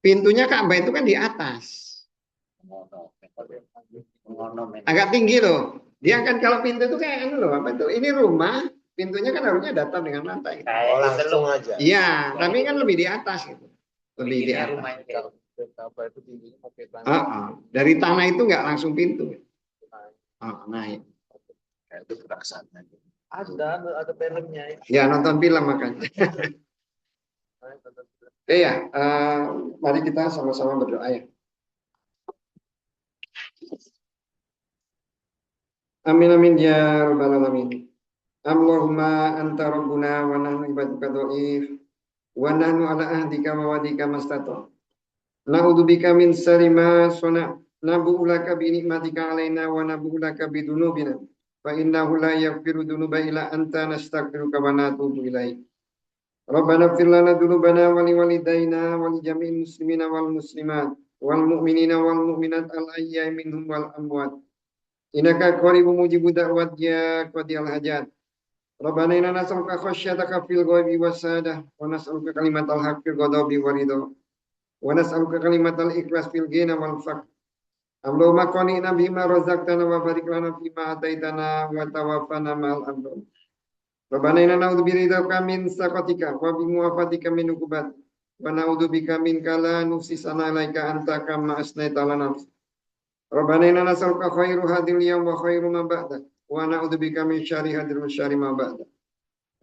Pintunya Ka'bah itu kan di atas. Agak tinggi loh. Dia kan kalau pintu itu kayak anu loh, apa itu? Ini rumah, pintunya kan harusnya datar dengan lantai. Oh, langsung aja. Iya, tapi kan lebih di atas gitu. Lebih di atas. Apa itu tingginya pakai tanah? Dari tanah itu nggak langsung pintu. Naik. Kayak itu peraksana. Ada filmnya. Ya nonton film makanya. Ya, mari kita sama-sama berdoa ya. Amin amin ya rabbal alamin. Allahumma anta rabbuna wa nahnu ibaduka dhaif wa nahnu ala ahdika wa wadika mastata. Na'udzubika min syarri ma sona. Nabu'u laka bi nikmatika alaina wa nabu'u laka bi dzunubina. Fa innahu la yaghfiru dzunuba illa anta nastaghfiruka wa natubu ilaik. Rabbana ighfir lana dzunubana wa li walidayna wa li jami'il muslimina wal muslimat wal mu'minina wal mu'minat al ahya'i minhum wal amwat. Innaka qaribun mujibud da'wat ya qadiyal hajat. Rabbana inna nas'aluka khasyataka fil ghaibi wasadah wa nas'aluka kalimatal haqqi ghadabi wa ridha wa nas'aluka kalimatal ikhlas fil ghina wal faqr. Allahumma qani'na bima razaqtana wa barik lana fima ataitana wa tawaffana ma'al abrar. Rabbana inna na'udzubika min saqatika wa bi mu'afatika min uqubat wa na'udzubika min kala nufsisana ilaika anta kama asnaita ala nafsi. Rabbana inna nas'aluka khairu hadhil yawm wa khairu ma ba'da wa na'udzubika min syarri hadhil syarri ma ba'da.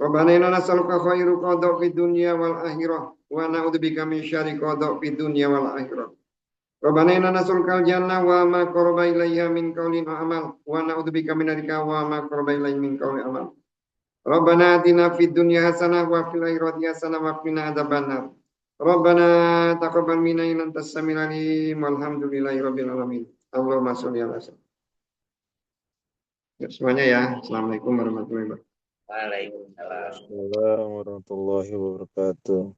Rabbana inna nas'aluka khairu qada' fid dunya wal akhirah wa na'udzubika min syarri qada' fid dunya wal akhirah. Rabbana inna nas'aluka al-jannah wa ma qaraba ilayha min qawlin wa amal wa na'udzubika min an-nar wa ma qaraba ilayha min qawlin wa amal. Rabbana atina fid dunya hasanah wa fil akhirati hasanah wa qina adzabannar. Rabbana taqabbal minna innaka antas samiul alim walhamdulillahi rabbil alamin. Allahumma sholli ala sayyidina. Semuanya ya. Assalamualaikum warahmatullahi wabarakatuh. Waalaikumsalam. Assalamualaikum warahmatullahi wabarakatuh.